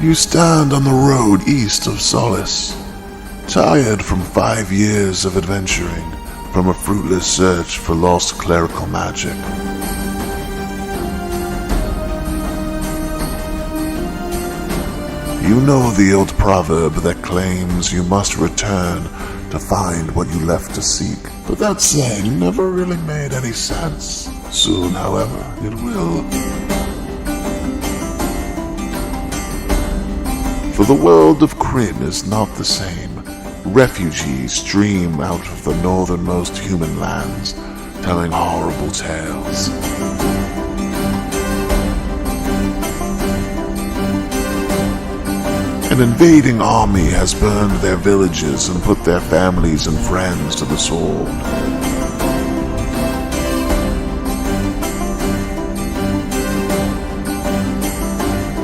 You stand on the road east of Solace, tired from 5 years of adventuring from a fruitless search for lost clerical magic. You know the old proverb that claims you must return to find what you left to seek, but that saying never really made any sense. Soon, however, it will. For the world of Kryn is not the same. Refugees stream out of the northernmost human lands, telling horrible tales. An invading army has burned their villages and put their families and friends to the sword.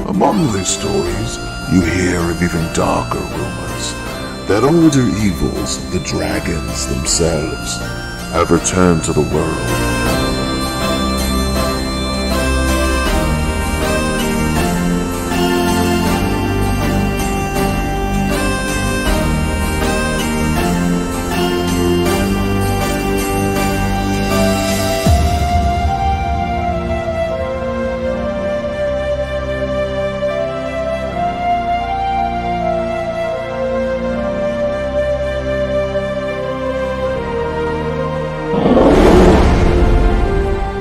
Among these stories, you hear of even darker rumors that older evils, the dragons themselves, have returned to the world.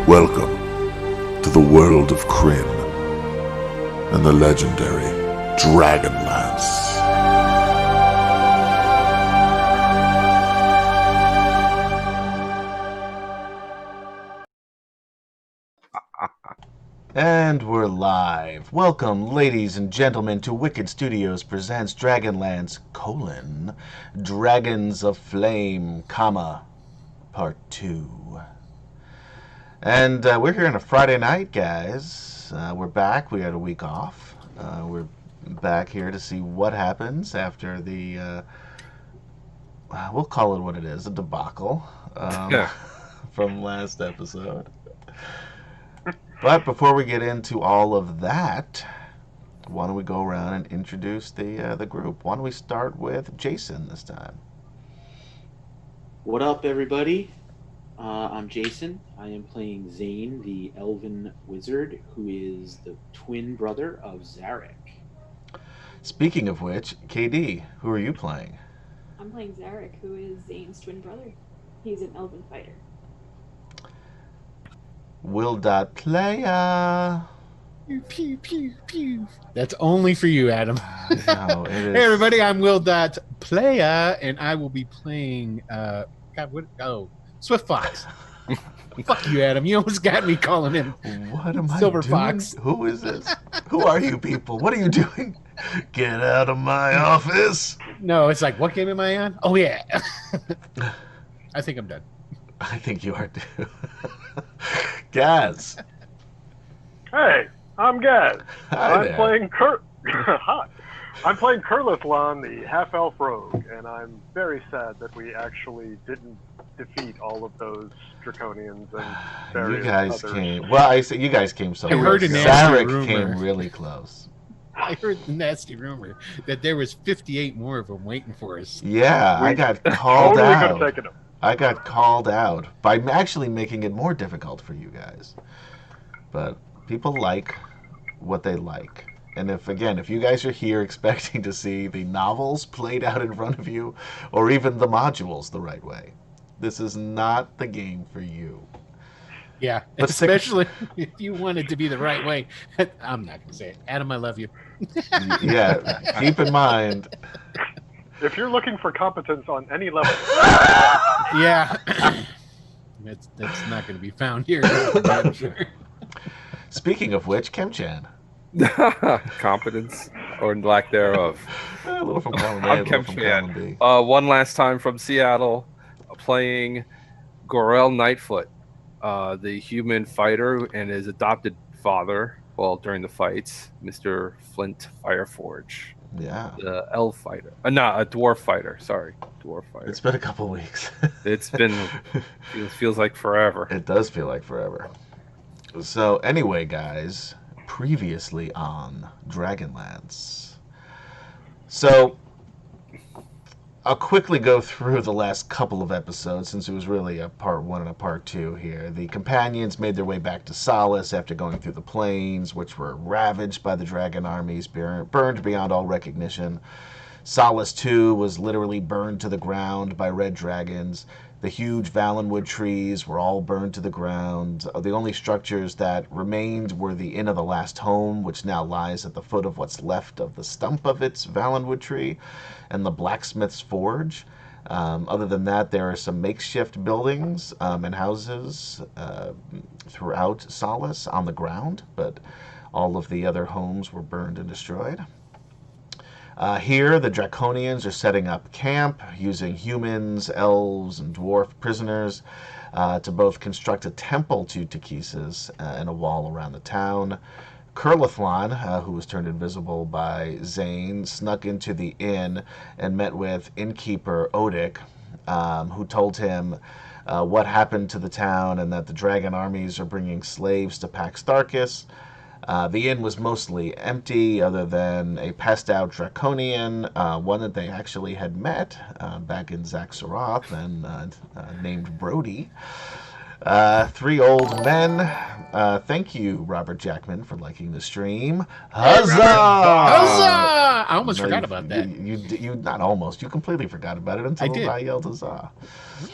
Welcome to the world of Kryn and the legendary DragonLance. And we're live. Welcome, ladies and gentlemen, to Wicked Studios presents DragonLance, Dragons of Flame, Part 2. And we're here on a Friday night, guys. We're back. We had a week off. We're back here to see what happens after the, we'll call it what it is, a debacle from last episode. But before we get into all of that, why don't we go around and introduce the group? Why don't we start with Jason this time? What up, everybody? I'm Jason. I am playing Zane, the elven wizard, who is the twin brother of Zarek. Speaking of which, KD, who are you playing? I'm playing Zarek, who is Zane's twin brother. He's an elven fighter. Will.playa. Pew, pew, pew, pew. That's only for you, Adam. No, it is. Hey, everybody, I'm Will.playa, and I will be playing, Swift Fox. Fuck you, Adam. You almost got me calling him What am Silver I doing? Fox. Who is this? Who are you people? What are you doing? Get out of my office. No, it's like, what game am I on? Oh, yeah. I think I'm done. I think you are too. Gaz. Hey, I'm Gaz. Hi I'm there. playing Hi. I'm playing Kurlithlon, the half-elf rogue, and I'm very sad that we actually didn't defeat all of those draconians and various You guys others. came. Well, I say you guys came so I heard close. a nasty Zarek rumor. came really close. I heard the nasty rumor that there was 58 more of them waiting for us. Yeah, I We got called Totally could have out. taken them. I got called out by actually making it more difficult for you guys. But people like what they like. And if you guys are here expecting to see the novels played out in front of you, or even the modules the right way, this is not the game for you. Yeah, But especially if you want it to be the right way. I'm not going to say it. Adam, I love you. Yeah, keep in mind. If you're looking for competence on any level, Yeah. That's not going to be found here. I'm sure. Speaking of which, Kemchan. Competence or lack thereof. A little from column A, a I'm little from column B. One last time from Seattle, playing Gorel Nightfoot, the human fighter, and his adopted father. Well, during the fights, Mr. Flint Fireforge. Yeah. The elf fighter. No, a dwarf fighter. Sorry, dwarf fighter. It's been a couple weeks. It's been feels like forever. It does feel like forever. So anyway, guys, previously on DragonLance. So, I'll quickly go through the last couple of episodes since it was really a part 1 and a part 2 here. The companions made their way back to Solace after going through the plains, which were ravaged by the dragon armies, burned beyond all recognition. Solace 2 was literally burned to the ground by red dragons. The huge Valenwood trees were all burned to the ground. The only structures that remained were the Inn of the Last Home, which now lies at the foot of what's left of the stump of its Valenwood tree, and the blacksmith's forge. Other than that, there are some makeshift buildings and houses throughout Solace on the ground, but all of the other homes were burned and destroyed. Here, the Draconians are setting up camp using humans, elves, and dwarf prisoners to both construct a temple to Takesis and a wall around the town. Kurlithlan, who was turned invisible by Zane, snuck into the inn and met with innkeeper Odic, who told him what happened to the town and that the dragon armies are bringing slaves to Pax Tharkis. The inn was mostly empty, other than a passed-out Draconian, one that they actually had met back in Zaxxaroth, and named Brody. 3 old men. Thank you, Robert Jackman, for liking the stream. Huzzah! Huzzah! I almost forgot about that. You not almost. You completely forgot about it until I yelled huzzah.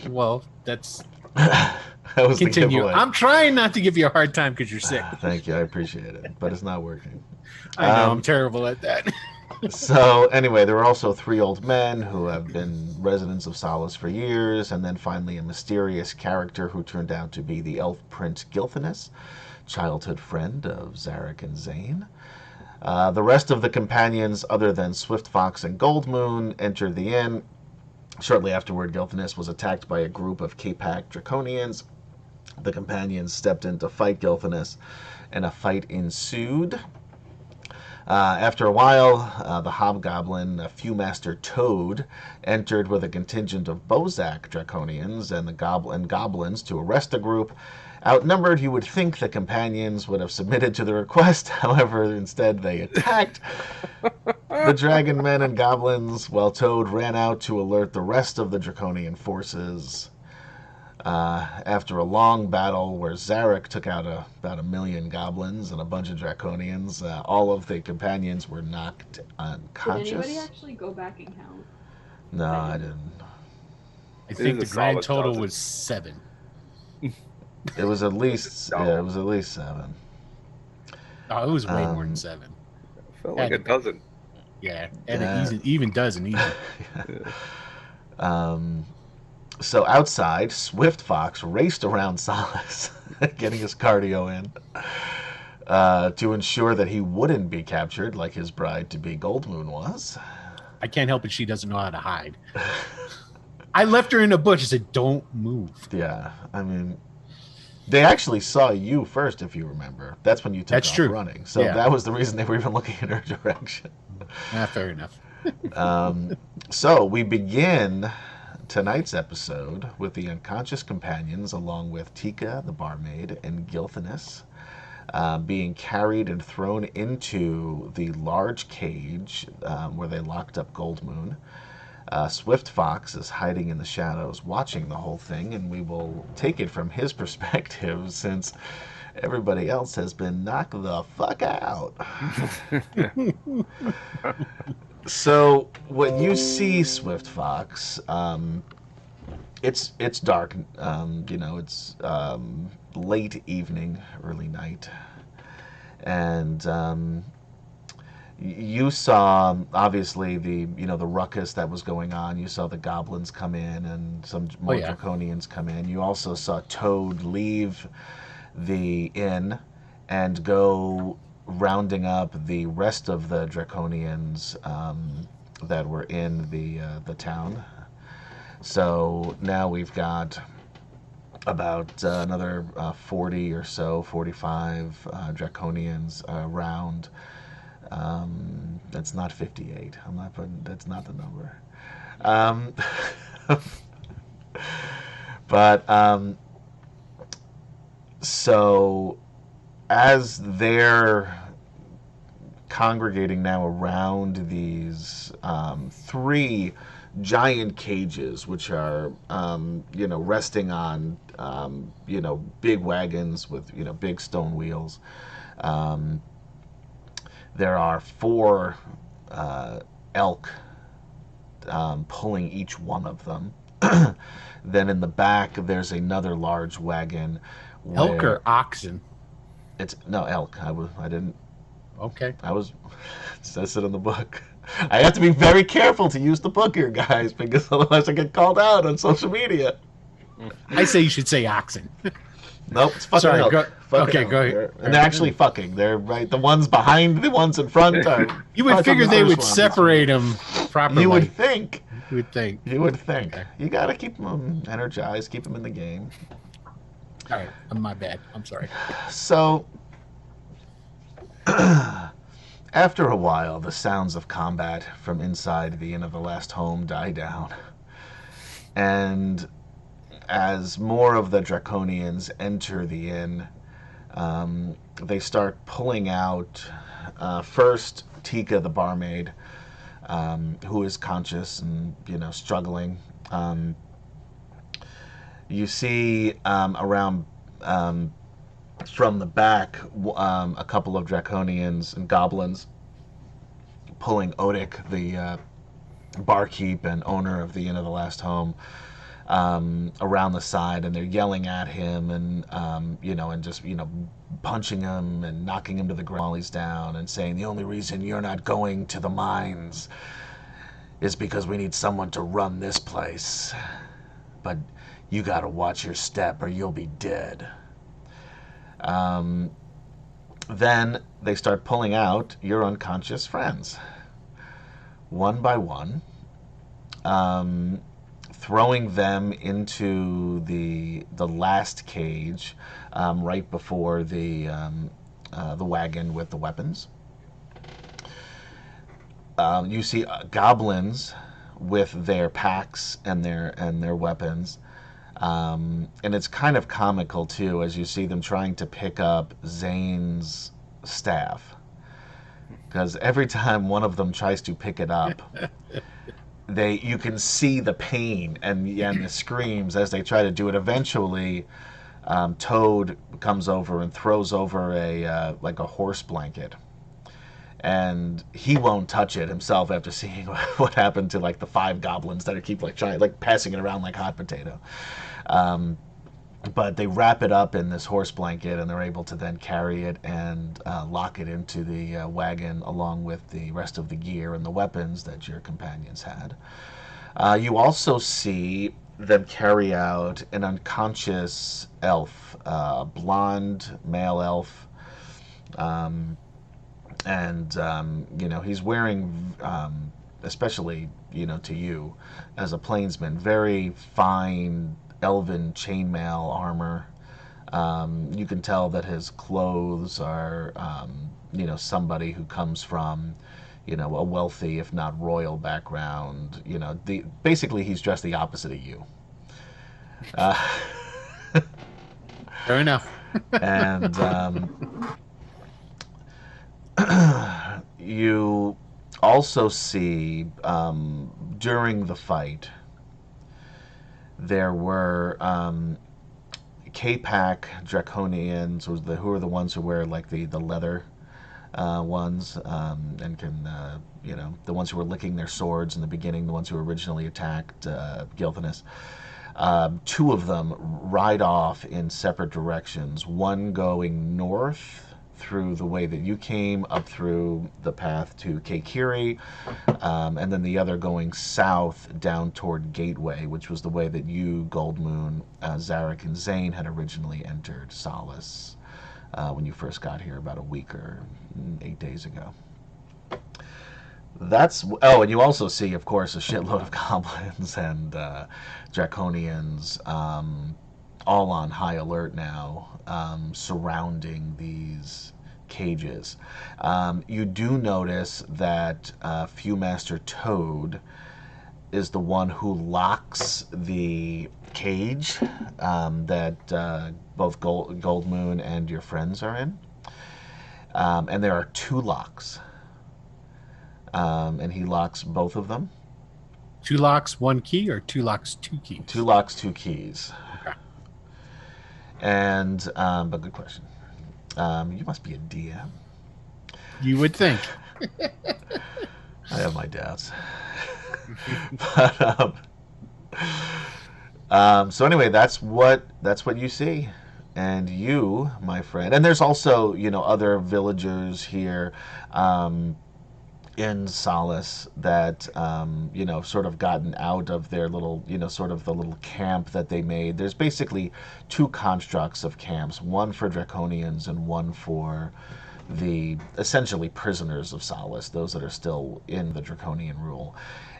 Well, that's... That was Continue. The I'm trying not to give you a hard time because you're sick. Thank you. I appreciate it. But it's not working. I know. I'm terrible at that. So, anyway, there were also 3 old men who have been residents of Solace for years, and then finally a mysterious character who turned out to be the elf prince Gilthanas, childhood friend of Zarek and Zane. The rest of the companions, other than Swift Fox and Goldmoon, entered the inn. Shortly afterward, Gilthanas was attacked by a group of Capac Draconians. The companions stepped in to fight Gilthanas, and a fight ensued. After a while, the Hobgoblin, Fewmaster Toad, entered with a contingent of Bozak Draconians and the goblins to arrest the group. Outnumbered, you would think the companions would have submitted to the request. However, instead they attacked the dragon men and goblins, while Toad ran out to alert the rest of the Draconian forces. After a long battle where Zarek took out about 1 million goblins and a bunch of Draconians, all of the companions were knocked unconscious. Did anybody actually go back and count? No, I didn't. I think the grand solid total dozen. was 7. It was at least yeah, it was at least 7. Oh, it was way more than 7. Felt like a dozen. Yeah, and an even dozen even. So outside, Swift Fox raced around Solace, getting his cardio in, to ensure that he wouldn't be captured like his bride-to-be Goldmoon was. I can't help it. She doesn't know how to hide. I left her in a bush. I said, "Don't move." Yeah, I mean, they actually saw you first, if you remember. That's when you took off running. So that was the reason they were even looking in her direction. Fair enough. So we begin tonight's episode with the unconscious companions, along with Tika, the barmaid, and Gilthanas, being carried and thrown into the large cage where they locked up Goldmoon. Swift Fox is hiding in the shadows, watching the whole thing, and we will take it from his perspective since everybody else has been knocked the fuck out. So, when you see Swift Fox, it's dark. It's late evening, early night, and you saw obviously the ruckus that was going on. You saw the goblins come in and some more Draconians come in. You also saw Toad leave the inn and go rounding up the rest of the Draconians that were in the town. So now we've got about another 40 or so, 45 Draconians around. That's not 58. I'm not putting. That's not the number. But so as they're congregating now around these three giant cages, which are resting on big wagons with big stone wheels. There are four elk pulling each one of them. Then in the back, there's another large wagon. Elk or oxen? It's no elk. I didn't. Okay. It says it in the book. I have to be very careful to use the book here, guys, because otherwise I get called out on social media. I say you should say oxen. Nope, it's fucking Sorry, elk. okay, elk. go ahead. And they're actually fucking. They're right. The ones behind, the ones in front are. You would figure they would separate them properly. You would think. You would think. You would think. Okay. You got to keep them energized, keep them in the game. All right, my bad. I'm sorry. So, after a while, the sounds of combat from inside the Inn of the Last Home die down. And as more of the Draconians enter the inn, they start pulling out, first, Tika, the barmaid, who is conscious and, struggling. You see around from the back a couple of Draconians and goblins pulling Odik, the barkeep and owner of the Inn of the Last Home, around the side, and they're yelling at him and and just punching him and knocking him to the ground while he's down, and saying the only reason you're not going to the mines is because we need someone to run this place, but you gotta watch your step or you'll be dead. Then they start pulling out your unconscious friends, one by one, throwing them into the last cage, right before the wagon with the weapons. You see goblins with their packs and their weapons. And it's kind of comical too, as you see them trying to pick up Zane's staff, because every time one of them tries to pick it up, you can see the pain and the screams as they try to do it. Eventually, Toad comes over and throws over a horse blanket, and he won't touch it himself after seeing what happened to the five goblins that keep passing it around like hot potato. But they wrap it up in this horse blanket, and they're able to then carry it and lock it into the wagon along with the rest of the gear and the weapons that your companions had. You also see them carry out an unconscious elf, blonde male elf, and he's wearing, especially to you as a plainsman, very fine elven chainmail armor. You can tell that his clothes are, somebody who comes from, a wealthy, if not royal background. Basically, he's dressed the opposite of you. Fair enough. And you also see during the fight, there were K-Pack Draconians, who are the ones who wear the leather ones, and can the ones who were licking their swords in the beginning, the ones who originally attacked Gilthanas. Two of them ride off in separate directions, one going north through the way that you came, up through the path to Keikiri, and then the other going south down toward Gateway, which was the way that you, Goldmoon, Zarek, and Zane had originally entered Solace when you first got here about a week or 8 days ago. And you also see, of course, a shitload of goblins and Draconians, all on high alert now, surrounding these cages. You do notice that Viewmaster Toad is the one who locks the cage that both Goldmoon and your friends are in. And there are two locks. and he locks both of them. 2 locks, 1 key, or 2 locks, 2 keys? 2 locks, 2 keys. Okay. And but good question. You must be a DM. You would think. I have my doubts. But, so anyway, that's what you see, and you, my friend, and there's also other villagers here in Solace that sort of gotten out of their little sort of the little camp that they made. There's basically 2 constructs of camps, one for Draconians and one for the essentially prisoners of Solace, those that are still in the Draconian rule.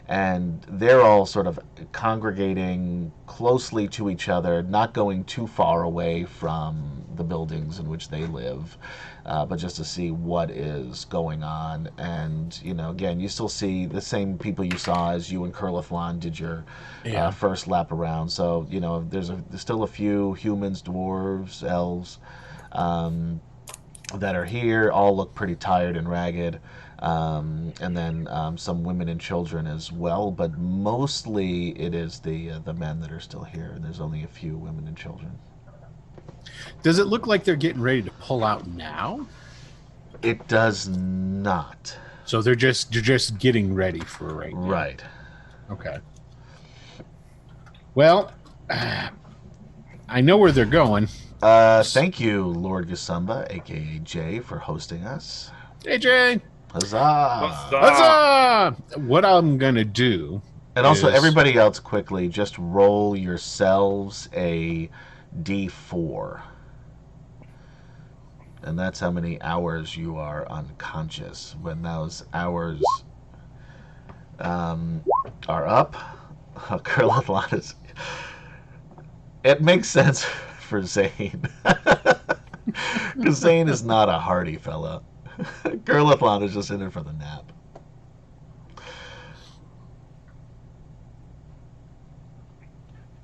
And they're all sort of congregating closely to each other, not going too far away from the buildings in which they live, but just to see what is going on. And, again, you still see the same people you saw as you and Kurlithlan did your first lap around. So, there's still a few humans, dwarves, elves that are here, all look pretty tired and ragged. And then some women and children as well, but mostly it is the men that are still here, and there's only a few women and children. Does it look like they're getting ready to pull out now? It does not. So they're just getting ready for right now. Right. Okay. Well, I know where they're going. Thank you, Lord Gasumba, aka Jay, for hosting us. Hey, Jay. Huzzah! Huzzah! What I'm gonna do, and also is... everybody else, quickly, just roll yourselves a D4, and that's how many hours you are unconscious. When those hours are up, Kurlithlan is. It makes sense for Zane, because Zane is not a hardy fella. Kurlithlan is just in it for the nap.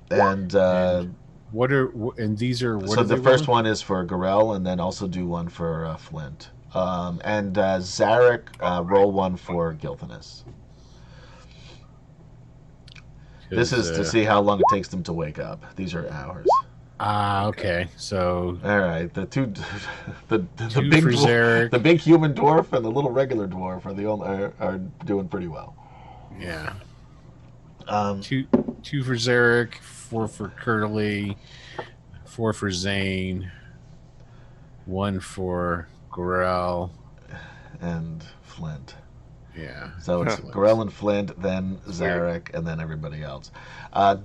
And these are what so are the they first rolling? one is for Gorel, and then also do one for Flint. And Zarek, roll one for Gilthanas. This is to see how long it takes them to wake up. These are hours. Okay. So all right, the two, the two big for dwarf, Zarek. the big human dwarf and the little regular dwarf are doing pretty well. Yeah. 2 for Zarek, 4 for Curly, 4 for Zane, 1 for Gorel, and Flint. Yeah. So it's Gorel and Flint, then Zarek, and then everybody else.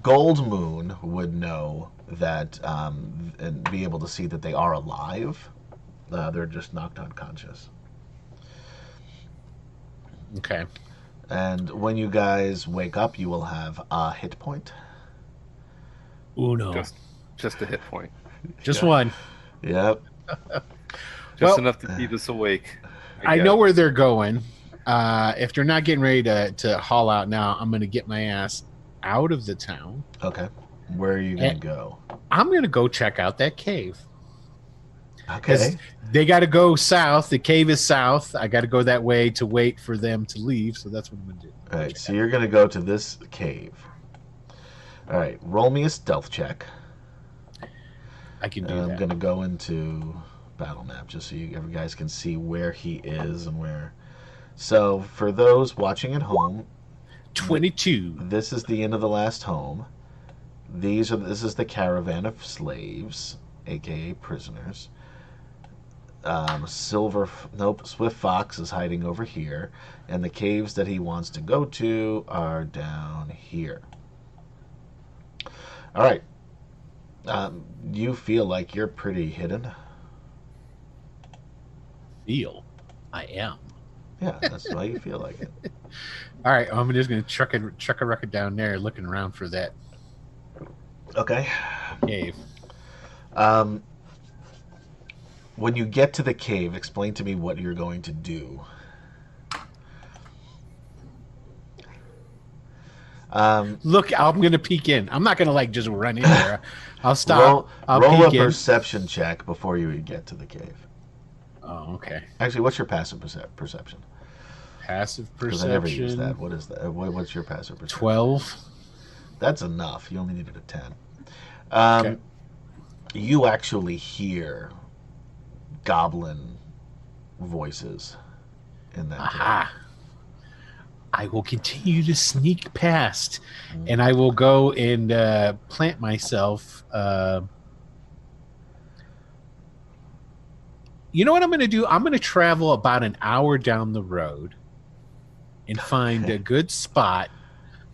Gold Moon would know that and be able to see that they are alive. They're just knocked unconscious. Okay. And when you guys wake up, you will have a hit point. Uno. Just a hit point. Just one. Yep. Just enough to keep us awake. I know where they're going. If they're not getting ready to haul out now, I'm going to get my ass out of the town. Okay. Where are you going to go? I'm going to go check out that cave. Okay. They got to go south. The cave is south. I got to go that way to wait for them to leave. So that's what I'm going to do. All right. So you're going to go to this cave. All right. Roll me a stealth check. I can do and that. I'm going to go into battle map just so you guys can see where he is and where. So for those watching at home, 22. This is the end of the last home. This is the caravan of slaves, aka prisoners. Swift Fox is hiding over here, and the caves that he wants to go to are down here. All right. You feel like you're pretty hidden. I am. Yeah, that's why you feel like it. All right, I'm just going to chuck a record down there, looking around for that Okay. cave. When you get to the cave, explain to me what you're going to do. Look, I'm going to peek in. I'm not going to just run in there. I'll stop. I'll roll a peek in. perception check before you get to the cave. Oh, okay. Actually, what's your passive perception? passive Because I never use perception. that. What is that? What's your passive perception? 12. That's enough. You only needed a 10. Okay. You actually hear goblin voices in that cave. Aha. I will continue to sneak past, and I will go and plant myself. You know what I'm going to do? I'm going to travel about an hour down the road and find a good spot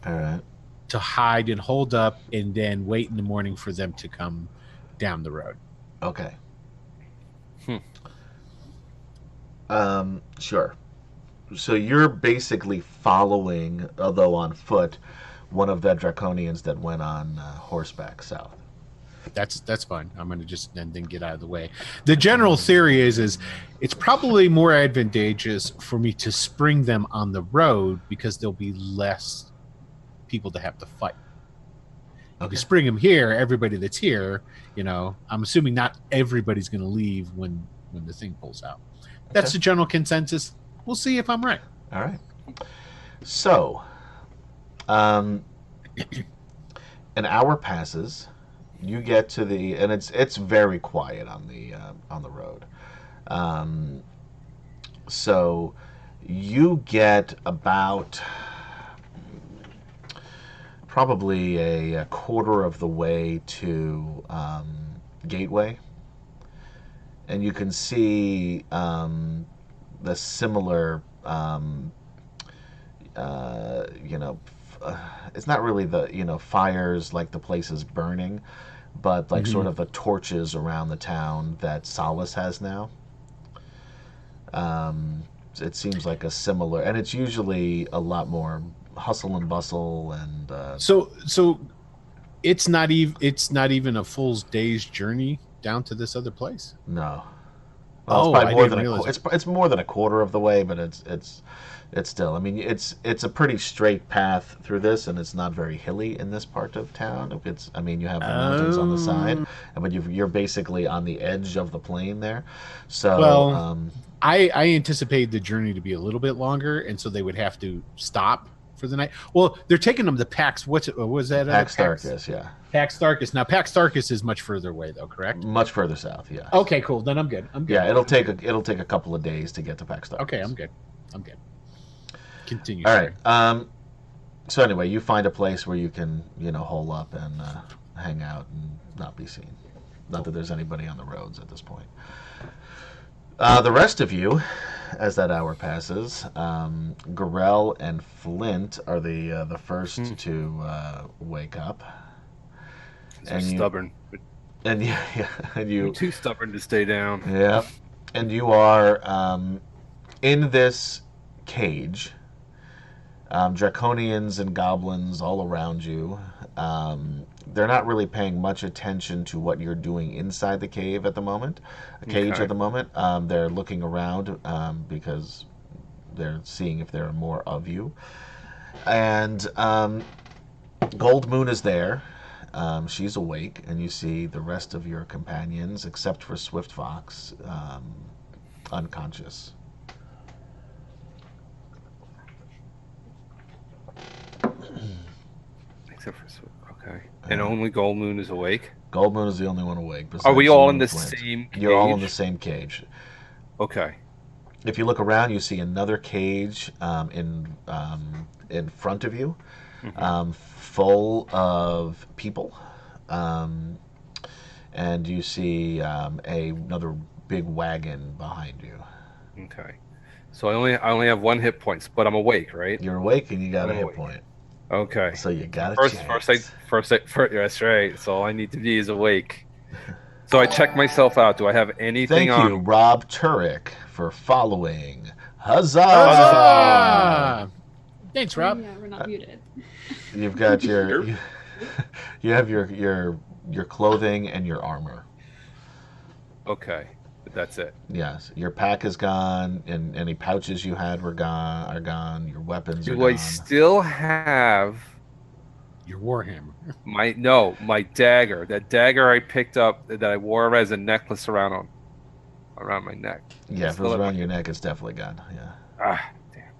All right. to hide and hold up, and then wait in the morning for them to come down the road. Okay. Sure. So you're basically following, although on foot, one of the draconians that went on horseback south. That's fine. I'm going to just then get out of the way. The general theory is it's probably more advantageous for me to spring them on the road because there'll be less people to have to fight. If you spring them here, everybody that's here, I'm assuming not everybody's going to leave when the thing pulls out. That's the general consensus. We'll see if I'm right. All right. So, an hour passes. You get to and it's very quiet on the road. So you get about probably a quarter of the way to Gateway, and you can see the similar, it's not really the fires like the place is burning, but like sort of the torches around the town that Solace has now. It seems like a similar, and it's usually a lot more hustle and bustle, and so it's not even a full day's journey down to this other place. No. Well, it's probably more than it's more than a quarter of the way, but it's still. I mean, it's a pretty straight path through this, and it's not very hilly in this part of town. You have the mountains on the side, but you're basically on the edge of the plain there. So, I anticipate the journey to be a little bit longer, and so they would have to stop for the night. Well, they're taking them to Pax. What was that? Pax Darkus, yeah. Pax Darkus. Now, Pax Darkus is much further away, though, correct? Much further south, yeah. Okay, cool. Then I'm good. Yeah, it'll take a couple of days to get to Pax Darkus. Okay, I'm good. Continue. All right. So anyway, you find a place where you can, hole up and hang out and not be seen. Not that there's anybody on the roads at this point. The rest of you, as that hour passes, Gorell and Flint are the first to wake up. And stubborn. And You're too stubborn to stay down. Yeah. And you are in this cage. Draconians and goblins all around you. They're not really paying much attention to what you're doing inside the cave at the moment. At the moment. They're looking around because they're seeing if there are more of you. And Gold Moon is there. She's awake, and you see the rest of your companions, except for Swift Fox, unconscious. Except for okay, and only Gold Moon is awake. Gold Moon is the only one awake. Are we all in the same cage? You're all in the same cage. Okay. If you look around, you see another cage in front of you, full of people, and you see another big wagon behind you. Okay. So I only have 1 hit points, but I'm awake, right? You're awake and you got a hit point. Okay. So you got a chance. First, that's right. So all I need to be is awake. So I check myself out. Do I have anything on? Thank you, Rob Turek, for following. Huzzah! Huzzah! Thanks, Rob. Yeah, we're not muted. You've got you have your clothing and your armor. Okay. That's it. Yes, your pack is gone, and any pouches you had are gone. Your weapons are gone. Do I still have your warhammer? My dagger. That dagger I picked up that I wore as a necklace around my neck. Yeah, if it was around your neck, it's definitely gone. Yeah. Damn.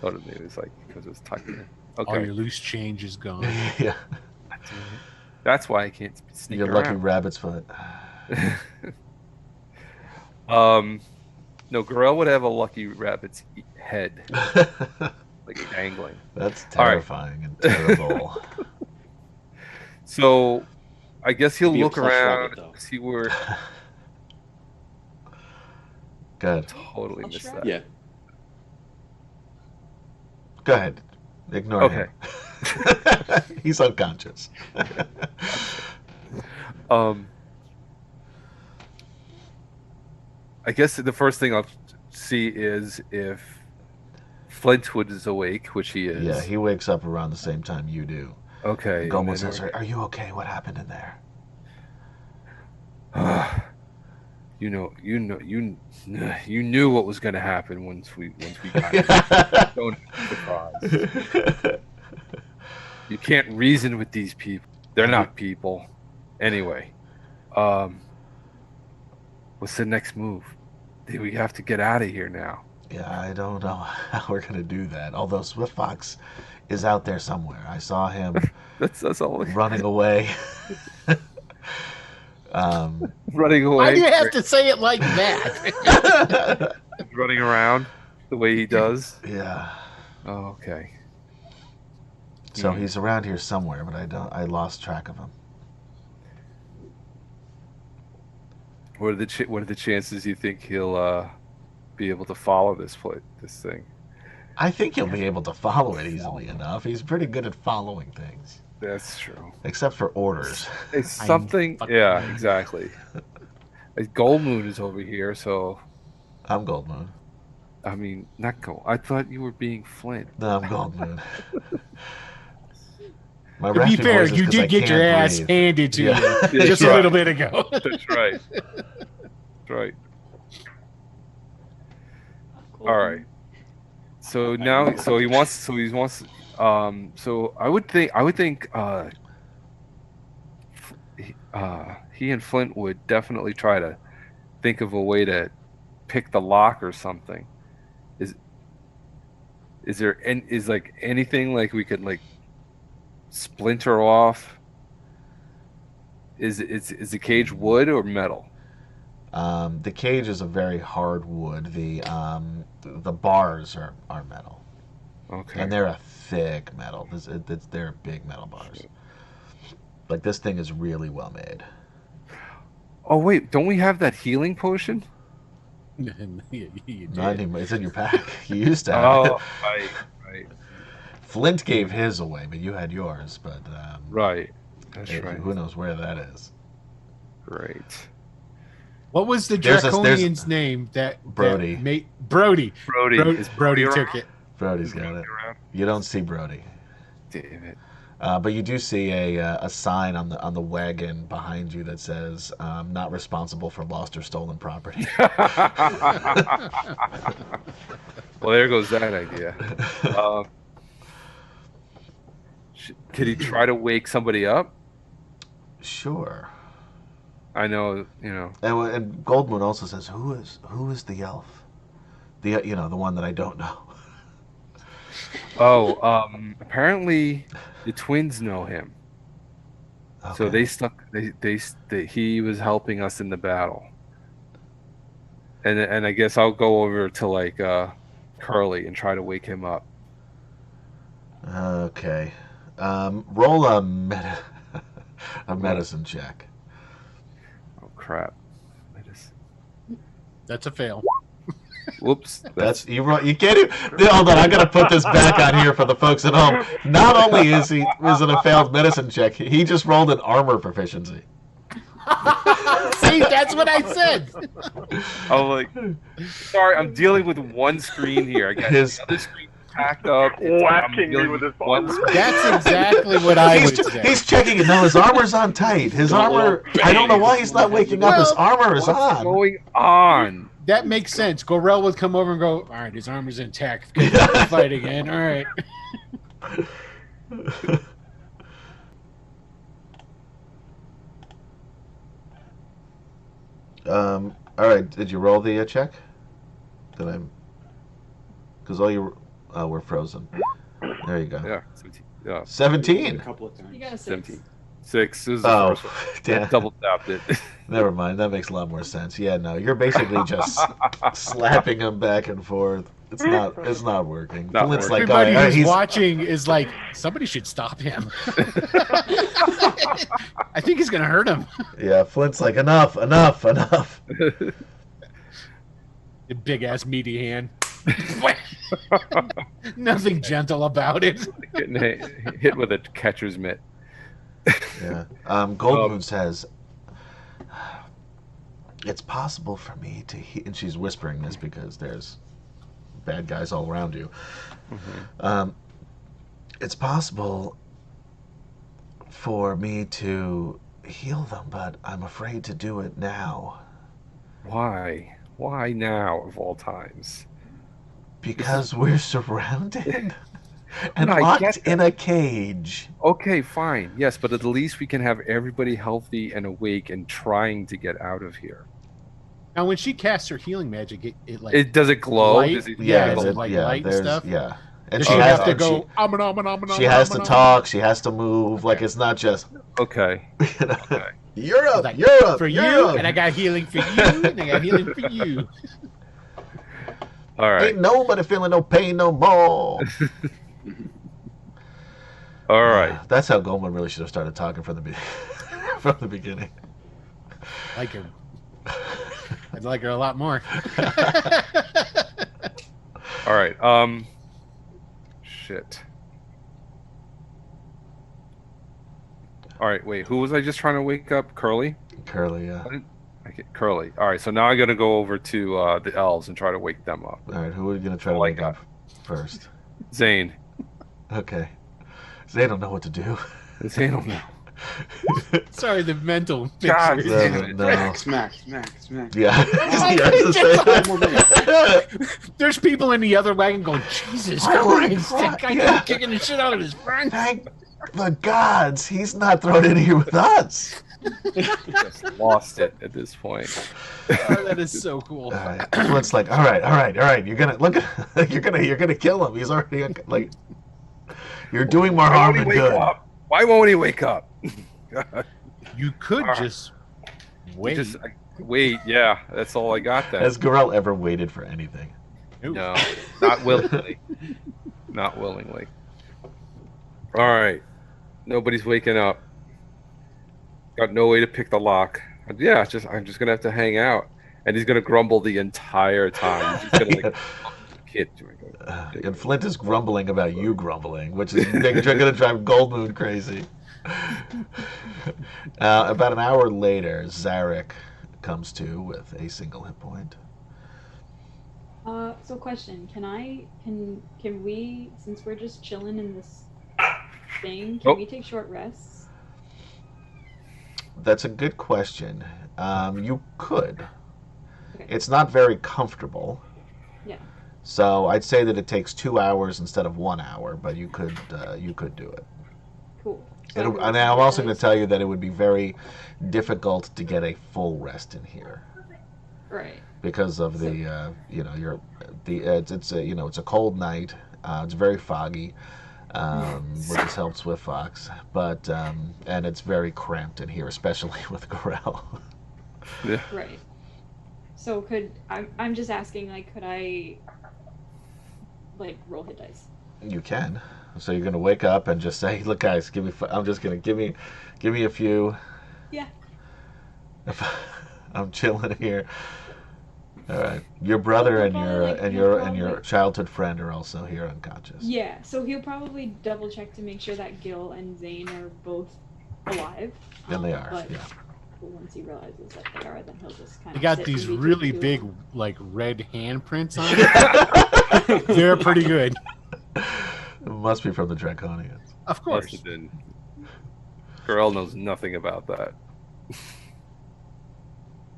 thought it was like because it was tucked in. All Okay, your loose change is gone. Yeah. that's why I can't sneak Your around. lucky rabbit's foot. No, Gorell would have a lucky rabbit's head, like dangling. That's All right. terrifying and terrible. So, I guess he'll Be a look plush around, rabbit, though. see where. Good. Totally Plush missed that. rabbit? Yeah. Go ahead. Ignore Okay. him. He's unconscious. I guess the first thing I'll see is if Flintwood is awake, which he is. Yeah, he wakes up around the same time you do. Okay. Goldman and then says, "Are you okay? What happened in there?" you knew what was going to happen once we got here. Don't surprise. You can't reason with these people. They're not people. Anyway, what's the next move? We have to get out of here now. Yeah, I don't know how we're gonna do that. Although Swift Fox is out there somewhere. I saw him That's all. running away. Running away. Why do you have to say it like that? Running around the way he does. Yeah. Oh, okay. So he's around here somewhere, but I lost track of him. What are the chances you think he'll be able to follow this thing? I think he'll be able to follow it easily enough. He's pretty good at following things, That's true. except for orders. It's something. Yeah, exactly. Like Gold Moon is over here, so I'm Goldmoon. I mean, not Gold. I thought you were being Flint. No, I'm Goldmoon. My To be raspy fair, voice is you 'cause I did get your can't ass breathe. handed to Yeah. you Yeah, just right. a little bit ago. That's right. That's right. Cool. All right. So now, so he wants. So I would think. He and Flint would definitely try to think of a way to pick the lock or something. Is there like anything like we could like splinter off? Is the cage wood or metal? The cage is a very hard wood. The bars are metal, Okay. and they're a thick metal. They're big metal bars. Like this thing is really well made. Oh wait, don't we have that healing potion? You did. Not anymore. It's in your pack. You used to have it. Oh, right. Flint gave his away, but you had yours. But Right. That's right. who knows where that is? Great. What was the There's Draconian's name that Brody. Brody. Brody. Is Brody around? took it. Brody's got it. Around? You don't see Brody, Damn it. but you do see a sign on the wagon behind you that says "Not responsible for lost or stolen property." Well, there goes that idea. Could he try to wake somebody up? Sure. I know, And Goldmoon also says, "Who is the elf? The one that I don't know." Oh, apparently the twins know him. So Okay. he was helping us in the battle. And I guess I'll go over to like Curly and try to wake him up. Okay. Roll a medicine check. Oh crap. That's a fail. Whoops. That's you can't even, hold on, I gotta put this back on here for the folks at home. Not only is it a failed medicine check, he just rolled an armor proficiency. See, that's what I said. I'm like, sorry, I'm dealing with one screen here. I got His- the other screen packed up. Whacking me dealing with his one armor. That's exactly what I would say. He's checking it. No, his armor's on tight. His armor, I don't know why he's not waking up. His armor is What's on. going on? That makes sense. Gorell would come over and go, all right, his armor's intact. Get to fight again. All right. All right, did you roll the check? Did I? Because all you... Oh, we're frozen. There you go. Yeah, 17. Yeah, 17. A couple of times. You got a 6. 17. 6 is the Oh, first one. damn. Double tapped it. Never mind. That makes a lot more sense. Yeah, no, you're basically just slapping him back and forth. It's not working. Not Flint's working. like, all Everybody right, who's he's watching is like, somebody should stop him. I think he's gonna hurt him. yeah. Flint's like, enough. A big ass meaty hand. Nothing gentle about it. Getting hit with a catcher's mitt. Yeah. Goldmoon says, it's possible for me to and she's whispering this because there's bad guys all around you. It's possible for me to heal them, but I'm afraid to do it now. Why? Why now of all times? Because we're surrounded and I locked get that. in a cage. Okay, fine. Yes, but at least we can have everybody healthy and awake and trying to get out of here. Now, when she casts her healing magic, it like It does it glow? light? Does it, Yeah, Yeah, is it like light and there's- stuff? Yeah. And Does she she has have to and go? She has to talk. She has to move. Like it's not just. Okay. You know, Okay. You're up. Like, You're up for you're you, up. and I got healing for you, and I got healing for you. All right. Ain't nobody feeling no pain no more. All right. That's how Goldman really should have started talking from the from the beginning. Like her. I'd like her a lot more. All right. Shit. All right. Wait. Who was I just trying to wake up? Curly. Curly, yeah. Okay, Curly. All right. So now I got to go over to the elves and try to wake them up. All right, who are you gonna try to Oh my wake God. up first? Zane. Okay. So they don't know what to do. Zane don't know. Sorry, the mental God picture. damn it. No. Smack. Yeah. Oh, Yeah, it's the same. There's people in the other wagon going, Jesus Holy Christ, crap, that guy yeah. kicking the shit out of his friend. Thank the gods, he's not thrown in here with us. Just lost it at this point. Oh, that is so cool. All right. So it's like, all right. You're gonna look at, you're gonna kill him. He's already like, you're doing more Why harm won't than he wake good. up? Why won't he wake up? You could All right. just wait. Just wait. Yeah, that's all I got then. Has Gorell ever waited for anything? No, not willingly. Not willingly. All right. Nobody's waking up. Got no way to pick the lock. Yeah, I'm just gonna have to hang out, and he's gonna grumble the entire time. He's gonna like kid. And Flint is grumbling about you grumbling, which is going to drive Goldmoon crazy. About an hour later, Zarek comes to with a single hit point. So question, can we, since we're just chilling in this thing, can Oh. we take short rests? That's a good question. You could. Okay. It's not very comfortable. Yeah. So I'd say that it takes 2 hours instead of 1 hour, but you could do it. Cool. So I can And rest I'm also my going to eyes? tell you that it would be very difficult to get a full rest in here Right. because of the it's a cold night. It's very foggy, which helps with Fox, but and it's very cramped in here, especially with Gorell. Yeah. Right. So I'm just asking, like, could I, like, roll hit dice? You can. So you're gonna wake up and just say, "Look, guys, I'm just gonna give me a few." Yeah. I'm chilling here. All right. Your brother and your childhood friend are also here unconscious. Yeah, so he'll probably double check to make sure that Gil and Zane are both alive. And they are. But Yeah. once he realizes that they are, then he'll just kind They of. got sit these in between really two of big, them. like, red handprints on it. They're pretty good. It must be from the Draconians. Of Must course. have been. Gorell knows nothing about that.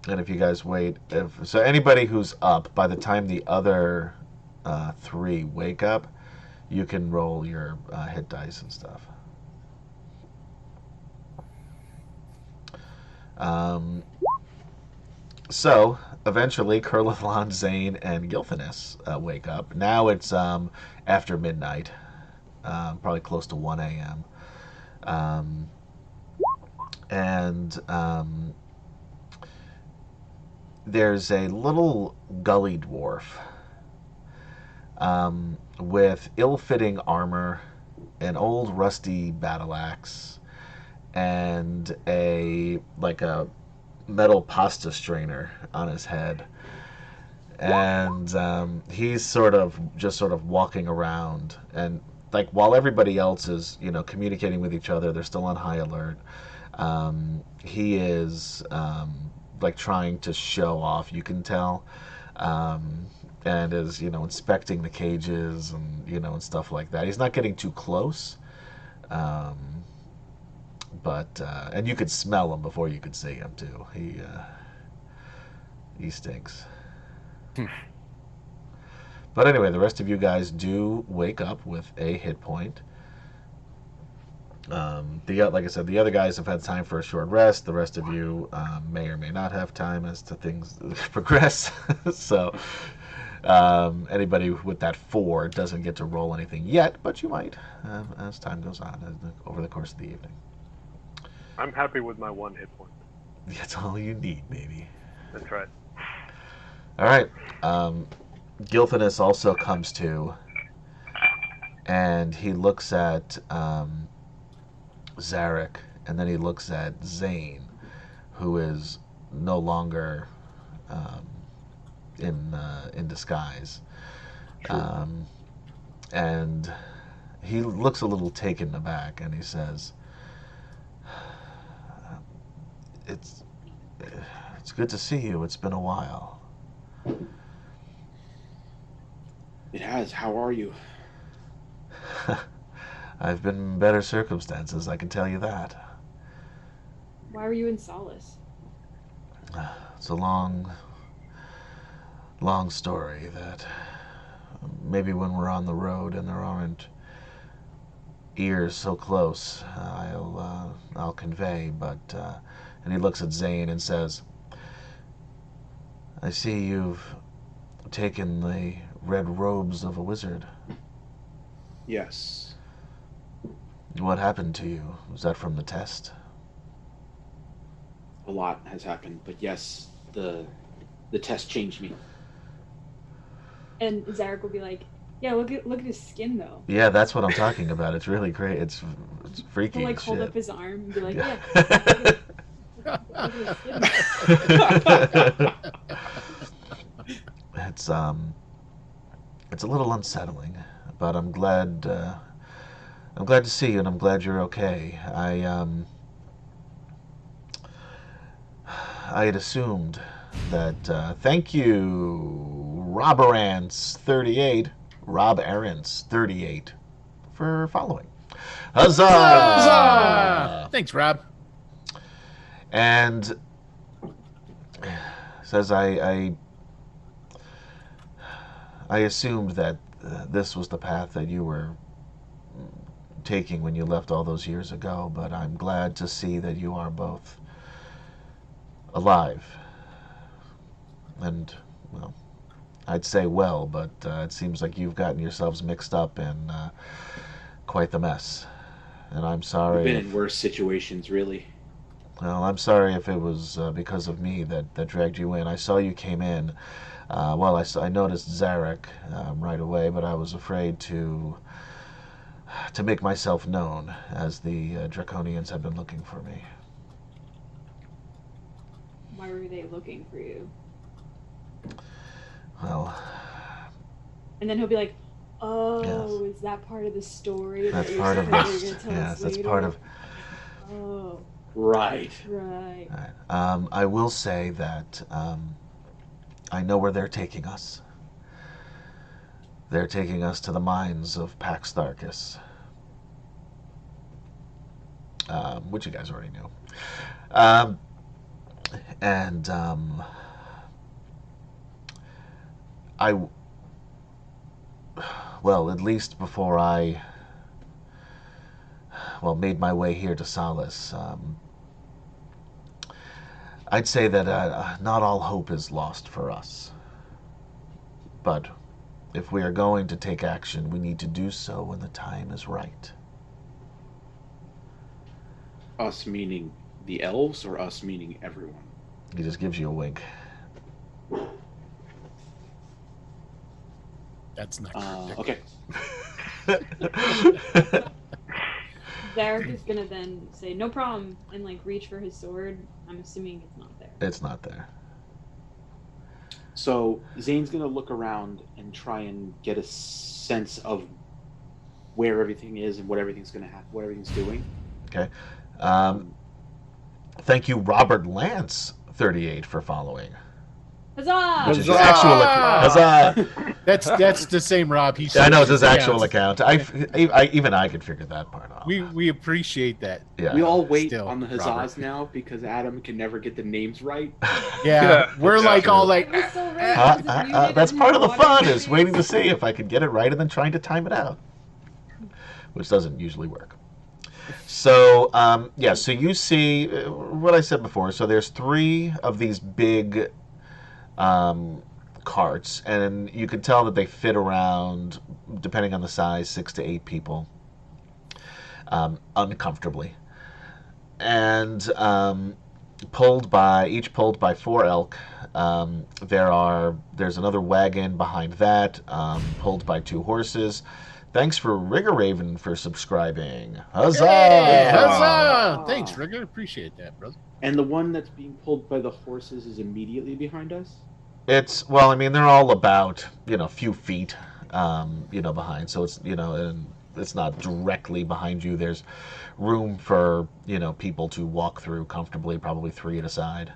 And if you guys wait, so anybody who's up, by the time the other 3 wake up, you can roll your hit dice and stuff. So eventually, Kurlathlon, Zane, and Gilthanis wake up. Now it's after midnight, probably close to 1 a.m. Um, and there's a little gully dwarf with ill-fitting armor, an old rusty battle axe, and a metal pasta strainer on his head. And he's sort of walking around, and like while everybody else is communicating with each other, they're still on high alert. He is like trying to show off, you can tell, and is inspecting the cages and and stuff like that. He's not getting too close, um, but and you could smell him before you could see him too. He stinks. But anyway, the rest of you guys do wake up with a hit point. Like I said, the other guys have had time for a short rest. The rest of you may or may not have time as to things progress. So anybody with that 4 doesn't get to roll anything yet, but you might as time goes on over the course of the evening. I'm happy with my 1 hit point. That's all you need, baby. That's right. All right. Gilthanis also comes to, and he looks at Zarek, and then he looks at Zane, who is no longer in disguise, and he looks a little taken aback, and he says, "It's good to see you. It's been a while." It has. How are you? I've been in better circumstances, I can tell you that. Why were you in Solace? It's a long story that maybe when we're on the road and there aren't ears so close, I'll convey. But and he looks at Zane and says, "I see you've taken the red robes of a wizard. Yes. What happened to you? Was that from the test?" A lot has happened, but yes, the test changed me. And Zarek will be like, "Yeah, look at his skin though." Yeah, that's what I'm talking about. It's really great. It's freaky. He'll like as hold shit. up his arm and be like, Yeah. "Yeah." Look at his skin. It's a little unsettling, but I'm glad to see you, and I'm glad you're okay. I had assumed that. Thank you, Rob Arance 38, for following. Huzzah! Huzzah! Thanks, Rob. And says I assumed that this was the path that you were taking when you left all those years ago, but I'm glad to see that you are both alive. And, well, I'd say well, but it seems like you've gotten yourselves mixed up in quite the mess. And I'm sorry. I've been in worse situations, really. Well, I'm sorry if it was because of me that dragged you in. I saw you came in. I noticed Zarek right away, but I was afraid to make myself known, as the Draconians had been looking for me. Why were they looking for you? Well, And then he'll be like, "Oh, Yes. is that part of the story? that's that part of you're this. gonna tell us Yes, that's later?" part of. Oh, Right. right. All right. I will say that I know where they're taking us. They're taking us to the mines of Pax Tharkis, which you guys already knew. And at least before I made my way here to Solace, I'd say that not all hope is lost for us. But if we are going to take action, we need to do so when the time is right. Us meaning the elves, or us meaning everyone? He just gives you a wink. That's not correct. Okay. Zarek is gonna then say no problem and like reach for his sword. I'm assuming it's not there. It's not there. So Zane's gonna look around and try and get a sense of where everything is and what everything's gonna happen, what everything's doing. Okay. Thank you, Robert Lance 38 for following. Huzzah! Which is his Huzzah! actual huzzah. That's the same Rob. He I know it's switched his actual accounts. account. Even I could figure that part out. We appreciate that. Yeah. We all wait Still, on the huzzahs Robert. now because Adam can never get the names right. Yeah, we're like true. all like. It was so rare because it's muted That's and part of the wanted fun, to is see waiting it. to see if I can get it right and then trying to time it out, which doesn't usually work. So, so you see what I said before. So there's 3 of these big carts, and you can tell that they fit around, depending on the size, 6 to 8 people, uncomfortably. And each pulled by 4 elk. There's another wagon behind that, pulled by 2 horses. Thanks for Rigger Raven for subscribing. Huzzah! Hey, huzzah! Thanks, Rigger. Appreciate that, brother. And the one that's being pulled by the horses is immediately behind us? They're all about, a few feet, behind. So it's, and it's not directly behind you. There's room for, people to walk through comfortably, probably 3 at a side.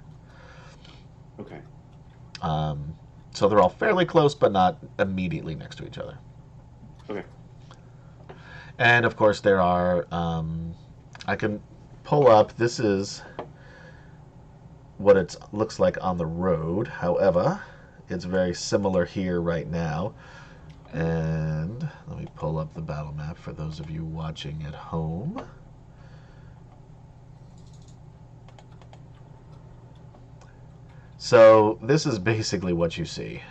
Okay. So they're all fairly close, but not immediately next to each other. Okay. And of course there are, I can pull up, this is what it looks like on the road. However, it's very similar here right now. And let me pull up the battle map for those of you watching at home. So this is basically what you see.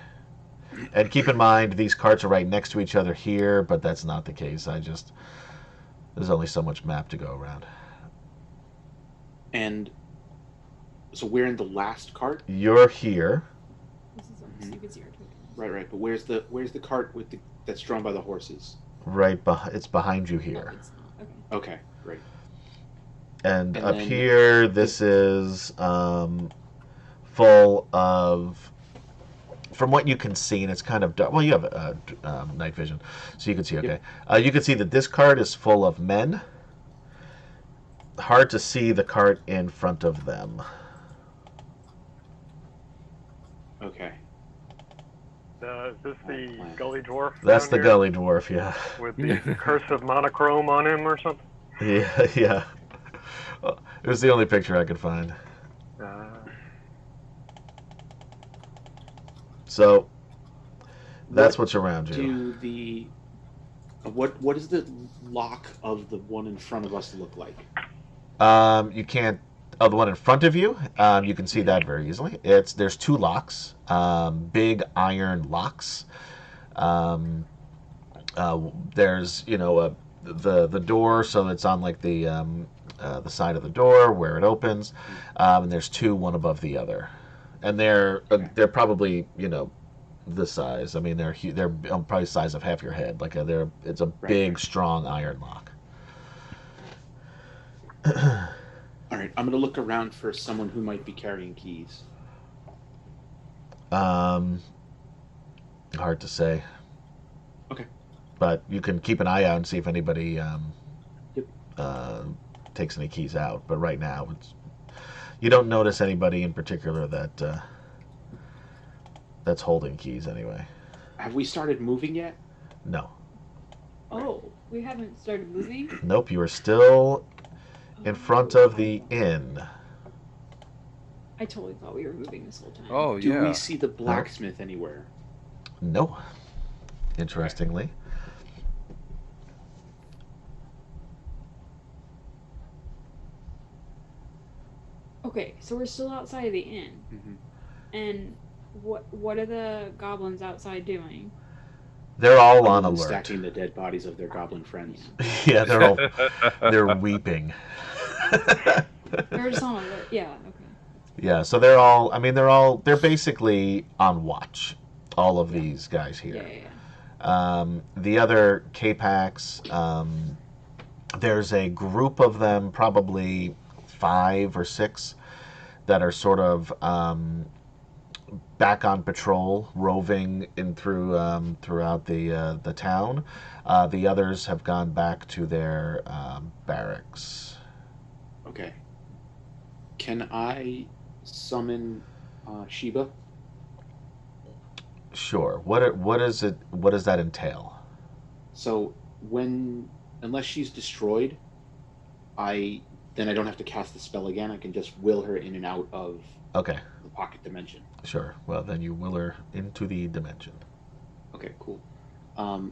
And keep in mind, these carts are right next to each other here, but that's not the case. There's only so much map to go around. And so we're in the last cart? You're here. This is almost, you can see our tokens. Right. But where's the cart that's drawn by the horses? It's behind you No, here. it's not. Okay. Okay, great. And And up then- here, this is full of, from what you can see, and it's kind of dark. Well, you have night vision, so you can see okay. You can see that this cart is full of men. Hard to see the cart in front of them. Okay. Is this the Gully Dwarf? That's down the here Gully Dwarf, yeah. With the curse of monochrome on him or something? Yeah. It was the only picture I could find. So that's what's around you. What does the lock of the one in front of us look like? You can't. Oh, the one in front of you. You can see that very easily. There's 2 locks, big iron locks. There's the door, so it's on like the side of the door where it opens, and there's 2, one above the other, and they're probably this size. I mean, they're probably the size of half your head. Like it's a big, strong iron lock. All right, I'm going to look around for someone who might be carrying keys. Hard to say. Okay. But you can keep an eye out and see if anybody takes any keys out. But right now, you don't notice anybody in particular that's holding keys anyway. Have we started moving yet? No. Oh, we haven't started moving? Nope, you are still in front of the inn. I totally thought we were moving this whole time. Oh, Do yeah. we see the blacksmith anywhere? No. Interestingly. Okay, so we're still outside of the inn, Mhm. and what are the goblins outside doing? They're all Other on than alert. stacking the dead bodies of their goblin friends. Yeah, they're weeping. They're just on alert. Yeah. Okay. Yeah, so they're basically on watch. All of these guys Yeah. here. Yeah. The other K-Pax, there's a group of them, probably 5 or 6, that are sort of back on patrol, roving in throughout the town. The others have gone back to their barracks. Okay. Can I summon Sheba? Sure. What is it? What does that entail? So unless she's destroyed, I don't have to cast the spell again. I can just will her in and out of Okay. the pocket dimension. Sure. Well, then you will her into the dimension. Okay, cool. Your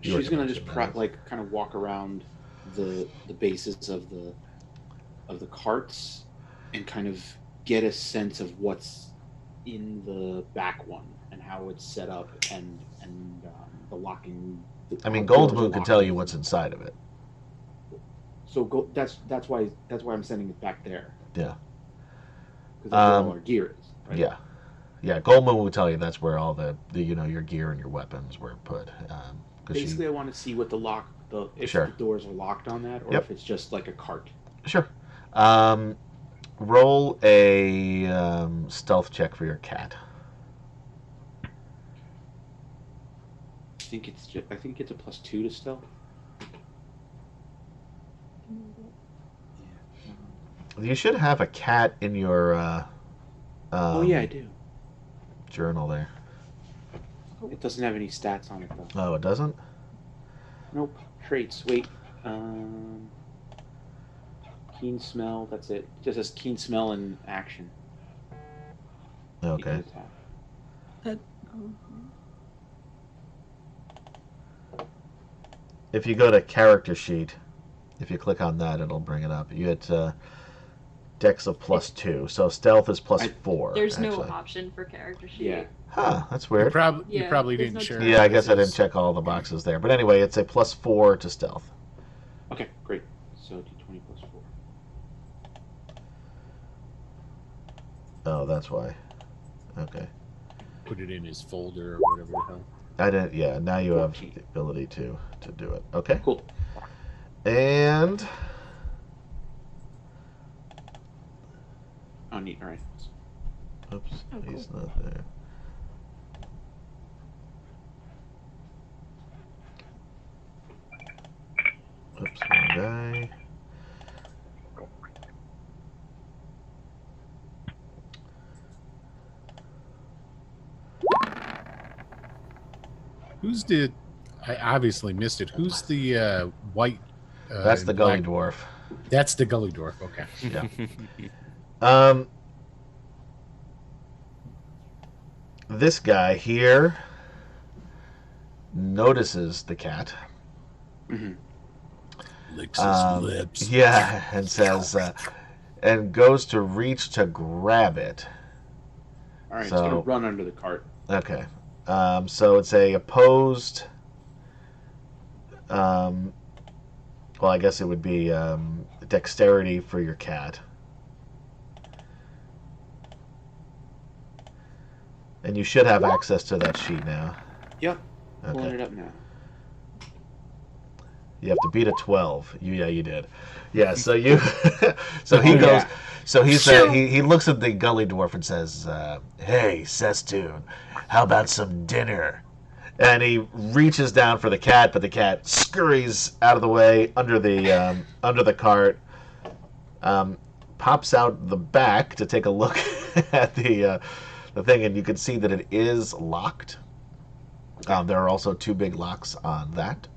She's gonna just dimension, that is. like kind of walk around the bases of the carts and kind of get a sense of what's in the back one and how it's set up and the locking. I mean, how doors are Goldmoon can locked tell and you what's everything. inside of it. So that's why I'm sending it back there. Yeah. Because that's where all our gear is. Right? Yeah. Yeah. Goldmoon will tell you that's where all the your gear and your weapons were put. Basically, I want to see what if Sure. the doors are locked on that, or Yep. if it's just like a cart. Sure. Roll a stealth check for your cat. I think it's a +2 to stealth. You should have a cat in your Oh yeah, I do. journal there. It doesn't have any stats on it though. Oh, it doesn't? Nope. Traits. Wait. Keen smell. That's it. Just says keen smell and action. You Okay. can attack. If you go to character sheet, if you click on that, it'll bring it up. You get dex of +2, so stealth is +4. There's no actually. option for character sheet. Yeah. Huh, that's You, weird. you Yeah, probably there's didn't no share. choice. Yeah, I guess I this. didn't check all the boxes there. But anyway, it's a +4 to stealth. Okay, great. So d20 +4. Oh, that's why. Okay. Put it in his folder or whatever the hell. I didn't. Yeah. Now you have 14. the ability to do it. Okay. Cool. And Oh, neat. All right. oops, Oh, cool. he's not there. Oops, wrong guy. Who's the? I obviously missed it. Who's the white? That's the and gully black- dwarf. That's the gully dwarf. Okay. Yeah. Um, this guy here notices the cat. Licks his lips. Yeah, and says, and goes to reach to grab it. All right. So- It's gonna run under the cart. Okay. So it's a opposed. Well, I guess it would be dexterity for your cat. And you should have access to that sheet now. Yep. Pulling Okay. it up now. You have to beat a 12. Yeah, you did. Yeah, so you, so he Oh, goes, yeah. so he looks at the gully dwarf and says, "Hey, Sestoon, how about some dinner?" And he reaches down for the cat, but the cat scurries out of the way under the cart, pops out the back to take a look at the thing, and you can see that it is locked. There are also 2 big locks on that.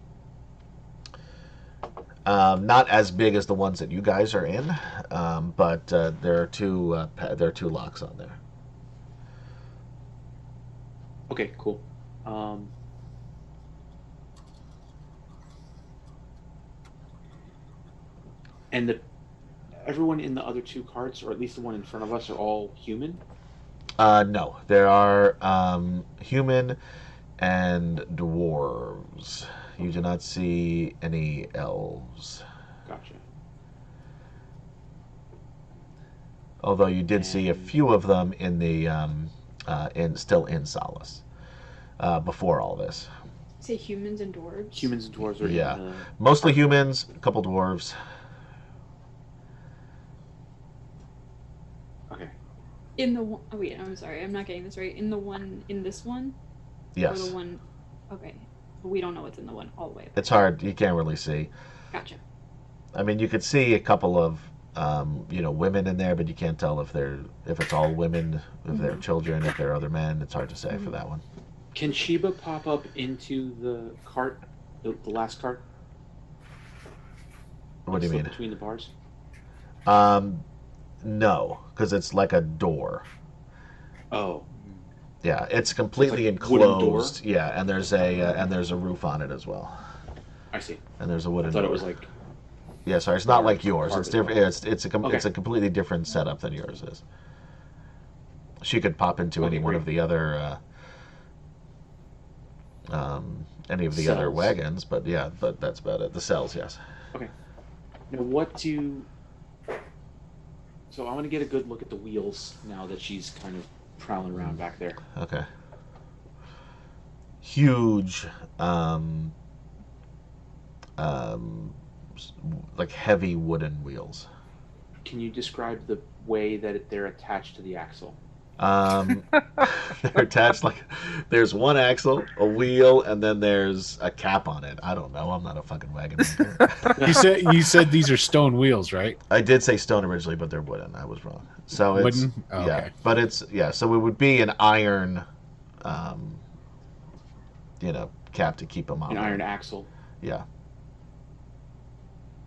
Not as big as the ones that you guys are in, but there are 2 locks on there. Okay. Cool. And everyone in the other two carts, or at least the one in front of us, are all human? No, there are human and dwarves. You do not see any elves. Gotcha. Although you did see a And- few of them in the still in Solace before all this. Say humans and dwarves. Humans and dwarves are Yeah. in the... Mostly humans, a couple dwarves. Okay. In the one, oh wait, I'm sorry, I'm not getting this right. In the one, in this one, or Yes, the one. Okay, but we don't know what's in the one all the way. it's hard. You can't really see. Gotcha. I mean, you could see a couple of women in there, but you can't tell if it's all women, if they're children, if they're other men. It's hard to say for that one. Can Sheba pop up into the cart, the last cart? What do you Slip mean? Between the bars? No, because it's like a door. Oh. Yeah, it's completely It's like wooden door? enclosed. Yeah, and there's a roof on it as well. I see. And there's a I wooden thought door. it was like... Yeah, sorry, it's not like yours. It's Carpet. different. Okay. It's a completely different setup than yours is. She could pop into Okay, any one great. of the other other Cells. wagons, but that's about it. The cells, yes. Okay. Now, what do... So I want to get a good look at the wheels now that she's kind of prowling around back there. Okay. Huge, like heavy wooden wheels. Can you describe the way that they're attached to the axle? They're attached like there's one axle, a wheel, and then there's a cap on it. I don't know. I'm not a fucking wagon maker. You said these are stone wheels, right? I did say stone originally, but they're wooden. I was wrong. So it's Wooden? Oh, yeah, okay. but it's so it would be an iron, cap to keep them on. An iron axle. Yeah.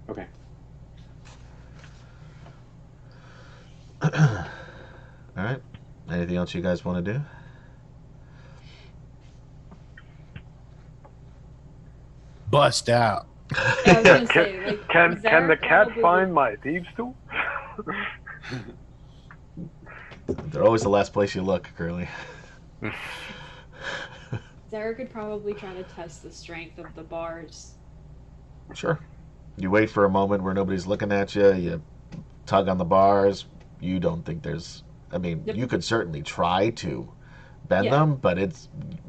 Okay. All right. Anything else you guys want to do? Bust out. Yeah, I was gonna say, like, Can the Zarek cat probably find my thieves tool? They're always the last place you look, Curly. Zarek could probably try to test the strength of the bars. Sure. You wait for a moment where nobody's looking at you. You tug on the bars. You don't think there's. I mean, Yep. you could certainly try to bend Yeah. them, but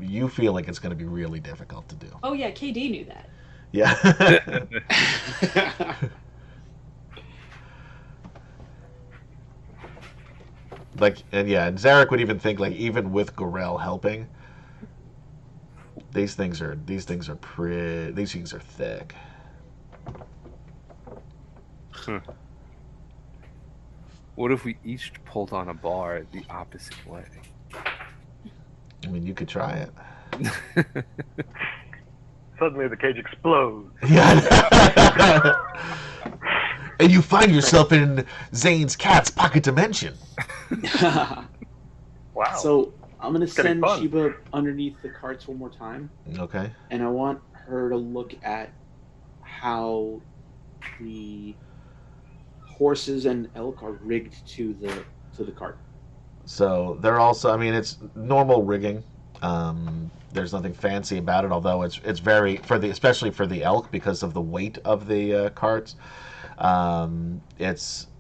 you feel like it's going to be really difficult to do. Oh yeah, KD knew that. Yeah. and Zarek would even think like even with Gorel helping, these things are thick. What if we each pulled on a bar the opposite way? I mean, you could try it. Suddenly the cage explodes. Yeah. And you find yourself in Zane's cat's pocket dimension. Wow. So I'm gonna getting send fun. Sheba underneath the carts one more time, Okay. and I want her to look at how the horses and elk are rigged to the cart. So they're also. I mean, it's normal rigging. There's nothing fancy about it, although it's very especially for the elk because of the weight of the carts.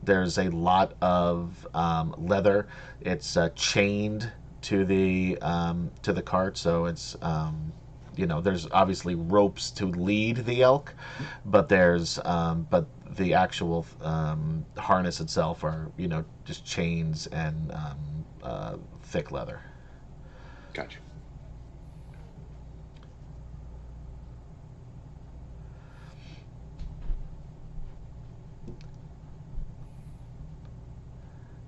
There's a lot of leather. It's chained to the cart, so it's there's obviously ropes to lead the elk, but but the actual harness itself are just chains and thick leather. Gotcha.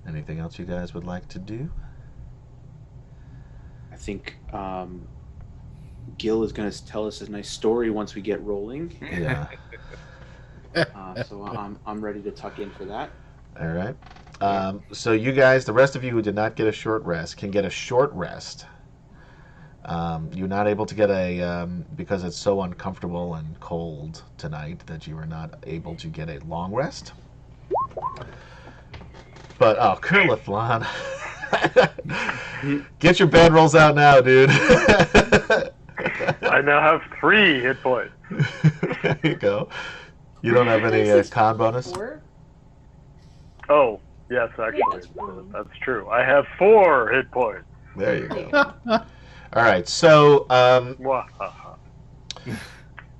Anything else you guys would like to do? I think Gil is going to tell us a nice story once we get rolling. Yeah. So I'm ready to tuck in for that. All right. So you guys, the rest of you who did not get a short rest, can get a short rest. You're not able to get because it's so uncomfortable and cold tonight that you are not able to get a long rest. But oh, Kurlithlon. Get your bad rolls out now, dude. I now have 3 hit points. There you go. You don't have any This is con bonus? 4? Oh, yes, actually, that's wrong. that's true. I have 4 hit points. There you go. All right, so Mwahaha.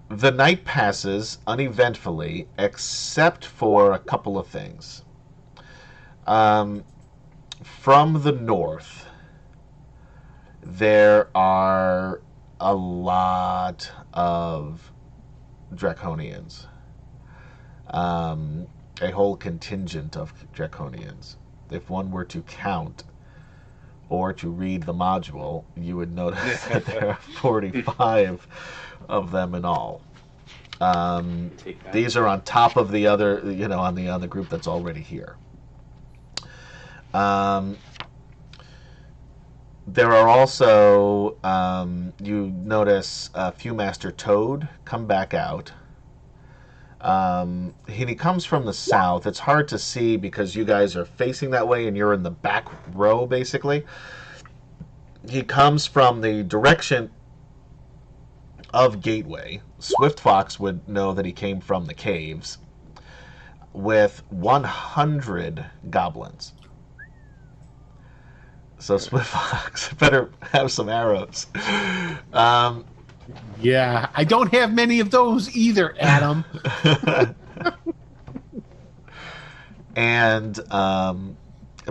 the night passes uneventfully, except for a couple of things. From the north, there are a lot of Draconians. A whole contingent of Draconians. If one were to count or to read the module, you would notice that there are 45 of them in all. Take that. These are on top of the other, on the group that's already here. There are also, you notice Viewmaster Toad come back out. He comes from the south. It's hard to see because you guys are facing that way and you're in the back row, basically. He comes from the direction of Gateway. Swift Fox would know that he came from the caves with 100 goblins. So Swift Fox better have some arrows. Yeah, I don't have many of those either, Adam. And I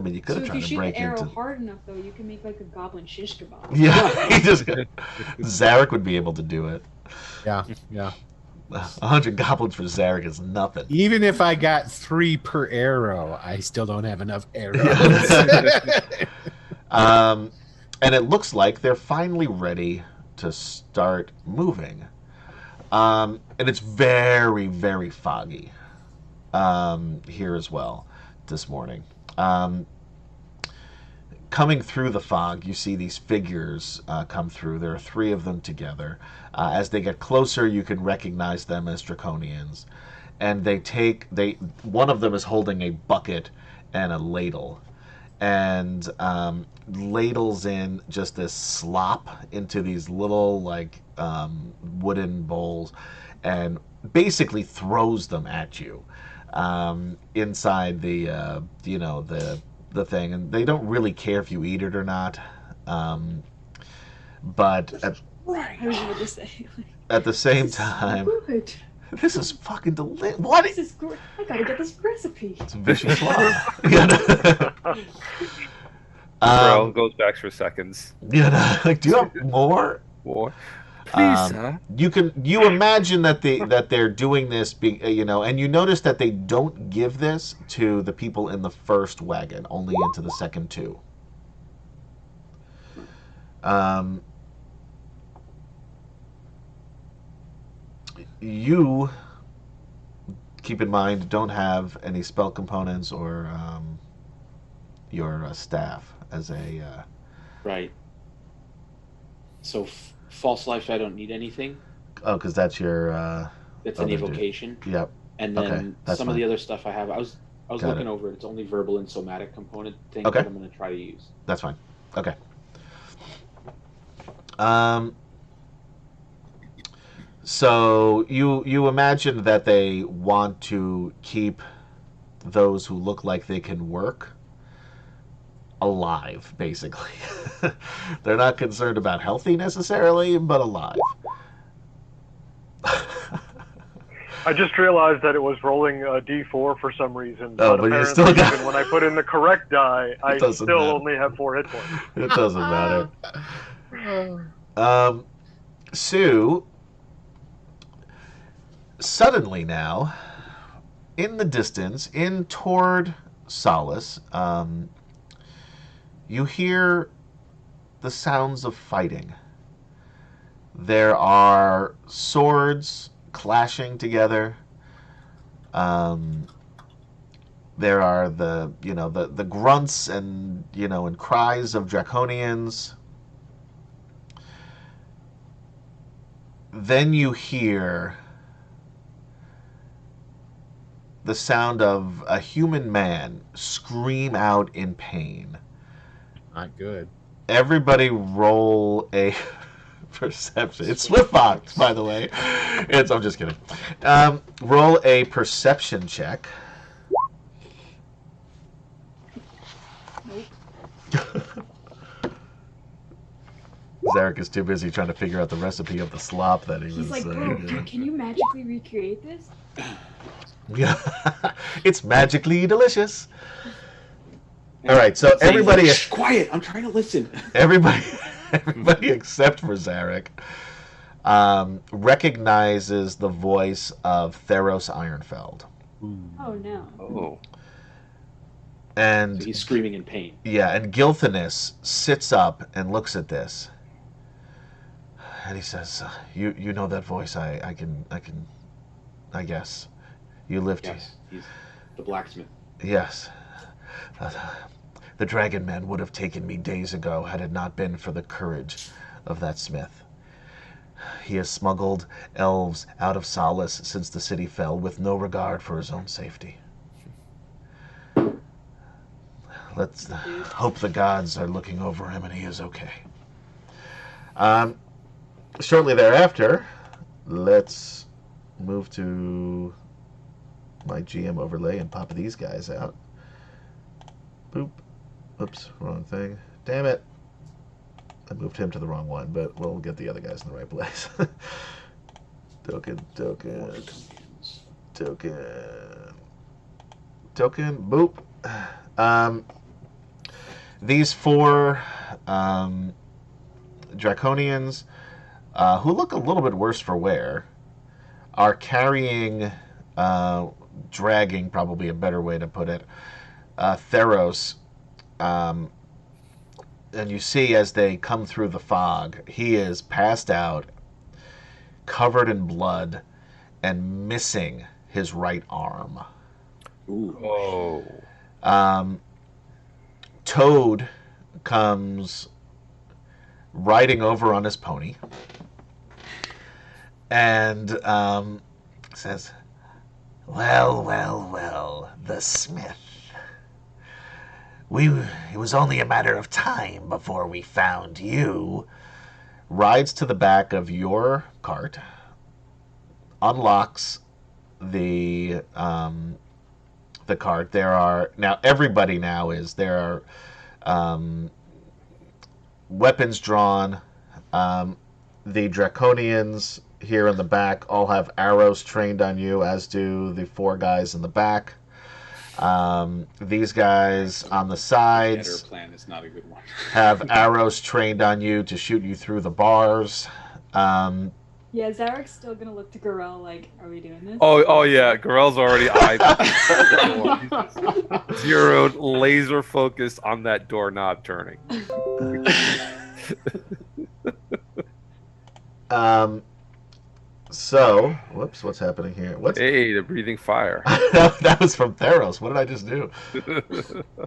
mean, you could So have if tried you to shoot break the arrow into. hard enough, though, you can make like a goblin shish kebab. Yeah, he just. Zarek would be able to do it. Yeah. 100 goblins for Zarek is nothing. Even if I got 3 per arrow, I still don't have enough arrows. And it looks like they're finally ready to start moving. And it's very, very foggy here as well this morning. Coming through the fog, you see these figures come through. There are 3 of them together. As they get closer, you can recognize them as Draconians. And one of them is holding a bucket and a ladle. And ladles in just this slop into these little wooden bowls and basically throws them at you inside the thing, and they don't really care if you eat it or not, but I was about to say, at the same time, good. this is fucking delicious. What? This is great. I gotta get this recipe. It's a vicious slop. Bro goes back for seconds. Do you have more? War. Please, sir. You imagine that they're doing this, and you notice that they don't give this to the people in the first wagon, only into the second 2. You keep in mind don't have any spell components or your staff as a Right. So false life, I don't need anything. oh, because that's your It's an other dude. evocation. Yep. And then Okay, that's some of fine. the other stuff I have, I was Got looking it. over it. It's only verbal and somatic component things Okay. that I'm going to try to use. That's fine. Okay. So you imagine that they want to keep those who look like they can work alive, basically. They're not concerned about healthy necessarily, but alive. I just realized that it was rolling a d4 for some reason. Oh, but you apparently still got- even when I put in the correct die, I still doesn't matter. only have 4 hit points. It doesn't matter. Sue, suddenly now, in the distance, in toward Solace, you hear the sounds of fighting. There are swords clashing together. There are the grunts and and cries of Draconians. Then you hear the sound of a human man scream out in pain. Not good. Everybody roll a perception. It's Swiftfox, by the way. I'm just kidding. Roll a perception check. Zarek is too busy trying to figure out the recipe of the slop that he was. He's like, bro, can you magically recreate this? Yeah, it's magically delicious. All right, so everybody, Shh, quiet. I'm trying to listen. everybody except for Zarek recognizes the voice of Theros Ironfeld. Oh no. Oh. And So he's screaming in pain. yeah, and Gilthanis sits up and looks at this, and he says, "You know that voice? I guess you lived here." Yes, he's the blacksmith. Yes. The dragon man would have taken me days ago had it not been for the courage of that smith. He has smuggled elves out of Solace since the city fell with no regard for his own safety. Let's hope the gods are looking over him and he is okay. Shortly thereafter, let's move to my GM overlay and pop these guys out. Boop. Oops, wrong thing. Damn it. I moved him to the wrong one, but we'll get the other guys in the right place. Token. Boop. These four Draconians, who look a little bit worse for wear, are carrying, dragging, probably a better way to put it, Theros. And you see as they come through the fog, he is passed out, covered in blood, and missing his right arm. Ooh. Oh. Toad comes riding over on his pony and says, well, the smith. It was only a matter of time before we found you. Rides to the back of your cart, unlocks the cart. There are weapons drawn. The Draconians here in the back all have arrows trained on you, as do the four guys in the back. These guys on the sides plan is not a good one. have arrows trained on you to shoot you through the bars. Yeah, Zarek's still gonna look to Gorell like, are we doing this? Oh yeah, Gorell's already eyed the door. He's zeroed, laser focused on that doorknob turning. So, whoops, what's happening here? Hey, the breathing fire. That was from Theros. What did I just do?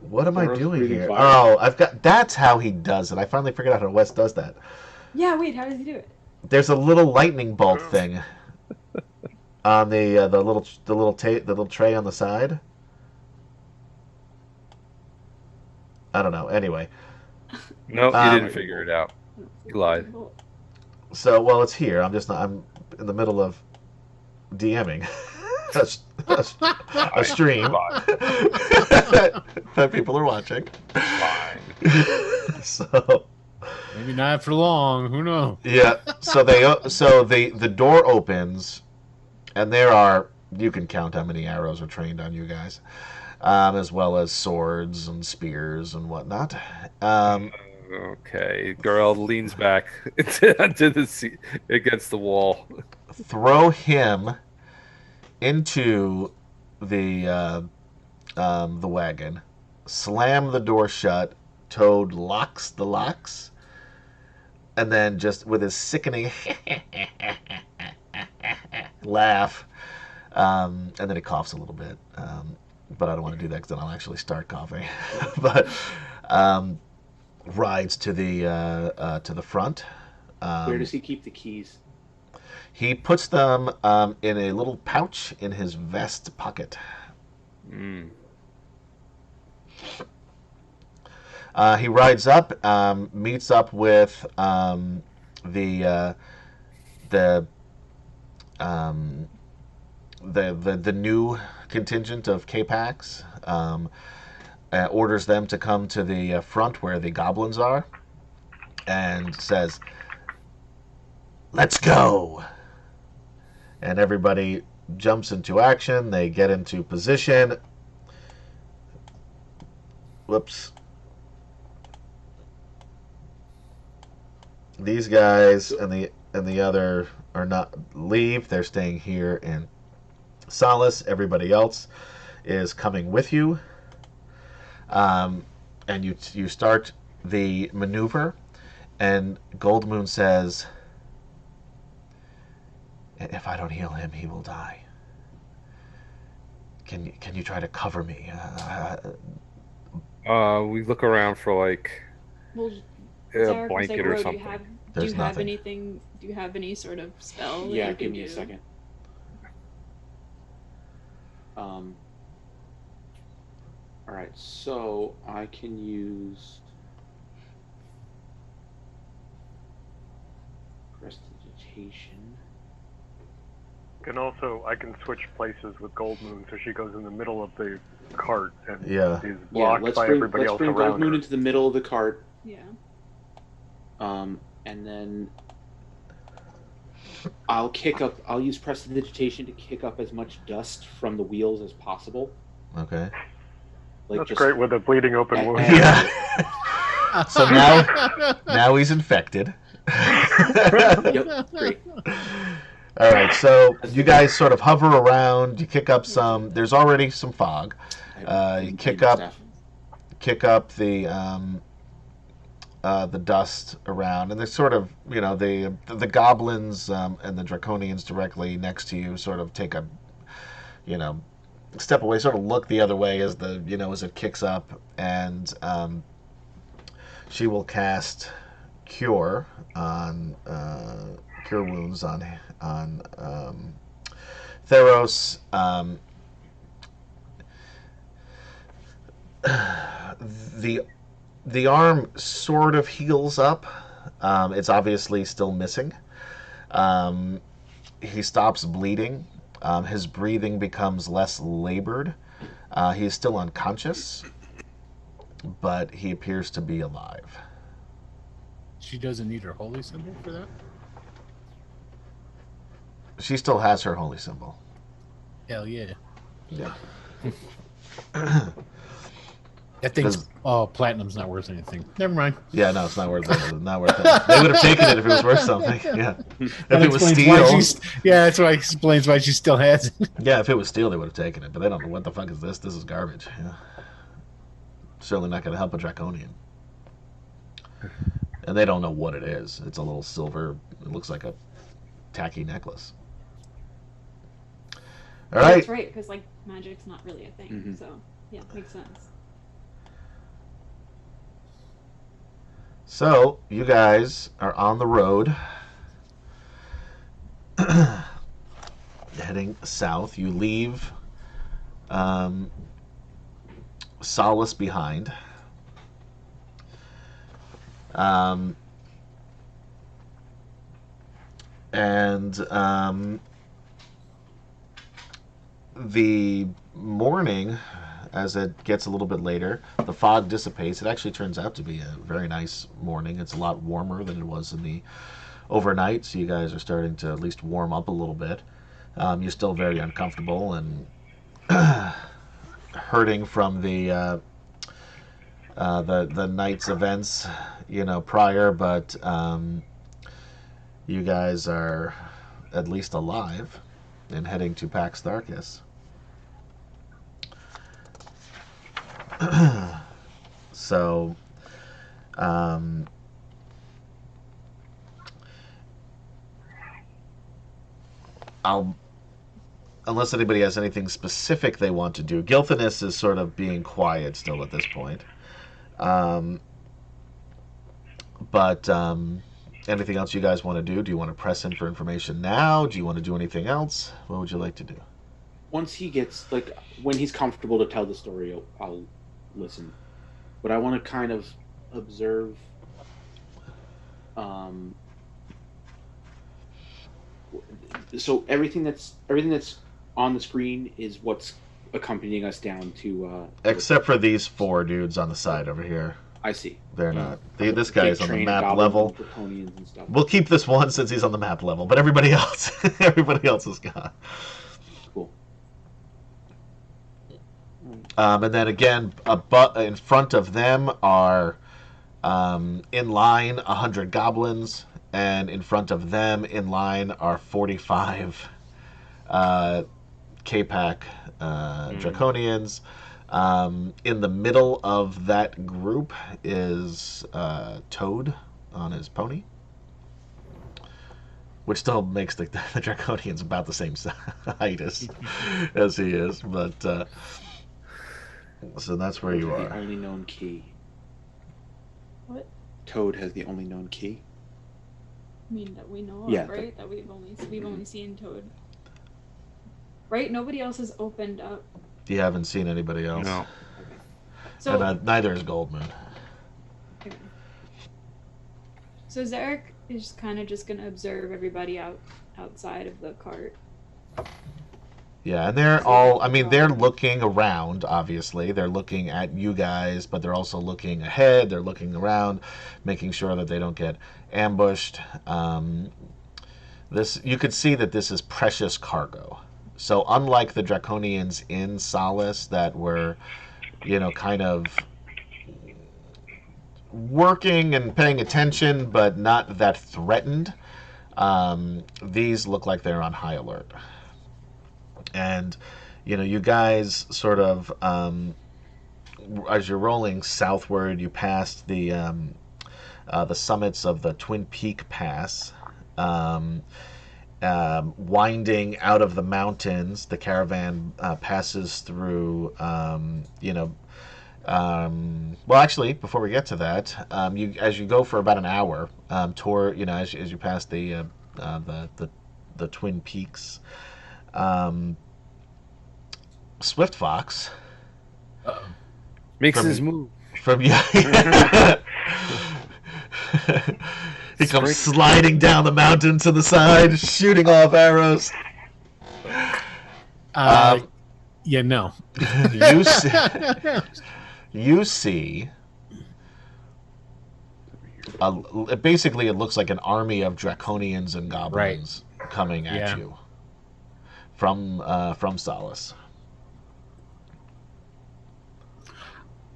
What am I Theros doing breathing here? fire. Oh, that's how he does it. I finally figured out how Wes does that. Yeah, wait, how does he do it? There's a little lightning bolt thing on the little tray on the side. I don't know. Anyway, Nope, you didn't figure it out. You lied. so well, it's here. I'm in the middle of DMing a stream that people are watching. Fine. So Maybe not for long. Who knows? yeah. So the door opens, and you can count how many arrows are trained on you guys, as well as swords and spears and whatnot. Okay, girl leans back into the seat against the wall. Throw him into the wagon. Slam the door shut. Toad locks the locks, and then just with his sickening laugh, and then he coughs a little bit. But I don't want to do that because then I'll actually start coughing. But rides to the front. Where does he keep the keys? He puts them in a little pouch in his vest pocket. Mm. He rides up, meets up with the the the new contingent of K-Pax, orders them to come to the front where the goblins are, and says, "Let's go!" And everybody jumps into action. They get into position. Whoops. These guys and the other are not leave. They're staying here in Solace. Everybody else is coming with you. And you start the maneuver, and Goldmoon says, "If I don't heal him, he will die. Can you try to cover me?" We look around for like Well, a Zarek, blanket like, or Ro, something. do There's you have nothing. anything? Do you have any sort of spell? that Yeah, you give can me a do? second. All right, so I can use prestidigitation. I can switch places with Gold Moon, so she goes in the middle of the cart and Yeah. is Yeah, blocked let's by bring everybody let's else bring around Gold Moon her. into the middle of the cart. Yeah. And then I'll use prestidigitation to kick up as much dust from the wheels as possible. Okay. Like That's just great with a bleeding open and- wound. and- Yeah. So now he's infected. Yep, great. All right, so you guys sort of hover around. You kick up some. There's already some fog. You kick up the dust around, and there's sort of the goblins and the draconians directly next to you sort of take a step away, sort of look the other way as as it kicks up, and she will cast cure wounds on Theros. The arm sort of heals up. It's obviously still missing. He stops bleeding. His breathing becomes less labored. He is still unconscious, but he appears to be alive. She doesn't need her holy symbol for that? She still has her holy symbol. Hell yeah. Yeah. That thing's platinum's not worth anything. Never mind. Yeah, no, it's not worth it. Not worth it. They would have taken it if it was worth something. Yeah. If That it was explains why steel. that's why it explains why she still has it. Yeah, if it was steel, they would have taken it. But they don't know what the fuck is this. This is garbage. Yeah. Certainly not going to help a draconian. And they don't know what it is. It's a little silver. It looks like a tacky necklace. All right. That's right, because like magic's not really a thing. Mhm. So yeah, makes sense. So you guys are on the road, heading south. You leave Solace behind. The morning, as it gets a little bit later, the fog dissipates. It actually turns out to be a very nice morning. It's a lot warmer than it was in the overnight, so you guys are starting to at least warm up a little bit. You're still very uncomfortable and hurting from the night's events, prior, but you guys are at least alive and heading to Pax Tharkis. So, unless anybody has anything specific they want to do, Gilthanis is sort of being quiet still at this point. But anything else you guys want to do? Do you want to press in for information now? Do you want to do anything else? What would you like to do? Once he gets, like, when he's comfortable to tell the story, I'll listen. But I want to kind of observe. So everything that's on the screen is what's accompanying us down to. Except for these 4 dudes on the side over here. I see. They're not. This guy is on the Train of map goblins level. and draconians and stuff. We'll keep this one since he's on the map level, but everybody else is gone. Cool. And then again, in front of them are in line 100 goblins, and in front of them in line are 45 K-Pack draconians. In the middle of that group is Toad on his pony, which still makes the draconians about the same height as he is, but so that's where you The are. only known key. What? Toad has the only known key. I mean, that we know of, Yeah, right? That we've only seen Toad. Right? Nobody else has opened up. You haven't seen anybody else. No. So, And neither is Goldmoon. okay. So Zarek is kind of just gonna observe everybody outside of the cart. Yeah, and they're all, I mean, they're looking around, obviously. They're looking at you guys, but they're also looking ahead. They're looking around, making sure that they don't get ambushed. You could see that this is precious cargo. So unlike the Draconians in Solace that were, kind of working and paying attention, but not that threatened, these look like they're on high alert. And, you guys sort of, as you're rolling southward, you pass the summits of the Twin Peak Pass. Winding out of the mountains, the caravan passes through, well, actually, before we get to that, as you go for about an hour, as you pass the Twin Peaks, Swift Fox Makes his move. from he comes sliding down the mountain to the side, shooting off arrows. Yeah, no. You see basically it looks like an army of draconians and goblins coming at you from Solace.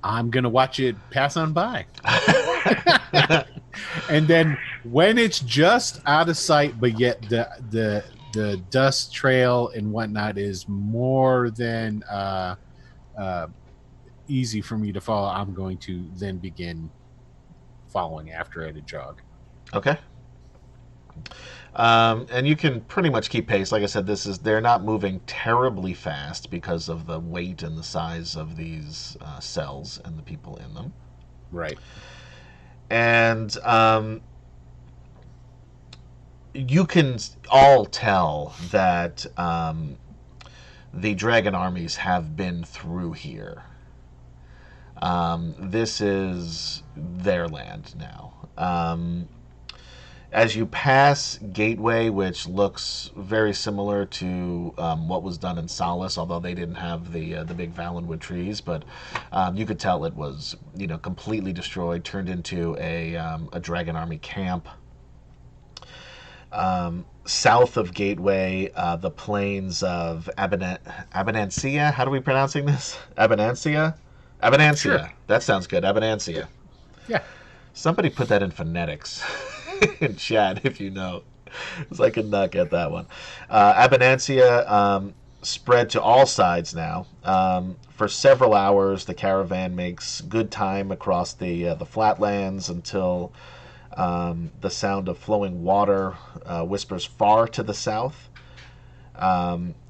I'm gonna watch it pass on by. And then when it's just out of sight, but yet the dust trail and whatnot is more than easy for me to follow, I'm going to then begin following after at a jog. Okay. And you can pretty much keep pace. Like I said, they're not moving terribly fast because of the weight and the size of these cells and the people in them. Right. And you can all tell that the dragon armies have been through here. This is their land now. As you pass Gateway, which looks very similar to what was done in Solace, although they didn't have the big Valenwood trees, but you could tell it was completely destroyed, turned into a dragon army camp. South of Gateway, the plains of Abundancia. How are we pronouncing this? Abundancia? Abundancia. Sure. That sounds good. Abundancia. Yeah. Somebody put that in phonetics in chat if you know, because I could not get that one. Abundancia spread to all sides now. For several hours, the caravan makes good time across the flatlands until the sound of flowing water whispers far to the south.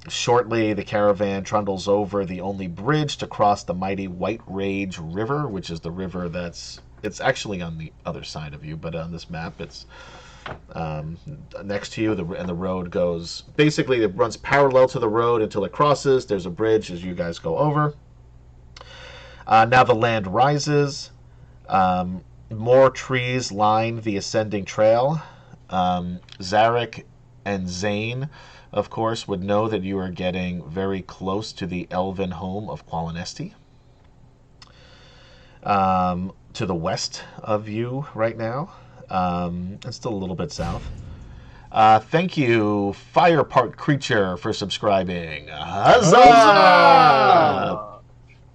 Shortly, the caravan trundles over the only bridge to cross the mighty White Rage River, which is the river it's actually on the other side of you, but on this map it's next to you, and the road goes basically, it runs parallel to the road until it crosses. There's a bridge as you guys go over. Now the land rises. More trees line the ascending trail. Zarek and Zane, of course, would know that you are getting very close to the elven home of Qualinesti. To the west of you right now. It's still a little bit south. Thank you, Fire Park Creature, for subscribing. Huzzah!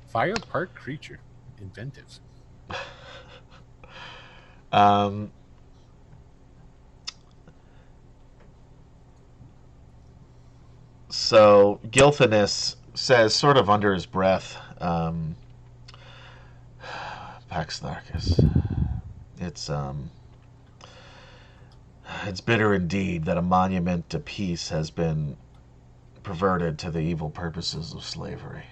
Fire Park Creature. Inventive. So Gilthanus says, sort of under his breath, Pax Tharkus, it's bitter indeed that a monument to peace has been perverted to the evil purposes of slavery.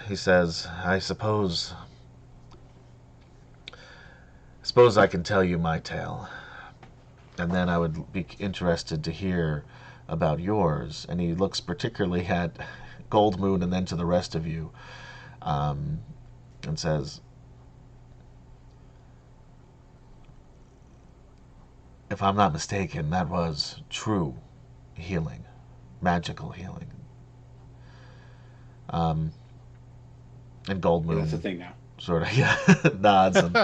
He says, I suppose I can tell you my tale, and then I would be interested to hear about yours. And he looks particularly at Goldmoon and then to the rest of you, and says, if I'm not mistaken, that was true healing, magical healing. And Goldmoon, Yeah, that's a thing now. sort of nods, and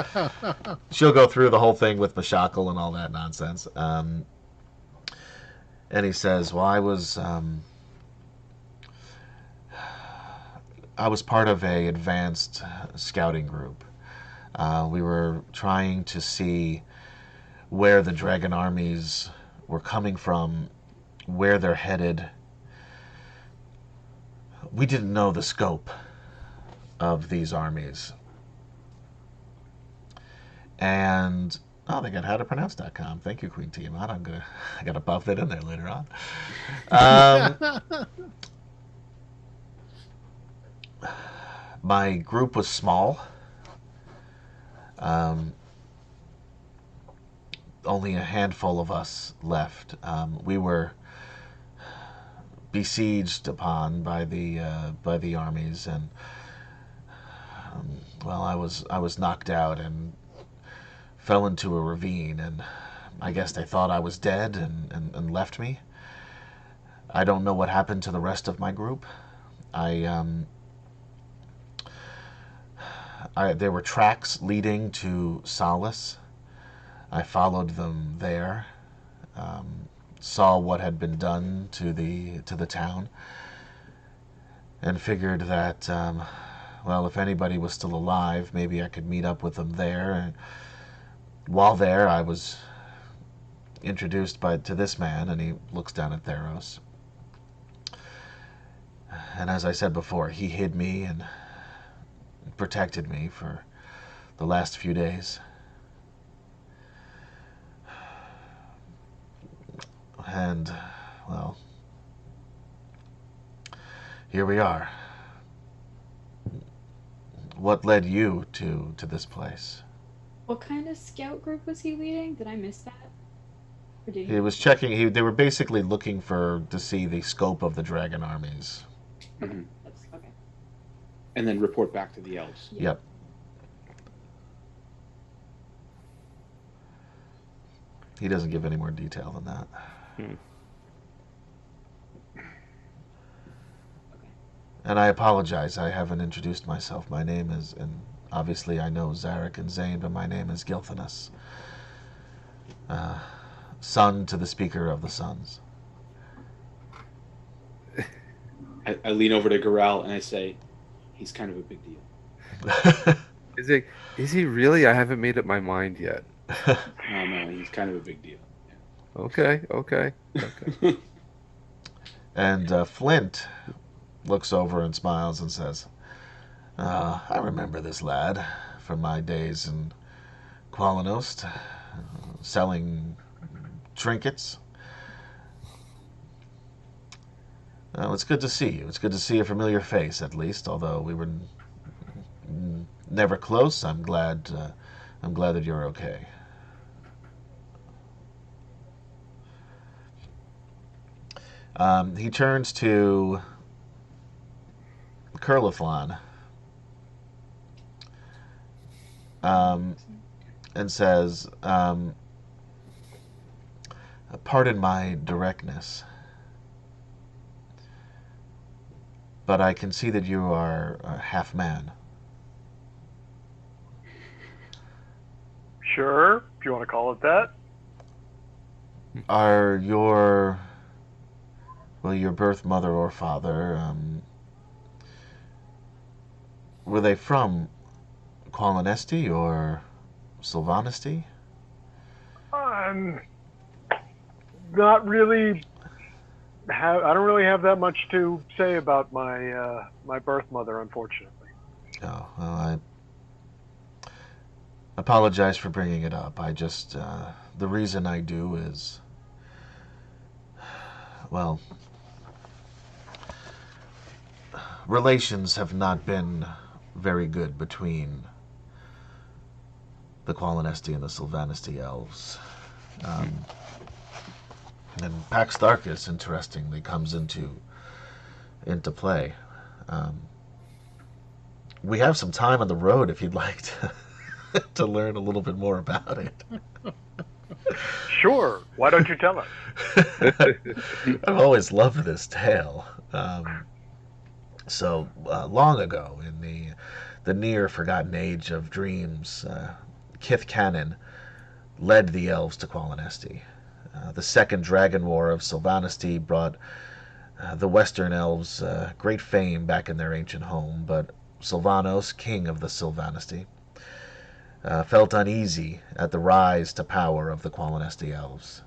she'll go through the whole thing with Mashakal and all that nonsense. And he says, well, I was part of a advanced scouting group. We were trying to see where the dragon armies were coming from, where they're headed. We didn't know the scope of these armies. And they got howtopronounce.com. Thank you, Queen Tiamat. I gotta buff that in there later on. My group was small. Only a handful of us left. We were besieged upon by the armies, and I was knocked out and fell into a ravine, and I guess they thought I was dead and left me. I don't know what happened to the rest of my group. There were tracks leading to Solace. I followed them there, saw what had been done to the town, and figured that, if anybody was still alive, maybe I could meet up with them there. And while there, I was introduced to this man, and he looks down at Theros. And as I said before, he hid me and protected me for the last few days. And, here we are. What led you to this place? What kind of scout group was he leading? Did I miss that? Or did He was checking. They were basically looking to see the scope of the dragon armies. Mm-hmm. That's okay. And then report back to the elves. Yeah. Yep. He doesn't give any more detail than that. And I apologize, I haven't introduced myself. My name is, and obviously I know Zarek and Zane, but my name is Gilthanus. Son to the Speaker of the Suns. I lean over to Gorel and I say, he's kind of a big deal. Is he really? I haven't made up my mind yet. No, he's kind of a big deal. Okay. And Flint looks over and smiles and says, I remember this lad from my days in Qualinost, selling trinkets. It's good to see you. It's good to see a familiar face, at least, although we were never close. I'm glad I'm glad that you're okay. He turns to Curlithlon and says, pardon my directness, but I can see that you are half man. Sure, if you want to call it that. Are your birth mother or father, were they from Qualinesti or Sylvanesti? Not really. I don't really have that much to say about my my birth mother, unfortunately. Oh, well, I apologize for bringing it up. I just, the reason I do is, well, relations have not been very good between the Qualinesti and the Sylvanesti elves. And Pax Tharkus, interestingly, comes into play. We have some time on the road if you'd like to learn a little bit more about it. Sure. Why don't you tell us? I've always loved this tale. So long ago, in the near forgotten age of dreams, Kith Cannon led the elves to Qualinesti. The Second Dragon War of Sylvanesti brought the Western elves great fame back in their ancient home, but Sylvanos, king of the Sylvanesti, felt uneasy at the rise to power of the Qualinesti elves.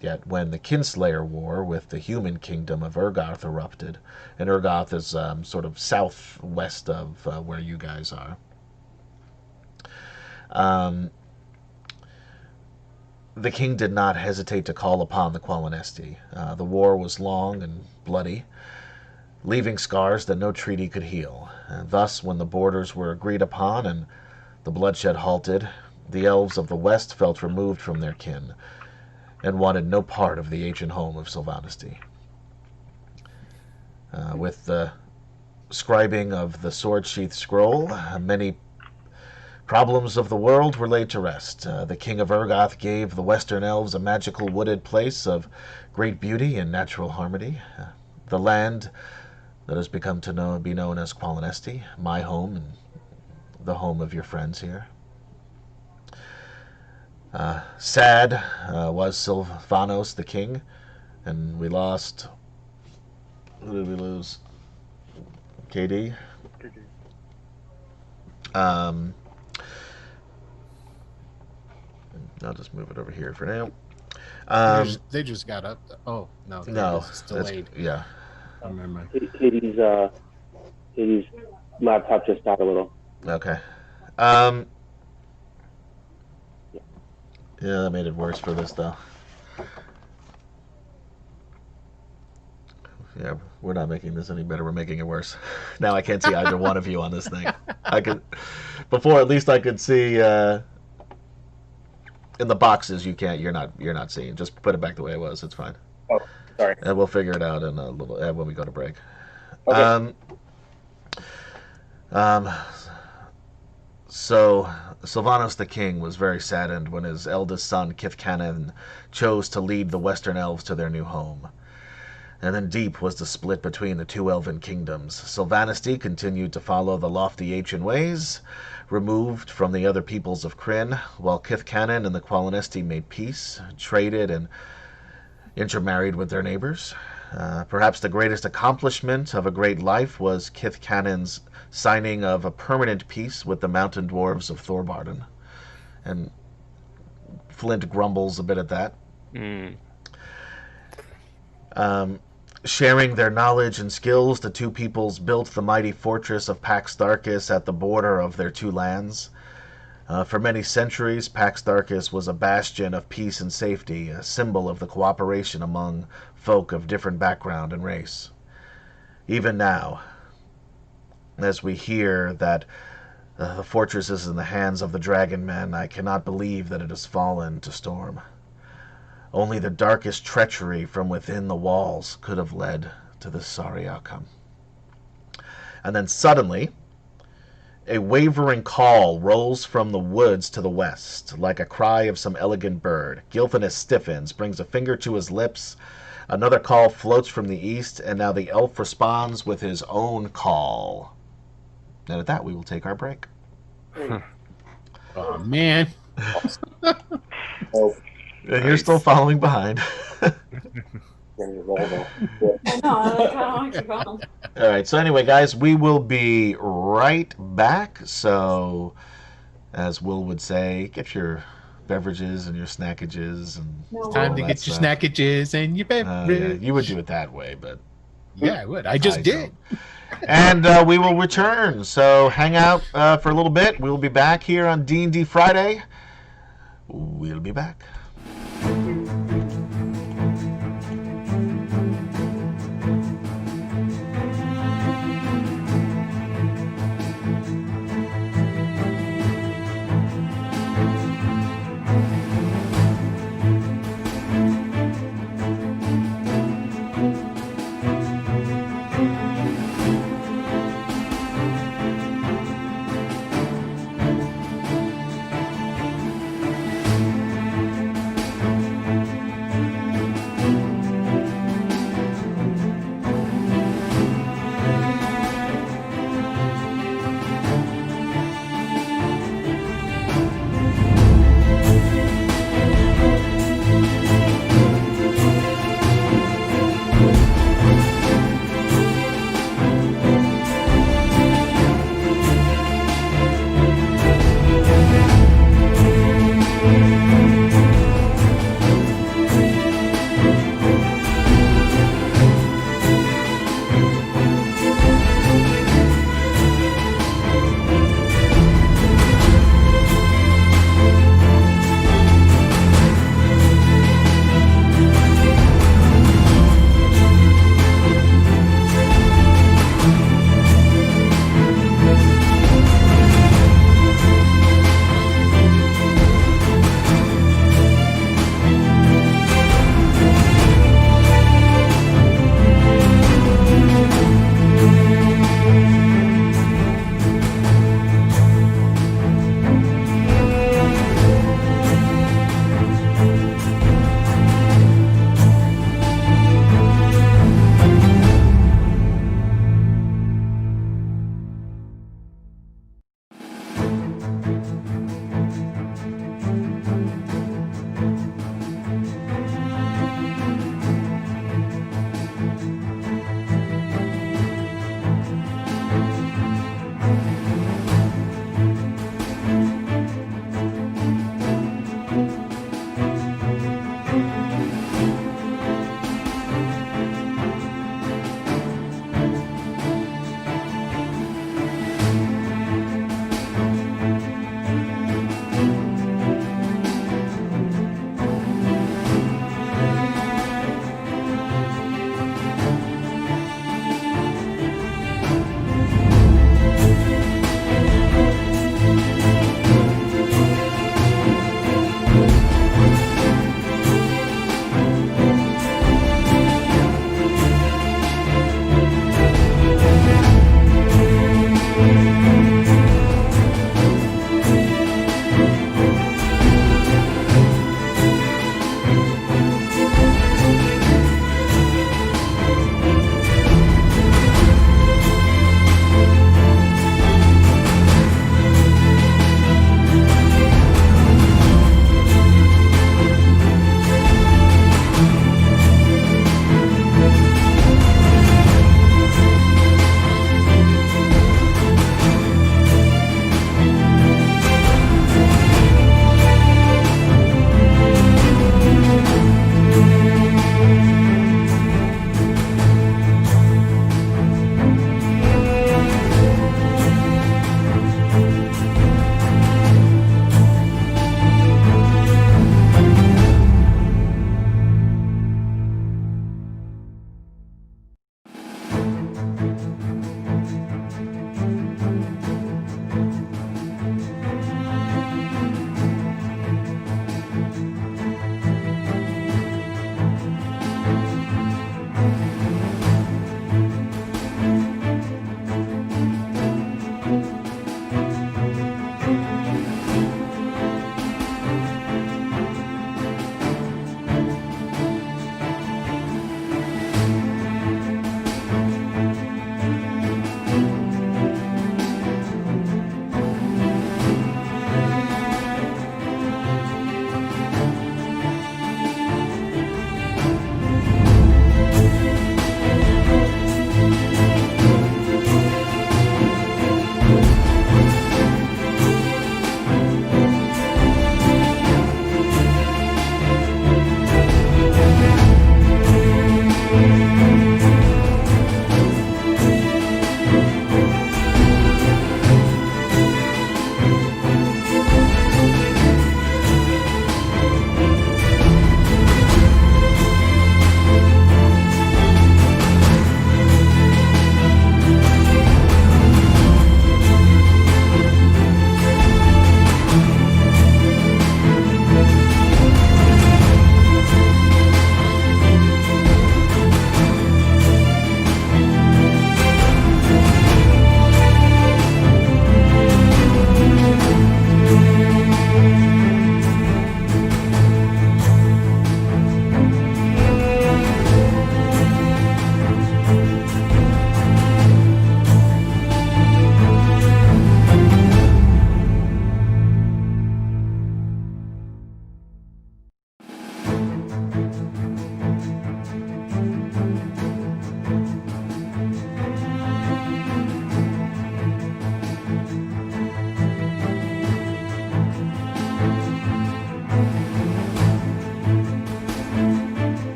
Yet when the Kinslayer War with the human kingdom of Urgoth erupted, and Urgoth is sort of southwest of where you guys are, the king did not hesitate to call upon the Qualinesti. The war was long and bloody, leaving scars that no treaty could heal. And thus, when the borders were agreed upon and the bloodshed halted, the elves of the west felt removed from their kin and wanted no part of the ancient home of Sylvanesti. With the scribing of the Sword Sheath Scroll, many problems of the world were laid to rest. The king of Urgoth gave the western elves a magical wooded place of great beauty and natural harmony. The land that has become to be known as Qualinesti, my home and the home of your friends here. Sad was Sylvanos the king, and we lost. Who did we lose? KD. I'll just move it over here for now. They just got up. Oh no, No, it's delayed. Yeah. I remember. Katie's laptop just died a little. Okay. Yeah, that made it worse for this though. Yeah, we're not making this any better. We're making it worse. Now I can't see either one of you on this thing. I could, before at least I could see. In the boxes, you can't. You're not seeing. Just put it back the way it was. It's fine. Oh, sorry. And we'll figure it out in a little when we go to break. Okay. So Sylvanos the king was very saddened when his eldest son Kith Cannon chose to lead the Western elves to their new home. And then deep was the split between the two elven kingdoms. Sylvanesti continued to follow the lofty ancient ways, removed from the other peoples of Kryn, while Kith Cannon and the Qualinesti made peace, traded, and intermarried with their neighbors. Perhaps the greatest accomplishment of a great life was Kith Cannon's signing of a permanent peace with the mountain dwarves of Thorbarden. And Flint grumbles a bit at that. Sharing their knowledge and skills, the two peoples built the mighty fortress of Pax Tharkus at the border of their two lands. For many centuries, Pax Tharkus was a bastion of peace and safety, a symbol of the cooperation among folk of different background and race. Even now, as we hear that The fortress is in the hands of the dragon men. I cannot believe that it has fallen to storm. Only the darkest treachery from within the walls could have led to this sorry outcome. And then suddenly, a wavering call rolls from the woods to the west, like a cry of some elegant bird. Gilthanas stiffens, brings a finger to his lips. Another call floats from the east, and now the elf responds with his own call. And at that, we will take our break. Oh man. Oh, And you're still following behind. ready to roll though. I know, I kind of want to keep going. All right, so anyway, guys, we will be right back. So, as Will would say, get your beverages and your snackages and No, Time all to that get your stuff. snackages and your Yeah, beverage. you would do it that way, but Yeah, I would. I just I did. and we will return. So hang out for a little bit. We'll be back here on D&D Friday. We'll be back.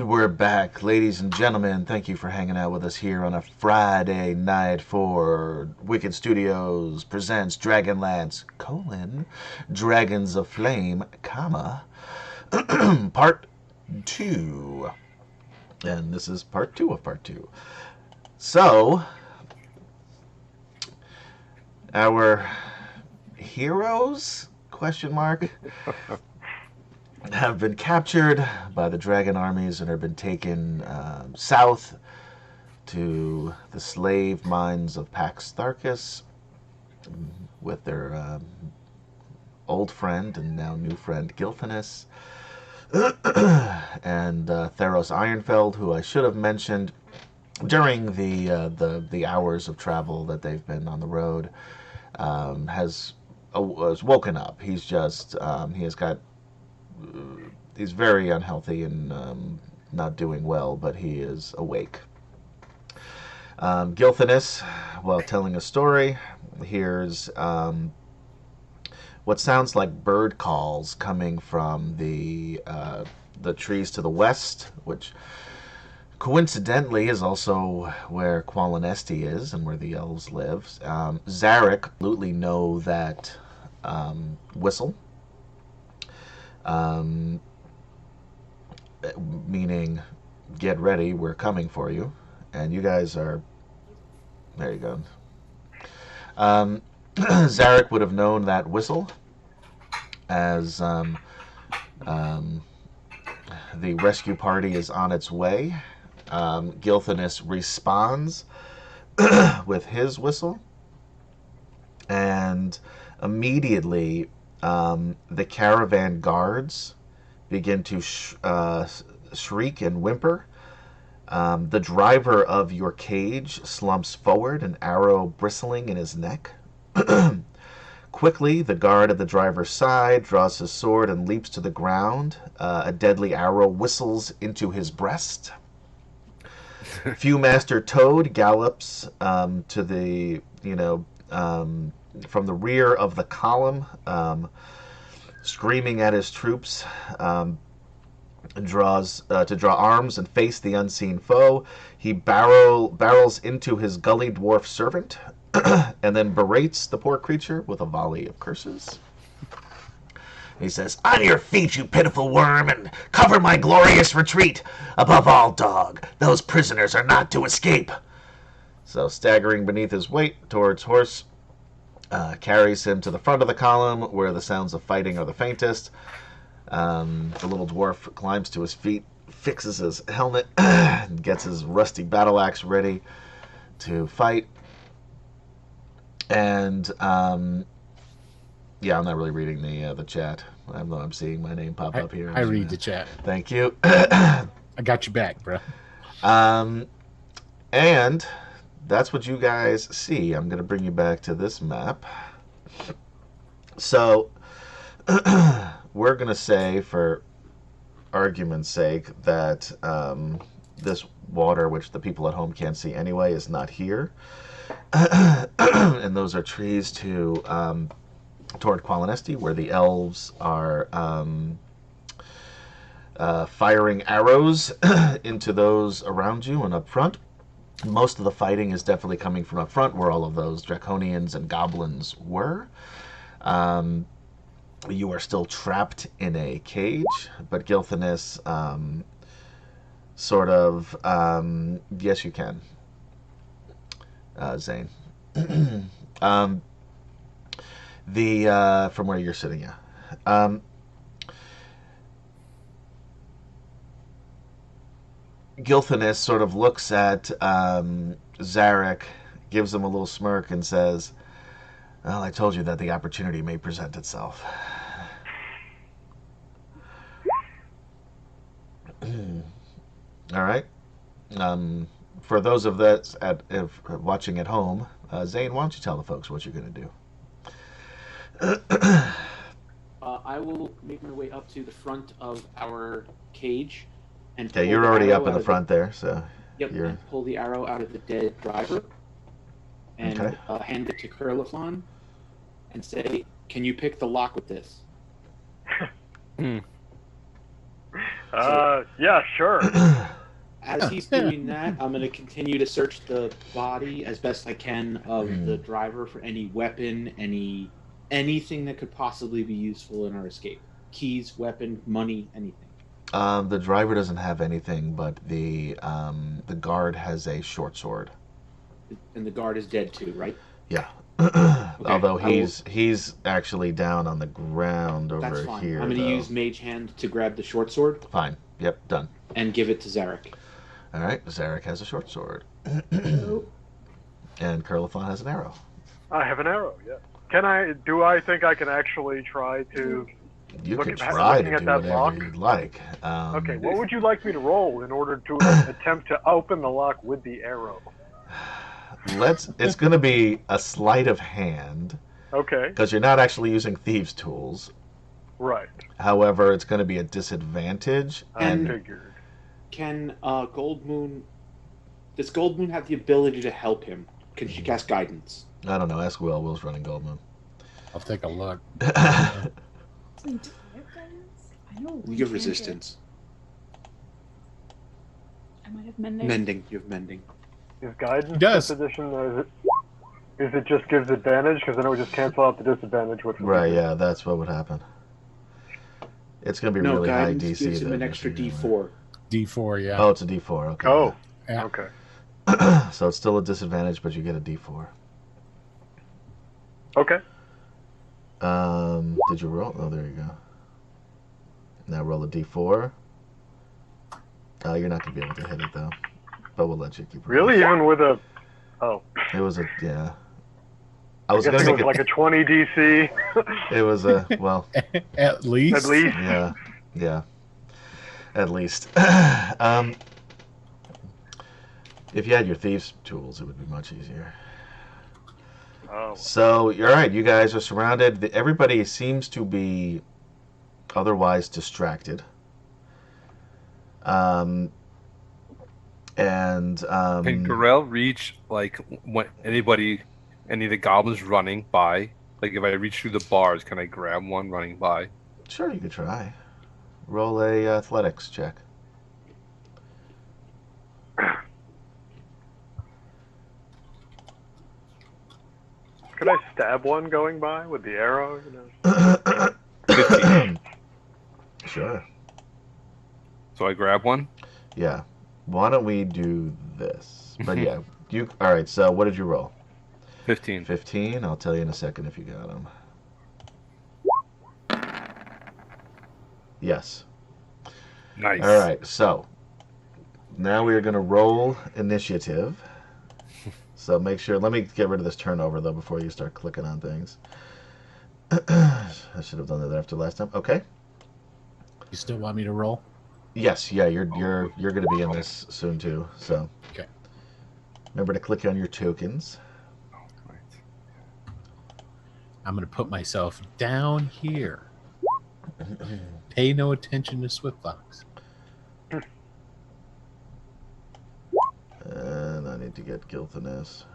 And we're back, ladies and gentlemen. Thank you for hanging out with us here on a Friday night for Wicked Studios presents DragonLance, Dragons of Flame, Part 2. And this is Part 2 of Part 2. So, our heroes, question mark, have been captured by the dragon armies and have been taken south to the slave mines of Pax Tharkus with their old friend and now new friend Gilthanas and Theros Ironfeld, who I should have mentioned during the hours of travel that they've been on the road, has woken up. He's just he's very unhealthy and not doing well, but he is awake. Gilthanas, while telling a story, hears what sounds like bird calls coming from the trees to the west, which coincidentally is also where Qualinesti is and where the elves live. Zarek absolutely know that whistle. Meaning, get ready, we're coming for you. And you guys are... There you go. Zarek would have known that whistle as the rescue party is on its way. Gilthanas responds with his whistle. And immediately... the caravan guards begin to shriek and whimper. The driver of your cage slumps forward, an arrow bristling in his neck. Quickly, the guard at the driver's side draws his sword and leaps to the ground. A deadly arrow whistles into his breast. Viewmaster Toad gallops to the, from the rear of the column, screaming at his troops, draws to draw arms and face the unseen foe. He barrels into his gully dwarf servant, and then berates the poor creature with a volley of curses. He says, "On your feet, you pitiful worm, and cover my glorious retreat. Above all, dog, those prisoners are not to escape." So, staggering beneath his weight towards horse, carries him to the front of the column where the sounds of fighting are the faintest. The little dwarf climbs to his feet, fixes his helmet, and gets his rusty battle axe ready to fight. And yeah, I'm not really reading the chat. I'm seeing my name pop up here. I read the chat. Thank you. I got your back, bro. And that's what you guys see. I'm going to bring you back to this map. So, we're going to say, for argument's sake, that this water, which the people at home can't see anyway, is not here. And those are trees to toward Qualinesti, where the elves are firing arrows into those around you and up front. Most of the fighting is definitely coming from up front, where all of those draconians and goblins were. You are still trapped in a cage, but Gilthanas sort of... yes, you can. Zane. From where you're sitting, yeah. Gilthanas sort of looks at Zarek, gives him a little smirk, and says, "Well, I told you that the opportunity may present itself." All right. For those of us watching at home, Zane, why don't you tell the folks what you're going to do? I will make my way up to the front of our cage. And Okay, you're already up in the front there, so... Yep, and pull the arrow out of the dead driver. And hand it to Curliflon. And say, "Can you pick the lock with this?" Yeah, sure. As he's doing that, I'm going to continue to search the body as best I can of the driver for any weapon, anything that could possibly be useful in our escape. Keys, weapon, money, anything. The driver doesn't have anything, but the guard has a short sword. And the guard is dead too, right? Yeah. Okay, Although I will- he's actually down on the ground over That's fine. here. I'm going to though. use Mage Hand to grab the short sword Fine. Yep. Done. and give it to Zarek. All right. Zarek has a short sword, Nope. and Curlifon has an arrow. I have an arrow. Yeah. Do I think I can actually try to? You Look can at- try looking to at do that whatever lock? you'd like. Okay. What would you like me to roll in order to attempt to open the lock with the arrow? It's going to be a sleight of hand Okay. because you're not actually using thieves' tools. Right. However, it's going to be a disadvantage. I And- figured. Can Gold Moon... Does Gold Moon have the ability to help him? Can she cast guidance? I don't know. Ask Will. Will's running Goldmoon. I'll take a look. So you do have guidance? I know. You have resistance. I might have mending. Mending. You have mending. Is guidance He does. position, or is it just gives advantage? Because then it would just cancel out the disadvantage. Which would Right, be- yeah, that's what would happen. It's going to be No, really high guidance DC. gives him though, an extra anyway. D4. D4, yeah. Oh, it's a D4. Okay. Oh. Yeah. Okay. So it's still a disadvantage, but you get a D4. Okay. Did you roll? Oh, there you go. Now roll a D4. You're not going to be able to hit it, though. But we'll let you keep rolling. Really, even with a. Oh. It was a, yeah. I I was guess going it to was make like a 20 DC. it was a, well, At least. At least. yeah, yeah. At least. If you had your thieves' tools, it would be much easier. Oh. So, you're right. You guys are surrounded. Everybody seems to be otherwise distracted. Can Gorell reach like when any of the goblins running by? Like if I reach through the bars, can I grab one running by? Sure, you could try. Roll a athletics check. Could I stab one going by with the arrow? You know. 15. Sure. So I grab one. Yeah. Why don't we do this? But yeah, you. All right. So, what did you roll? 15. 15. I'll tell you in a second if you got them. Yes. Nice. All right. So now we are going to roll initiative. So make sure. Let me get rid of this turnover though before you start clicking on things. I should have done that after last time. Okay. You still want me to roll? Yes. Yeah. You're going to be in this soon too. So. Okay. Remember to click on your tokens. Right. I'm going to put myself down here. Pay no attention to Swiftfox. And I need to get Gilthiness.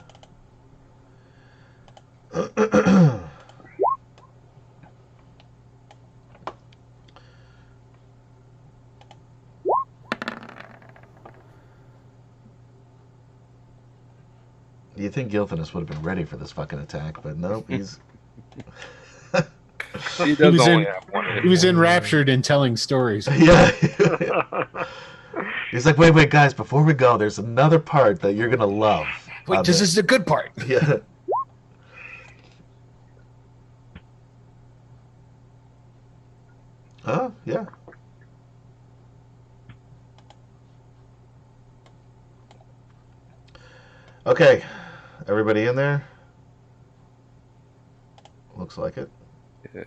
You think Gilthiness would have been ready for this fucking attack, but nope, he's... He does was only in- have one. He was enraptured in telling stories. yeah. He's like, wait, guys, before we go, there's another part that you're going to love. Wait, this is the good part. Yeah. Oh, yeah. Okay. Everybody in there? Looks like it. Yeah.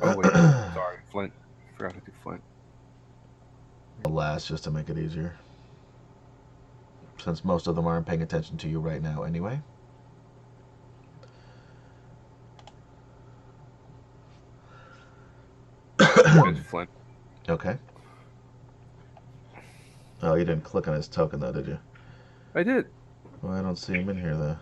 Oh wait, sorry, Flint. Forgot to do Flint. Last, just to make it easier. Since most of them aren't paying attention to you right now anyway. There's Flint. Okay. Oh, you didn't click on his token though, did you? I did. Well, I don't see him in here though.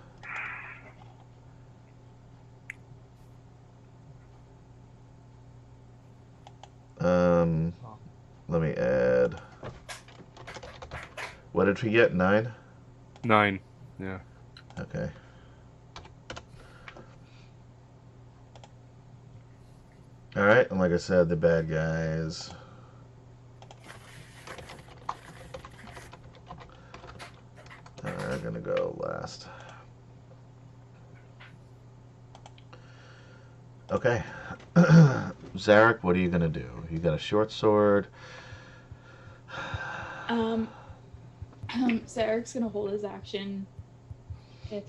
Let me add. What did we get? 9? 9. Yeah. Okay. Alright, and like I said, the bad guys. Are gonna go last. Okay. Zarek, what are you gonna do? You got a short sword. Sarek's gonna hold his action if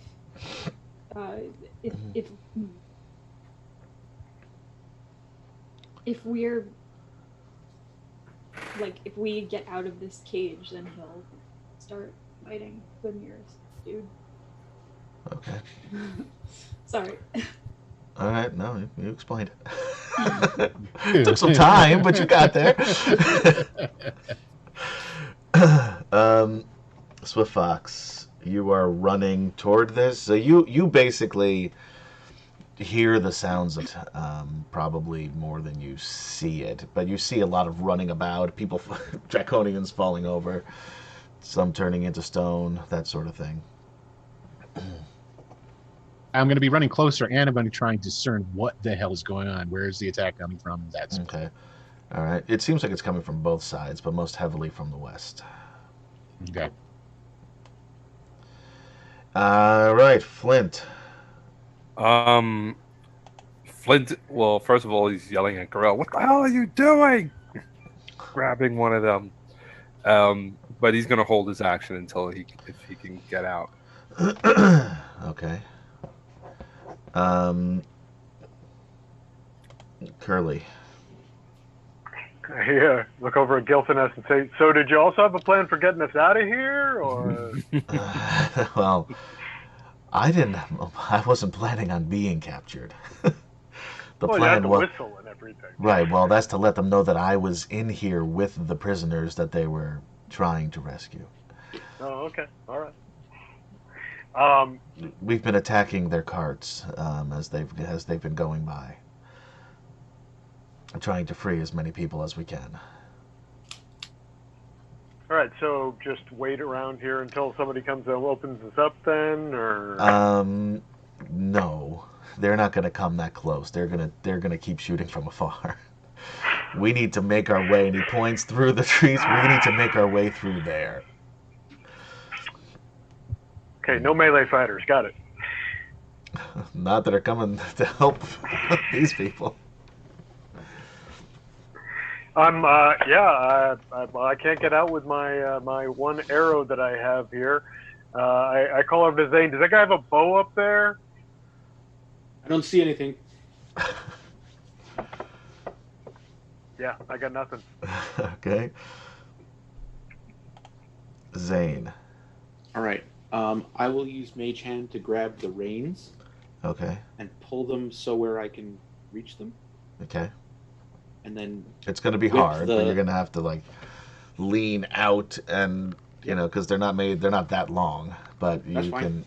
if we're like if we get out of this cage, then he'll start fighting the nearest dude. Okay. Sorry. All right. No, you explained it. Took some time, but you got there. Swift Fox, you are running toward this. So you basically hear the sounds of probably more than you see it, but you see a lot of running about, people, draconians falling over, some turning into stone, that sort of thing. I'm going to be running closer, and I'm going to try and discern what the hell is going on. Where is the attack coming from? That's okay. All right. It seems like it's coming from both sides, but most heavily from the west. Okay. All right, Flint. Flint, well, first of all, he's yelling at Gorell, "What the hell are you doing?" Grabbing one of them. But he's going to hold his action until if he can get out. Okay. Curly. Yeah, look over at Gilfiness and say, "So did you also have a plan for getting us out of here, or?" Well, I wasn't planning on being captured. The well, plan you had the was whistle and everything. right. Well, that's to let them know that I was in here with the prisoners that they were trying to rescue. Oh, okay, all right. We've been attacking their carts as they've been going by, trying to free as many people as we can. All right, so just wait around here until somebody comes and opens us up, then, or? No, they're not going to come that close. They're gonna keep shooting from afar. We need to make our way, and he points through the trees. We need to make our way through there. Okay, no melee fighters. Got it. Not that are coming to help these people. I can't get out with my my one arrow that I have here. I call over to Zane. Does that guy have a bow up there? I don't see anything. Yeah, I got nothing. Okay. Zane. All right. I will use Mage Hand to grab the reins Okay. and pull them so where I can reach them, Okay. and then It's going to be Whip hard, but the- you're going to have to like lean out and because they're not that long, but That's you fine. can.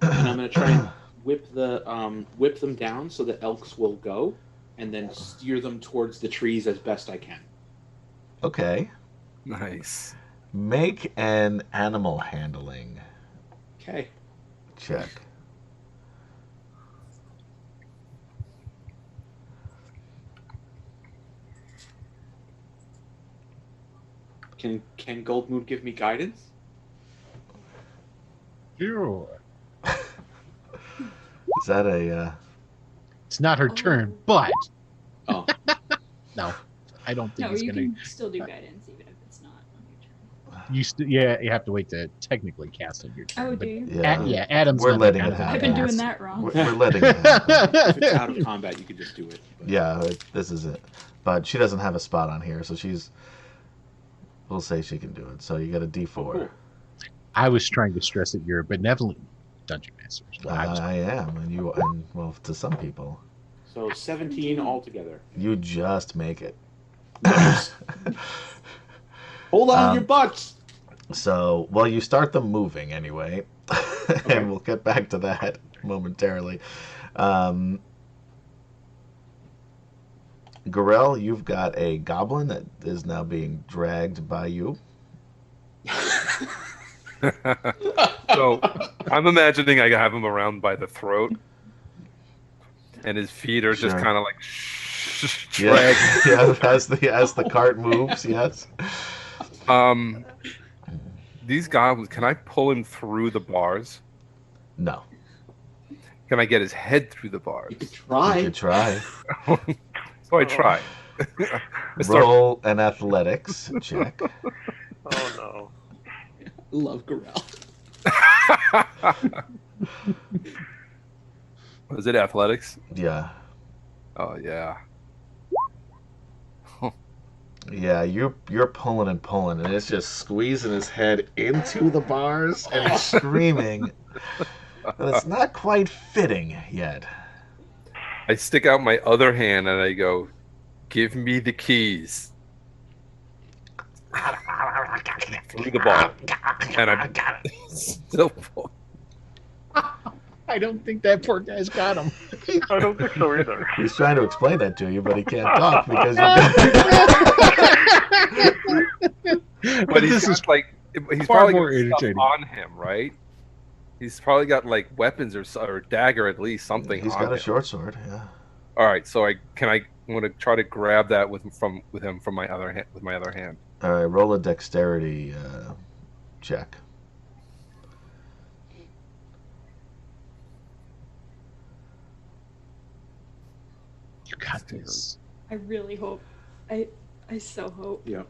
and I'm going to try and whip them down so the elks will go, and then steer them towards the trees as best I can. Okay. Nice. Make an animal handling Okay. check. Can Goldmoon give me guidance? Sure. Is that a? It's not her turn, but Oh, no, I don't think No, he's you gonna. can still do guidance even if it's not on your turn. You have to wait to technically cast on your turn. Oh, but do you? Yeah. Adam's We're not letting that it kind of happen. I've been badass. doing that wrong. We're letting it happen. if it's out of combat, you could just do it. But- Yeah, this is it. But she doesn't have a spot on here, so we'll say she can do it. So you got a D4. Oh, cool. I was trying to stress that you're a benevolent dungeon master. Well, I am, and well, to some people, So 17 altogether. you just make it. Hold on to your butts. So, well, you start them moving anyway, and we'll get back to that momentarily. Gorell, you've got a goblin that is now being dragged by you. So I'm imagining I have him around by the throat, and his feet are just Sure. kind of like Yeah, dragging. yeah. As the cart moves, yes. These goblins, can I pull him through the bars? No. Can I get his head through the bars? You could You try. could try. So I try. I start- Roll an athletics check. Oh no. Love Gorell. Was it athletics? Yeah. Oh yeah. Yeah, you're pulling and pulling, and it's just squeezing his head into the bars and he's screaming. And it's not quite fitting yet. I stick out my other hand and I go, "Give me the keys." Through the bar, and I'm still pulling. I don't think that poor guy's got him. I don't think so either. He's trying to explain that to you, but he can't talk because But he's This is got, like he's far probably more got stuff irritating. on him, right? He's probably got like weapons or a dagger at least something. he's on got a him. short sword. Yeah. All right, so I'm going to try to grab that with him from my other hand with my other hand. All right, roll a dexterity check. You got this. I really hope. I so hope. Yeah.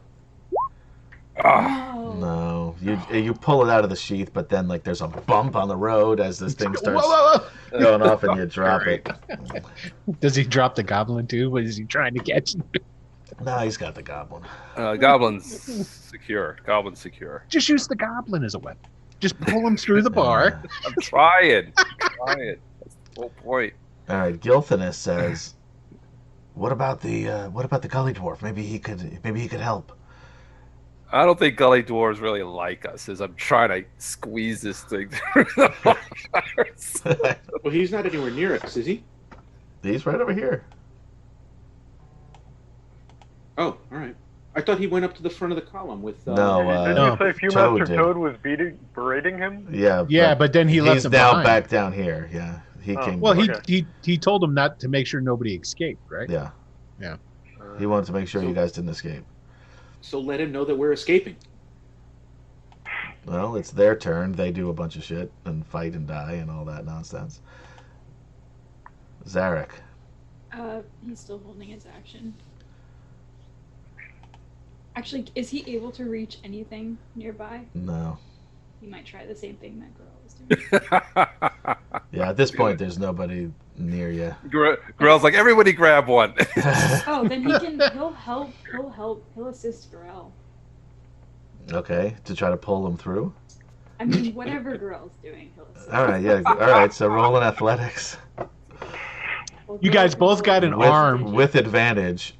Ah, Oh. No, you pull it out of the sheath, but then like there's a bump on the road as this thing starts Whoa. going off, and you drop it. Does he drop the goblin too? What is he trying to catch? No, he's got the goblin. Goblins secure. Goblins secure. Just use the goblin as a weapon. Just pull him through the bar. I'm trying. Trying. That's the whole point. All right, Gilthanus says, "What about the gully dwarf? Maybe he could help." I don't think gully dwarves really like us, as I'm trying to squeeze this thing through the bars. Well, he's not anywhere near us, is he? He's right over here. Oh, all right. I thought he went up to the front of the column with. No, Didn't No, you say Toad Viewmaster did. Toad was berating him? Yeah. Yeah, but then he left he's him now behind. back down here. Yeah, he Oh, came. Well, back. he told him not to make sure nobody escaped, right? Yeah, Yeah. he wanted to make sure you guys didn't escape. So let him know that we're escaping. Well, it's their turn. They do a bunch of shit and fight and die and all that nonsense. Zarek. He's still holding his action. Actually, is he able to reach anything nearby? No. He might try the same thing that girl was doing. Yeah, at this point, there's nobody near you. Grell's like, everybody grab one. Oh, then he'll help. He'll assist Gorell. Okay, to try to pull them through. I mean, whatever Gorell's doing, he'll assist. All right, yeah. All right, so roll in athletics Well, You guys both got an arm. with advantage.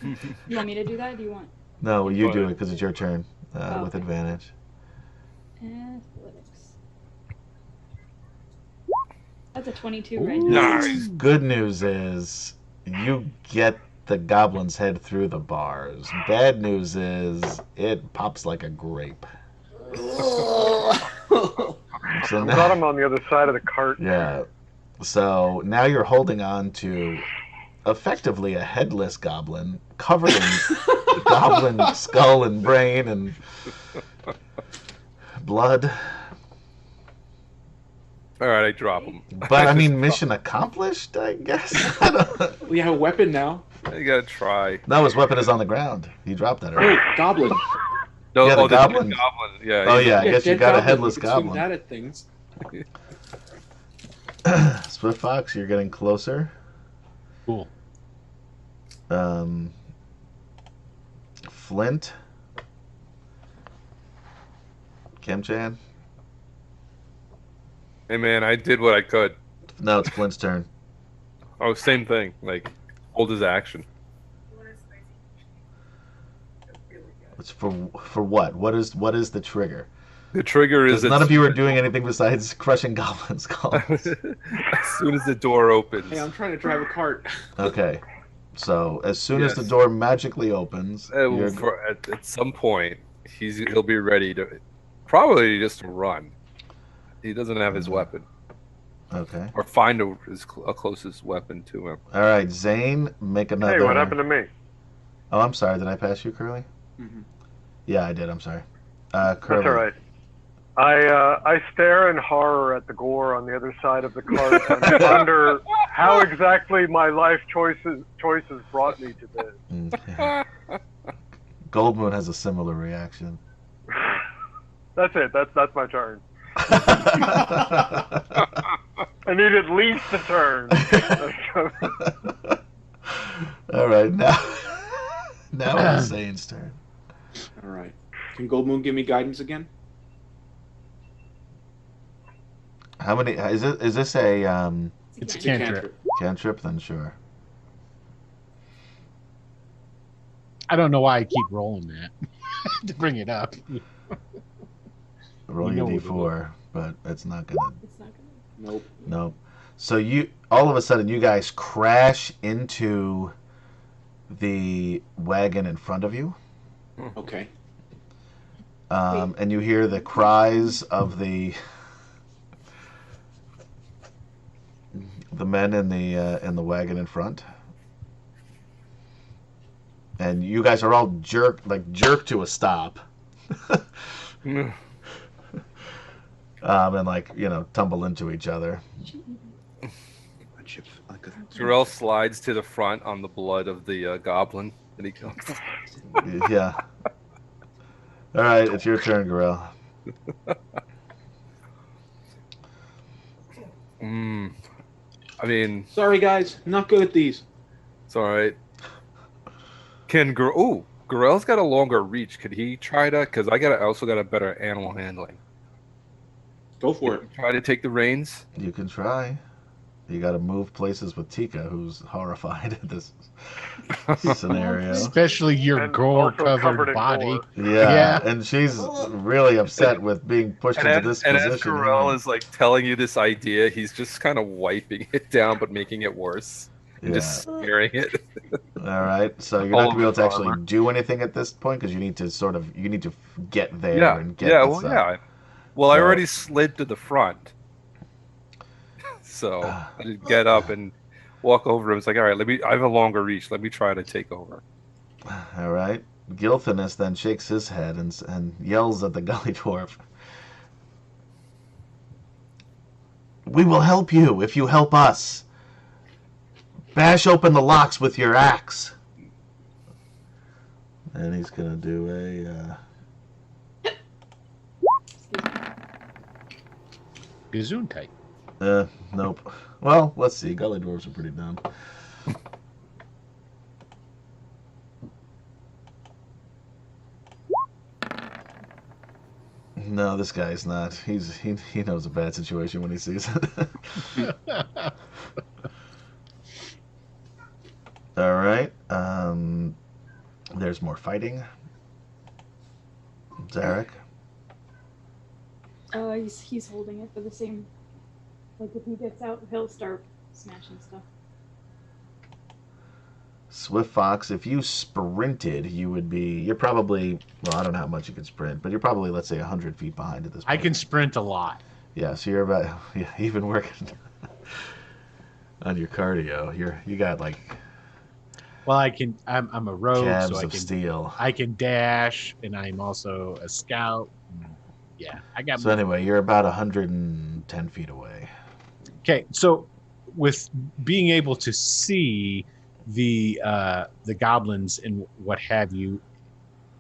You want me to do that? Do you want No, you do it because it's your turn Oh, with okay. advantage. athletics? That's a 22 right Ooh. now. Nice. Good news is you get the goblin's head through the bars. Bad news is it pops like a grape. So I'm now, glad I'm on the other side of the cart. yeah. So now you're holding on to effectively a headless goblin covered in goblin skull and brain and blood. All right, I drop him. But I mean, mission accomplished, I guess. I don't- We have a weapon now. I gotta try. No, his weapon is on the ground. He dropped that Wait, already. goblin. No, Yeah, the oh, the goblin. goblin. Yeah. Oh he's- yeah, I guess you dead got a goblin. headless We can swing goblin. that at things. Swift Fox, you're getting closer. Cool. Flint. Kemchan. Hey man, I did what I could. No, it's Flint's turn. Oh, same thing. Like, hold his action. It's for what? What is the trigger? The trigger is Because none of you are doing anything besides crushing goblin skulls. as soon as the door opens. Hey, I'm trying to drive a cart. Okay. So as soon as the Yes. door magically opens, you're At some point, he'll be ready to probably just run. He doesn't have his weapon, okay. or find a closest weapon to him. All right, Zane, make another. Hey, what happened to me? Oh, I'm sorry. Did I pass you, Curly? Mhm. Yeah, I did. I'm sorry. That's Curly. all right. I stare in horror at the gore on the other side of the cart and wonder how exactly my life choices brought me to this. Okay. Goldmoon has a similar reaction. That's it. That's my turn. I need at least a turn. All right, now it's Zane's turn. All right. Can Goldmoon give me guidance again? How many? Is this a It's It's a a cantrip. cantrip? Then sure. I don't know why I keep rolling that to bring it up. Roll You your know what it d4, but it's not gonna. It's not gonna. Nope. No. So you all of a sudden you guys crash into the wagon in front of you, Okay. and you hear the cries of the men in the wagon in front, and you guys are all jerked to a stop, and tumble into each other. Jarrell slides to the front on the blood of the goblin, and he goes. Yeah. All right, it's your turn, Gorell. I mean, Sorry, guys. I'm not good at these. it's all right. Gorell's got a longer reach. Could he try to? Because I also got a better animal handling. Go for it. Try to take the reins. You can try. You got to move places with Tika, who's horrified at this scenario. Especially your And also covered gore-covered in body. gore. Yeah, and she's really upset with being pushed And into as, this and as position. Gorell is like telling you this idea, he's just kind of wiping it down, but making it worse. And just smearing it. All right, so you're not gonna be able to actually do anything at this point because you need to get there and get. Well, I already slid to the front, so I just get up and walk over him. It's like, all right, I have a longer reach. Let me try to take over. All right, Gilthinus then shakes his head and yells at the gully dwarf. We will help you if you help us. Bash open the locks with your axe. And he's gonna do Gesundheit. nope. Well, let's see. Gully dwarves are pretty dumb. No, this guy's not. He knows a bad situation when he sees it. All right. There's more fighting. Zarek. He's holding it for the same. Like if he gets out, he'll start smashing stuff. Swift Fox, if you sprinted, you're probably, well, I don't know how much you can sprint, but you're probably, let's say, 100 feet behind at this point. I can sprint a lot. Yeah, so you're about, you've been working on your cardio. You got like Well, I'm a rogue, calves so of steel. I can dash, and I'm also a scout. Yeah, I got. So anyway, you're about 110 feet away. Okay, so with being able to see the goblins and what have you,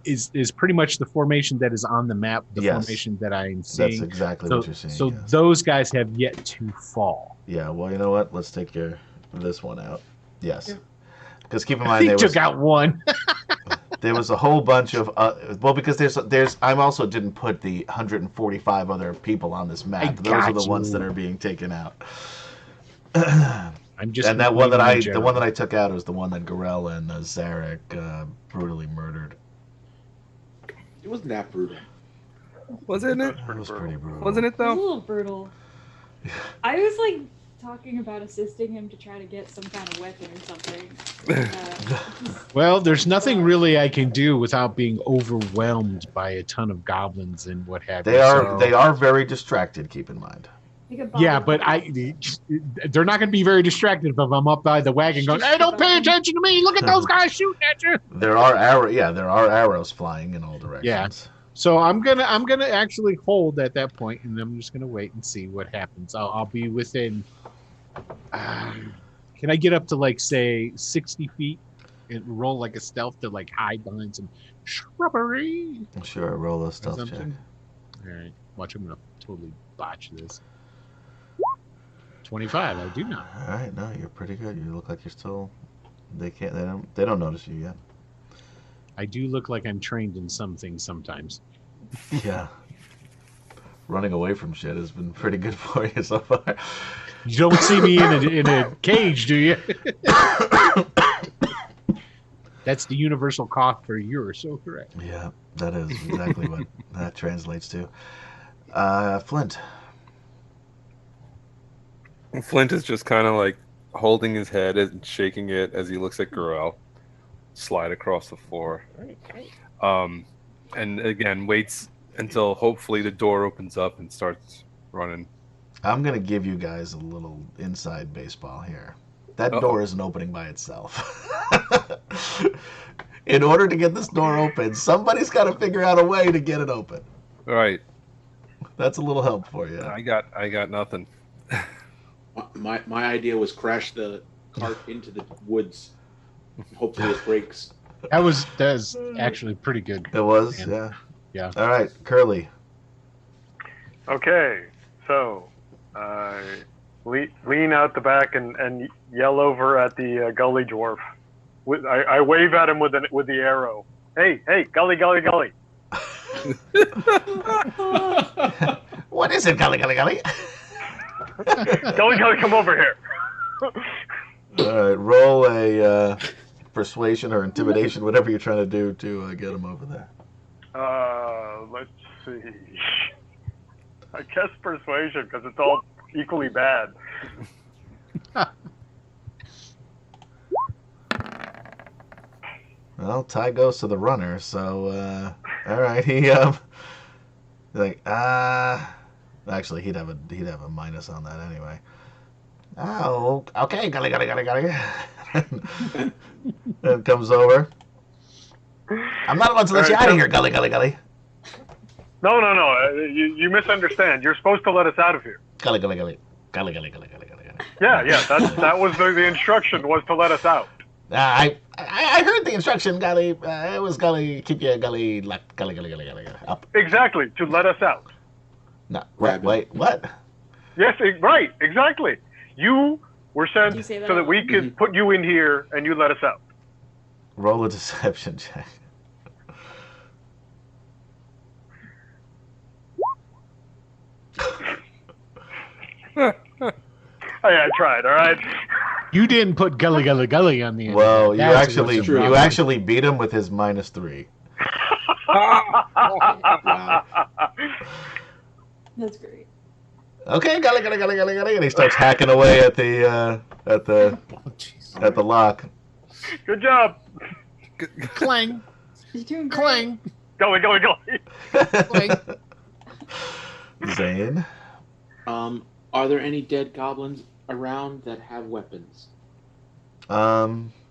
is pretty much the formation that is on the map. The Yes. formation that I'm seeing. That's exactly what you're seeing. So yes. those guys have yet to fall. Yeah, well, you know what? Let's take this one out. Yes. Yeah. Because keep in mind, He there took out one. there was a whole bunch of because there's I also didn't put the 145 other people on this map. Those are the ones that are being taken out. I'm just And that one that I took out was the one that Gorell and Zarek brutally murdered. It wasn't that brutal. Wasn't it? It was pretty brutal. Wasn't it It was a though? little brutal. I was like talking about assisting him to try to get some kind of weapon or something. Well, there's nothing really I can do without being overwhelmed by a ton of goblins and what have They you. are so- they are very distracted. Keep in mind. Like a Yeah, body but they're not going to be very distracted if I'm up by the wagon going, "Hey, don't pay attention to me! Look at those guys shooting at you!" There are arrows flying in all directions. So I'm gonna actually hold at that point, and I'm just gonna wait and see what happens. I'll be within. Can I get up to like say 60 feet and roll like a stealth to like hide behind some shrubbery? Sure, roll a or stealth check. something? All right, watch. I'm gonna totally botch this. 25. I do not. All right, no, you're pretty good. You look like you're still. They don't notice you yet. I do look like I'm trained in some things sometimes. Yeah. Running away from shit has been pretty good for you so far. You don't see me in a cage, do you? That's the universal cough for you, so correct. Yeah, that is exactly what that translates to. Flint. Flint is just kind of like holding his head and shaking it as he looks at Gorel slide across the floor. And again, waits until hopefully the door opens up and starts running. I'm going to give you guys a little inside baseball here. That door isn't opening by itself. In order to get this door open, somebody's got to figure out a way to get it open. Right. That's a little help for you. I got nothing. My idea was crash the cart into the woods. Hopefully it breaks. That was actually pretty good. It was, Man. yeah. Yeah. All right, Curly. Okay, so lean out the back and yell over at the gully dwarf. I wave at him with the arrow. Hey, gully, gully, gully. What is it, Gully, Gully, Gully? Gully, gully, come over here. All right, roll a persuasion or intimidation, whatever you're trying to do to get him over there. Let's see. I guess persuasion, because it's all equally bad. Well, tie goes to the runner, so all right, he actually he'd have a minus on that anyway. Oh, okay, Gully, Gully, Gully, Gully. And comes over. I'm not allowed to let you out of here, Gully, Gully, Gully. No. You misunderstand. You're supposed to let us out of here. Gully, Gully, Gully. Gully, Gully, Gully, Gully, Gully. Yeah. That was the instruction was to let us out. I heard the instruction, Gully. It was Gully, keep your Gully, Gully, Gully, Gully, Gully, up. Exactly, to let us out. No, wait, what? Yes, right, exactly. You were sent You say that so that out we loud? could put you in here and you let us out. Roll a deception check. I tried, all right? You didn't put gully gully gully on the end. Well, you That's actually what's wrong. beat him with his -3. Wow. That's great. Okay, Gully, Gully, Gully, Gully, Gully, and he starts hacking away at the Oh, jeez. at the lock. Good job. Clang, You're doing great. clang, Gully, gully, gully. clang. Zane. Are there any dead goblins around that have weapons?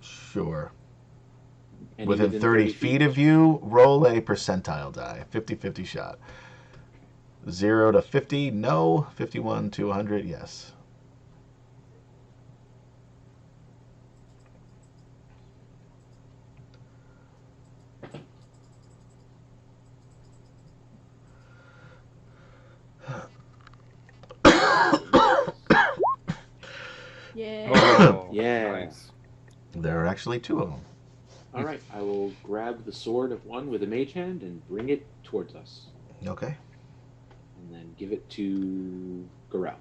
Sure. Any Within 30 feet of you, roll a percentile die. 50-50 shot. 0 to 50, no. 51 to 100, yes. Yeah. Oh, Yeah. nice. There are actually 2 of them. All right, I will grab the sword of one with a mage hand and bring it towards us, Okay. and then give it to Gorel.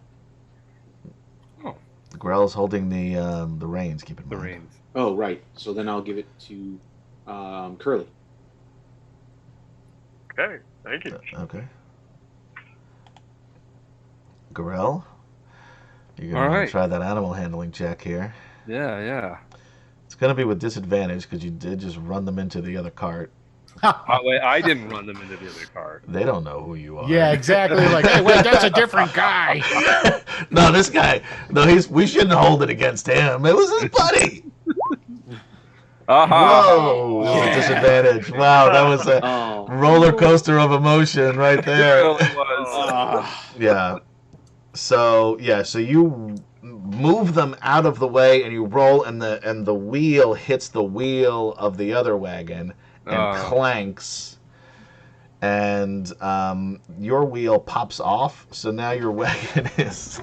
Grell's holding the reins, keep in The mind. reins. Oh, right. So then I'll give it to Curly. Okay, thank you. Okay. Gorell, You're gonna All want right. to try that animal handling check here. Yeah. It's gonna be with disadvantage because you did just run them into the other cart. Oh, wait, I didn't run them into the other cart. They don't know who you are. Yeah, exactly. Like, hey, wait, that's a different guy. No, this guy. No, we shouldn't hold it against him. It was his buddy. Aha! Whoa! Yeah. Disadvantage. Wow, that was a Oh. roller coaster of emotion right It there. really was. Ah. Yeah. So you move them out of the way and you roll, and the wheel hits the wheel of the other wagon and clanks, and your wheel pops off. So now your wagon is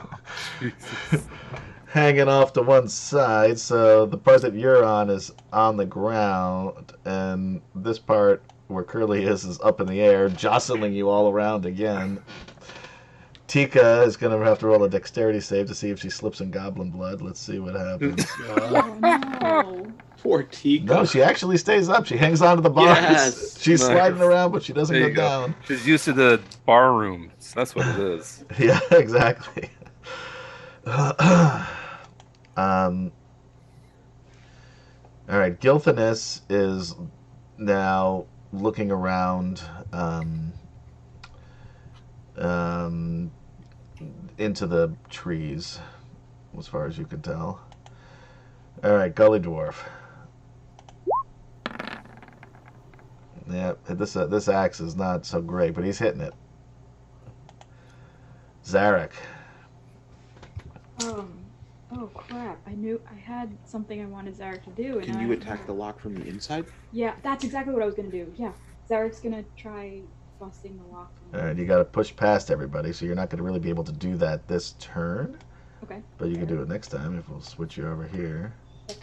hanging off to one side. So the part that you're on is on the ground, and this part where Curly is up in the air, jostling you all around again. Tika is going to have to roll a dexterity save to see if she slips in goblin blood. Let's see what happens. Oh no. Poor Tika. No, she actually stays up. She hangs on to the bars. Yes. She's Nice. sliding around, but she doesn't There go you go. down. She's used to the bar room. That's what it is. Yeah, exactly. All right, Gilthanus is now looking around into the trees, as far as you can tell. All right, Gully Dwarf. Yeah, this axe is not so great, but he's hitting it. Zarek. Oh crap! I knew I had something I wanted Zarek to do. And Can I you don't attack the know. lock from the inside? Yeah, that's exactly what I was gonna do. Yeah, Zarek's gonna try busting the lock. All right, you got to push past everybody, so you're not going to really be able to do that this turn. Okay. But you can do it next time if we'll switch you over here. Okay.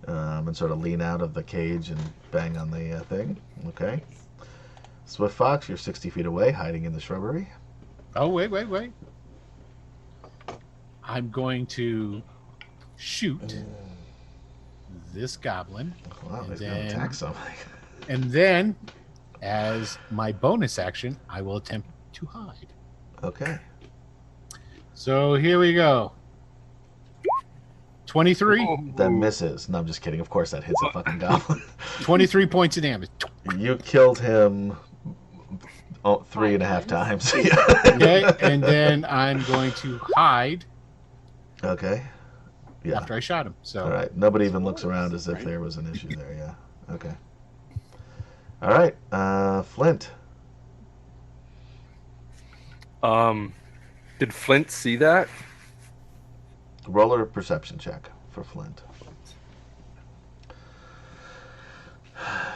And sort of lean out of the cage and bang on the thing. Okay. Swift Fox, you're 60 feet away, hiding in the shrubbery. Oh, wait. I'm going to shoot this goblin. Wow, And he's going to then- attack something. And then, as my bonus action, I will attempt to hide. Okay. So here we go. 23. That misses. No, I'm just kidding. Of course that hits a fucking goblin. 23 points of damage. You killed him 3.5 times. Okay, and then I'm going to hide Okay. Yeah. after I shot him. So All right. Nobody even looks around as if Right. there was an issue there. Yeah. Okay. All right. Flint. Did Flint see that? Roller perception check for Flint.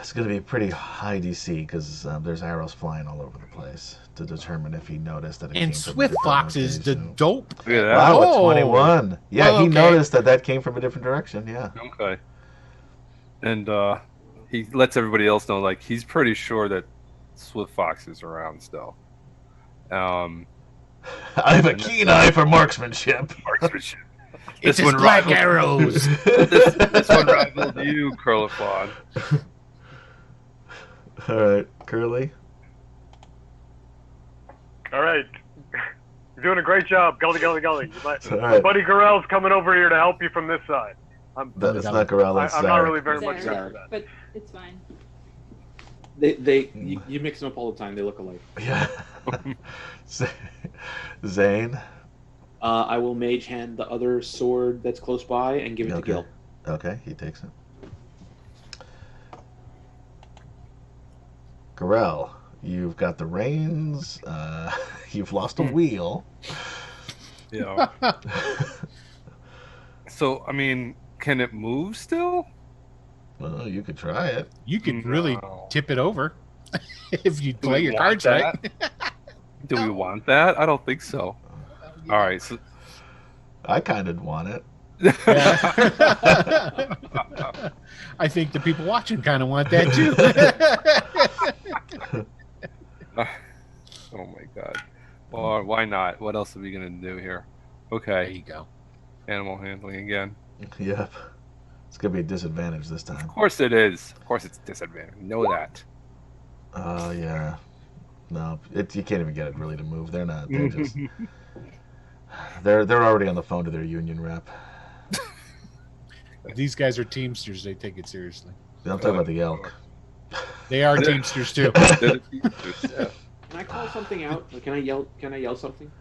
It's going to be pretty high DC because there's arrows flying all over the place to determine if he noticed that it came and from a Swift different Fox is the location. dope. Look at that. Wow, a Oh. 21. Yeah, Well, he okay. noticed that came from a different direction. Yeah. Okay. And he lets everybody else know, like, he's pretty sure that Swift Fox is around still. I have a keen eye for marksmanship. Marksmanship. It's This his one black rivaled- arrows. this one rivaled you, Curlifon. All right, Curly. All right. You're doing a great job. Gully. My All right. buddy Gorell's coming over here to help you from this side. That's not Gorilla. It's I'm not Zarek. really very much Zarek. used to that. But it's fine. You mix them up all the time. They look alike. Yeah. Zane. I will mage hand the other sword that's close by and give it to Okay. Gil. Okay, he takes it. Gorell, you've got the reins. You've lost a wheel. Yeah. So, I mean, can it move still? Well, you could try it. You could really No. tip it over if you Do play we your want cards right. that? Do we want that? I don't think so. All right. So, I kind of want it. Yeah. I think the people watching kind of want that too. oh my god. Well, why not? What else are we gonna do here? There Okay. you go. Animal handling again. Yep. It's gonna be a disadvantage this time. Of course it is. Of course it's disadvantage. We know that. Oh yeah. No, you can't even get it really to move. They're not. They're just. They're already on the phone to their union rep. These guys are Teamsters. They take it seriously. I'm talking about the elk. They are Teamsters too. They're the Teamsters, yeah. Can I call something out? Like, can I yell? Can I yell something?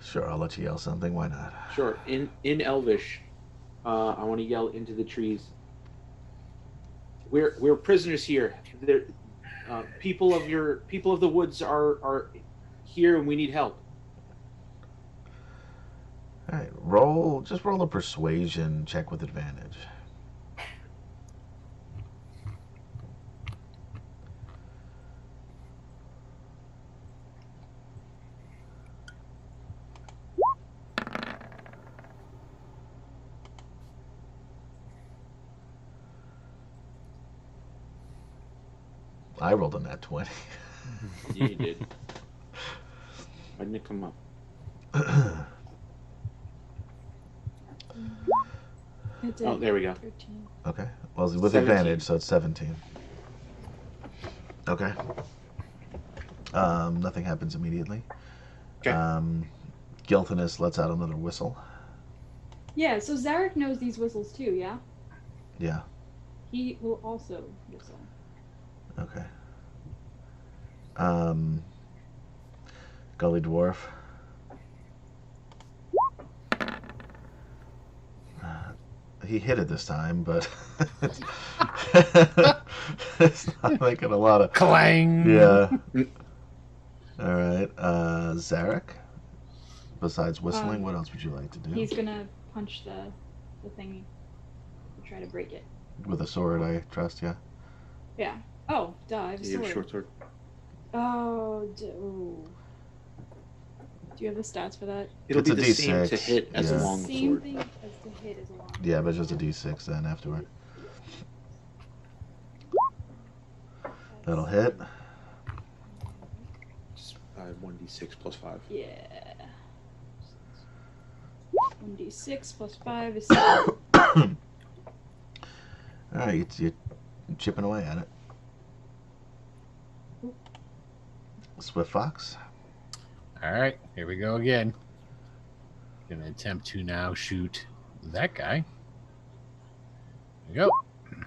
Sure, I'll let you yell something. Why not? Sure. In Elvish, I want to yell into the trees. We're prisoners here. People of the woods are here, and we need help. All right, just roll a persuasion check with advantage. I rolled a nat 20. Yeah, you did. Why didn't it come up? It did. Oh, there we go. 13. Okay. Well, with 17. advantage, so it's 17. Okay. Nothing happens immediately. Okay. Gilthanus lets out another whistle. Yeah, so Zarek knows these whistles too, yeah? Yeah. He will also whistle. Okay. Gully Dwarf. He hit it this time, but it's not making a lot of Clang. Yeah. All right. Zarek. Besides whistling, what else would you like to do? He's gonna punch the thingy and try to break it. With a sword, I trust. Yeah. Yeah. Oh, duh, I have a You have sword. a short sword. Oh, ooh. Do you have the stats for that? It'll It's be a the same D6, to hit as yeah. a long Same sword. thing as to hit as a long. Yeah, but it's just a D6 then afterward. That'll hit. Just 1d6 plus 5. Yeah. 1d6 plus 5 is 7. All right, you're chipping away at it. Swift Fox. All right, here we go again. Gonna attempt to now shoot that guy. There we go.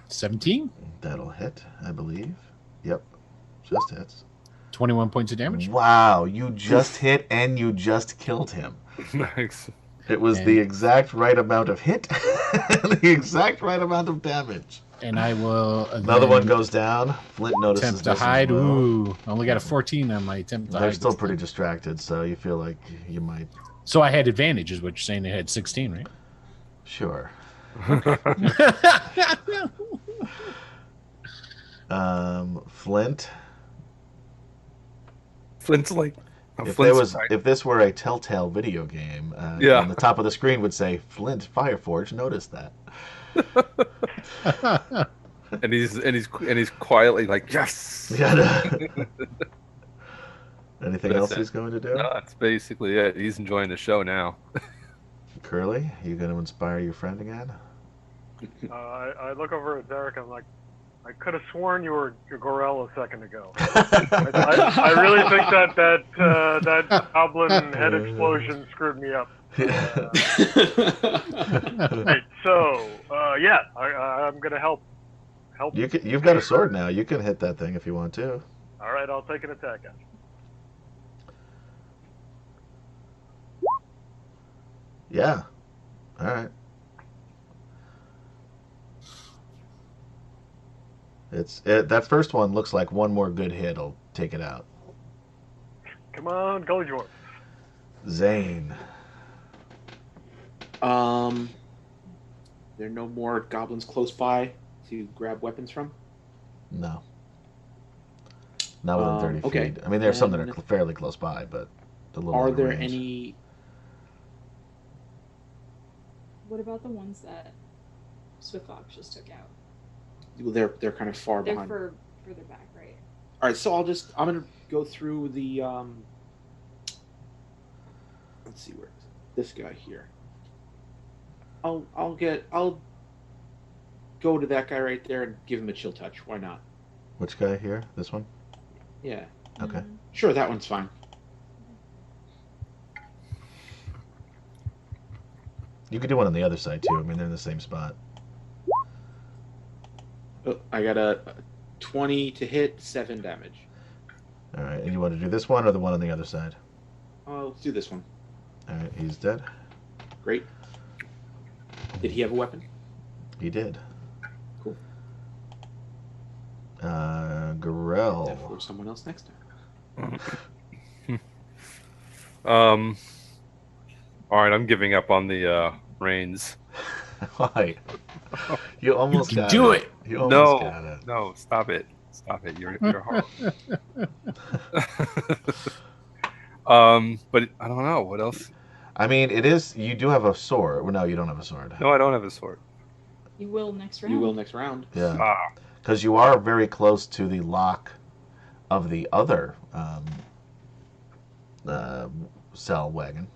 17. That'll hit, I believe. Yep, just hits. 21 points of damage. Wow, you just hit and you just killed him. Nice. It was the exact right amount of hit and the exact right amount of damage. And I will. Another one goes down. Flint notices Attempt to this as hide. well. Ooh, I only got a 14 on my attempt to They're hide. still pretty distracted, so you feel like you might. So I had advantage, is what you're saying. They had 16, right? Sure. Flint. Flint's like. If this were a Telltale video game, Yeah. on the top of the screen would say Flint Fireforge. Notice that. and he's quietly like, yes. Yeah. Anything That's else it. he's going to do? No, that's basically it. He's enjoying the show now. Curly, you going to inspire your friend again? I look over at Derek. I'm like, I could have sworn you were Gorell a second ago. I really think that goblin head explosion screwed me up. Right, so yeah, I'm gonna help. You've got a sword now. You can hit that thing if you want to. All right, I'll take an attack at you. Yeah. All right. That first one looks like one more good hit will take it out. Come on, Gully Dwarf. Zane. There are no more goblins close by to grab weapons from? No. Not within 30 okay. feet. I mean, there's some that are And fairly close by, but a little Are out of there range. any... What about the ones that Swift Fox just took out? Well, they're kind of far They're behind. further back, right? All right, so I'm gonna go through the let's see, where is it? This guy here. I'll go to that guy right there and give him a chill touch. Why not? Which guy here? This one? Yeah, Okay. sure, that one's fine. You could do one on the other side too. I mean, they're in the same spot. Oh, I got a 20 to hit, 7 damage. All right, and you want to do this one or the one on the other side? Let's do this one. All right, he's dead. Great. Did he have a weapon? He did. Cool. Gorell. Therefore, someone else next time. All right, I'm giving up on the reins. Why? You almost You can got do it. it. You almost got No, it. no, stop it. Stop it. You're horrible. But I don't know what else. I mean, it is. You do have a sword. Well, no, you don't have a sword. No, I don't have a sword. You will next round. You will next round. Yeah, Ah, because you are very close to the lock of the other cell wagon.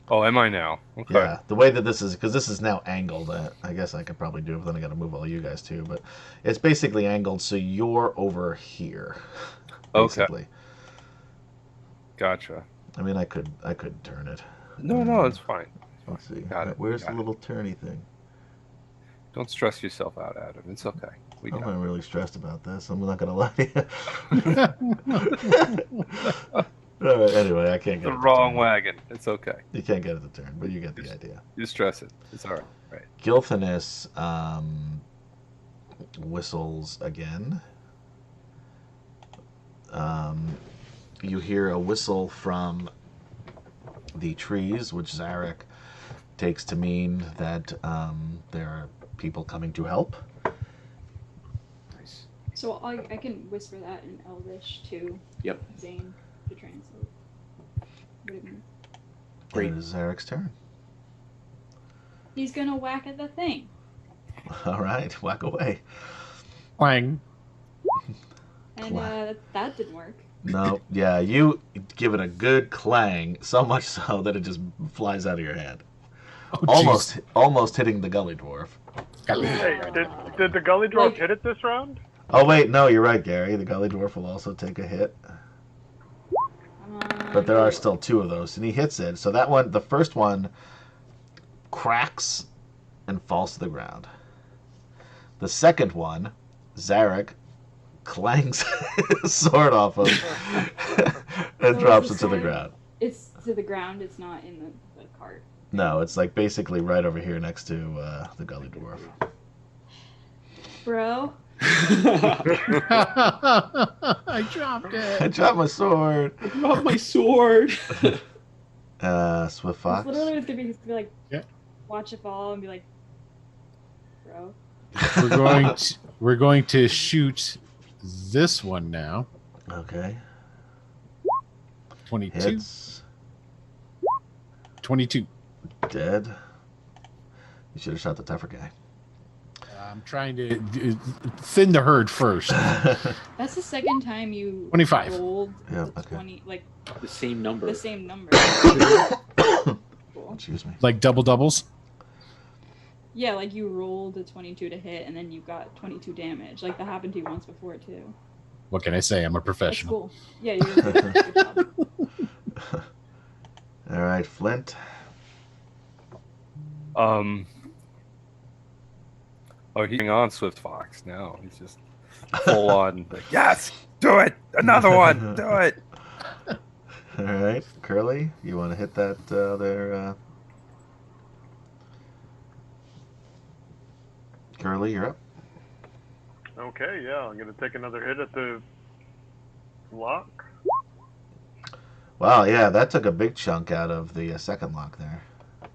oh, am I now? Okay. Yeah, the way that this is, because this is now angled. I guess I could probably do it, but then I got to move all you guys too. But it's basically angled, so you're over here. Okay. Basically. Gotcha. I mean, I could turn it. No, it's fine. Let's see. Got it. Where's Got the it. little turny thing? Don't stress yourself out, Adam. It's okay. We I'm got not it. really stressed about this. I'm not gonna lie to you. All right, anyway, I can't get The it to wrong turn. wagon. It's okay. You can't get it to turn, but you get the Yes. idea. You stress it. It's all right. Right. Gilthanus whistles again. You hear a whistle from the trees, which Zarek takes to mean that there are people coming to help. Nice. So I can whisper that in Elvish to Yep. Zane to translate. What it means. Great. And it is Zarek's turn. He's gonna whack at the thing. All right, whack away. Clang. And Clang. that didn't work. No, yeah, you give it a good clang, so much so that it just flies out of your hand. Oh, jeez. Almost hitting the gully dwarf. Hey, did the gully dwarf Like- hit it this round? Oh wait, no, you're right, Gary. The gully dwarf will also take a hit, but there are still two of those, and he hits it. So that one, the first one, cracks and falls to the ground. The second one, Zarek clangs his sword off him and So drops is it to the sword- ground. It's to the ground. It's not in the cart. No, it's like basically right over here next to the gully dwarf. Bro, I dropped I it. dropped my sword. I dropped my sword. Swift it's Fox. literally was gonna be like, Yeah. watch it fall and be like, bro. We're going to shoot this one now. Okay. 22. Hits. 22. Dead. You should have shot the tougher guy. I'm trying to thin the herd first. That's the second time you 25. rolled Yeah, the okay. 20, like The same number. the same number. Cool. Excuse me. Like double doubles. Yeah, like you rolled a 22 to hit, and then you got 22 damage. Like that happened to you once before too. What can I say? I'm a That's professional. cool. Yeah, you did good job. All right, Flint. Oh, he's on Swift Fox now. He's just full on. Like, yes, do it. Another one. Do it. All right, Curly. You want to hit that there? Curly, you're up. Okay, yeah, I'm gonna take another hit at the lock. Wow, yeah, that took a big chunk out of the second lock there. All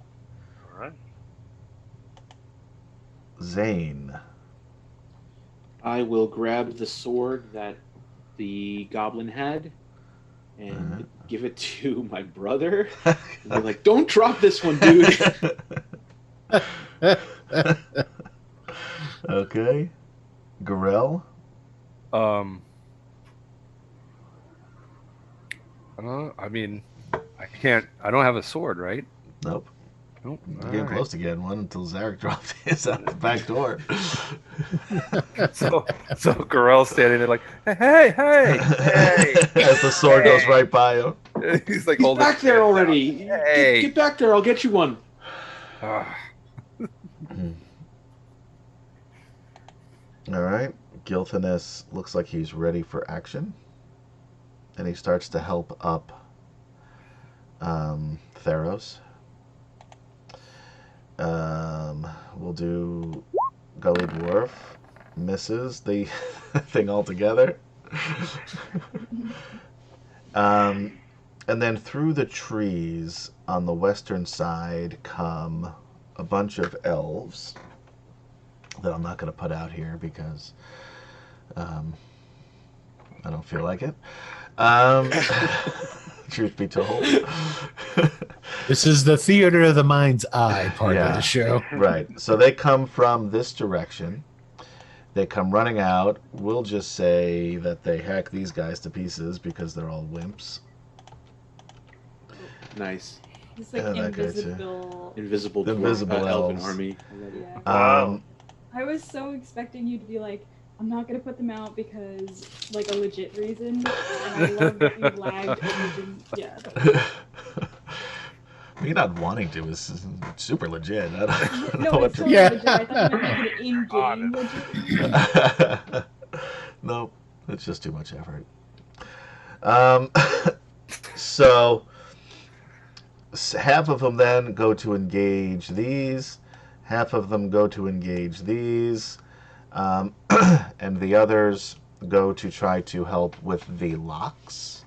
right. Zane. I will grab the sword that the goblin had and Alright. give it to my brother. And be like, don't drop this one, dude. Okay. Gorell. I don't know. I mean, I can't. I don't have a sword, right? Nope. Nope. You're All getting right. close to getting one until Zarek dropped his out the back door. So Gorell's standing there like, hey, hey, hey. As the sword goes right by him. He's like He's holding back his there hands already. out. Hey. Get back there. I'll get you one. Ah, All right. Gilthanus looks like he's ready for action. And he starts to help up Theros. We'll do Gully Dwarf. Misses the thing altogether. And then through the trees on the western side come a bunch of elves that I'm not going to put out here because I don't feel like it. Truth be told. This is the theater of the mind's eye part of Yeah. the show. Right. So they come from this direction. They come running out. We'll just say that they hack these guys to pieces because they're all wimps. Nice. It's like Yeah, that guy too. invisible. Invisible, Invisible elven elves. army. I love it. Yeah. Wow. I was so expecting you to be like, I'm not gonna put them out because like a legit reason. And I love that you lagged and you didn't. Yeah. Me not wanting to is super legit. I don't know No, what it's to totally Yeah. legit. I thought you meant like an in-game legit. Nope, it's just too much effort. So half of them then go to engage these, half of them go to engage these, and the others go to try to help with the locks.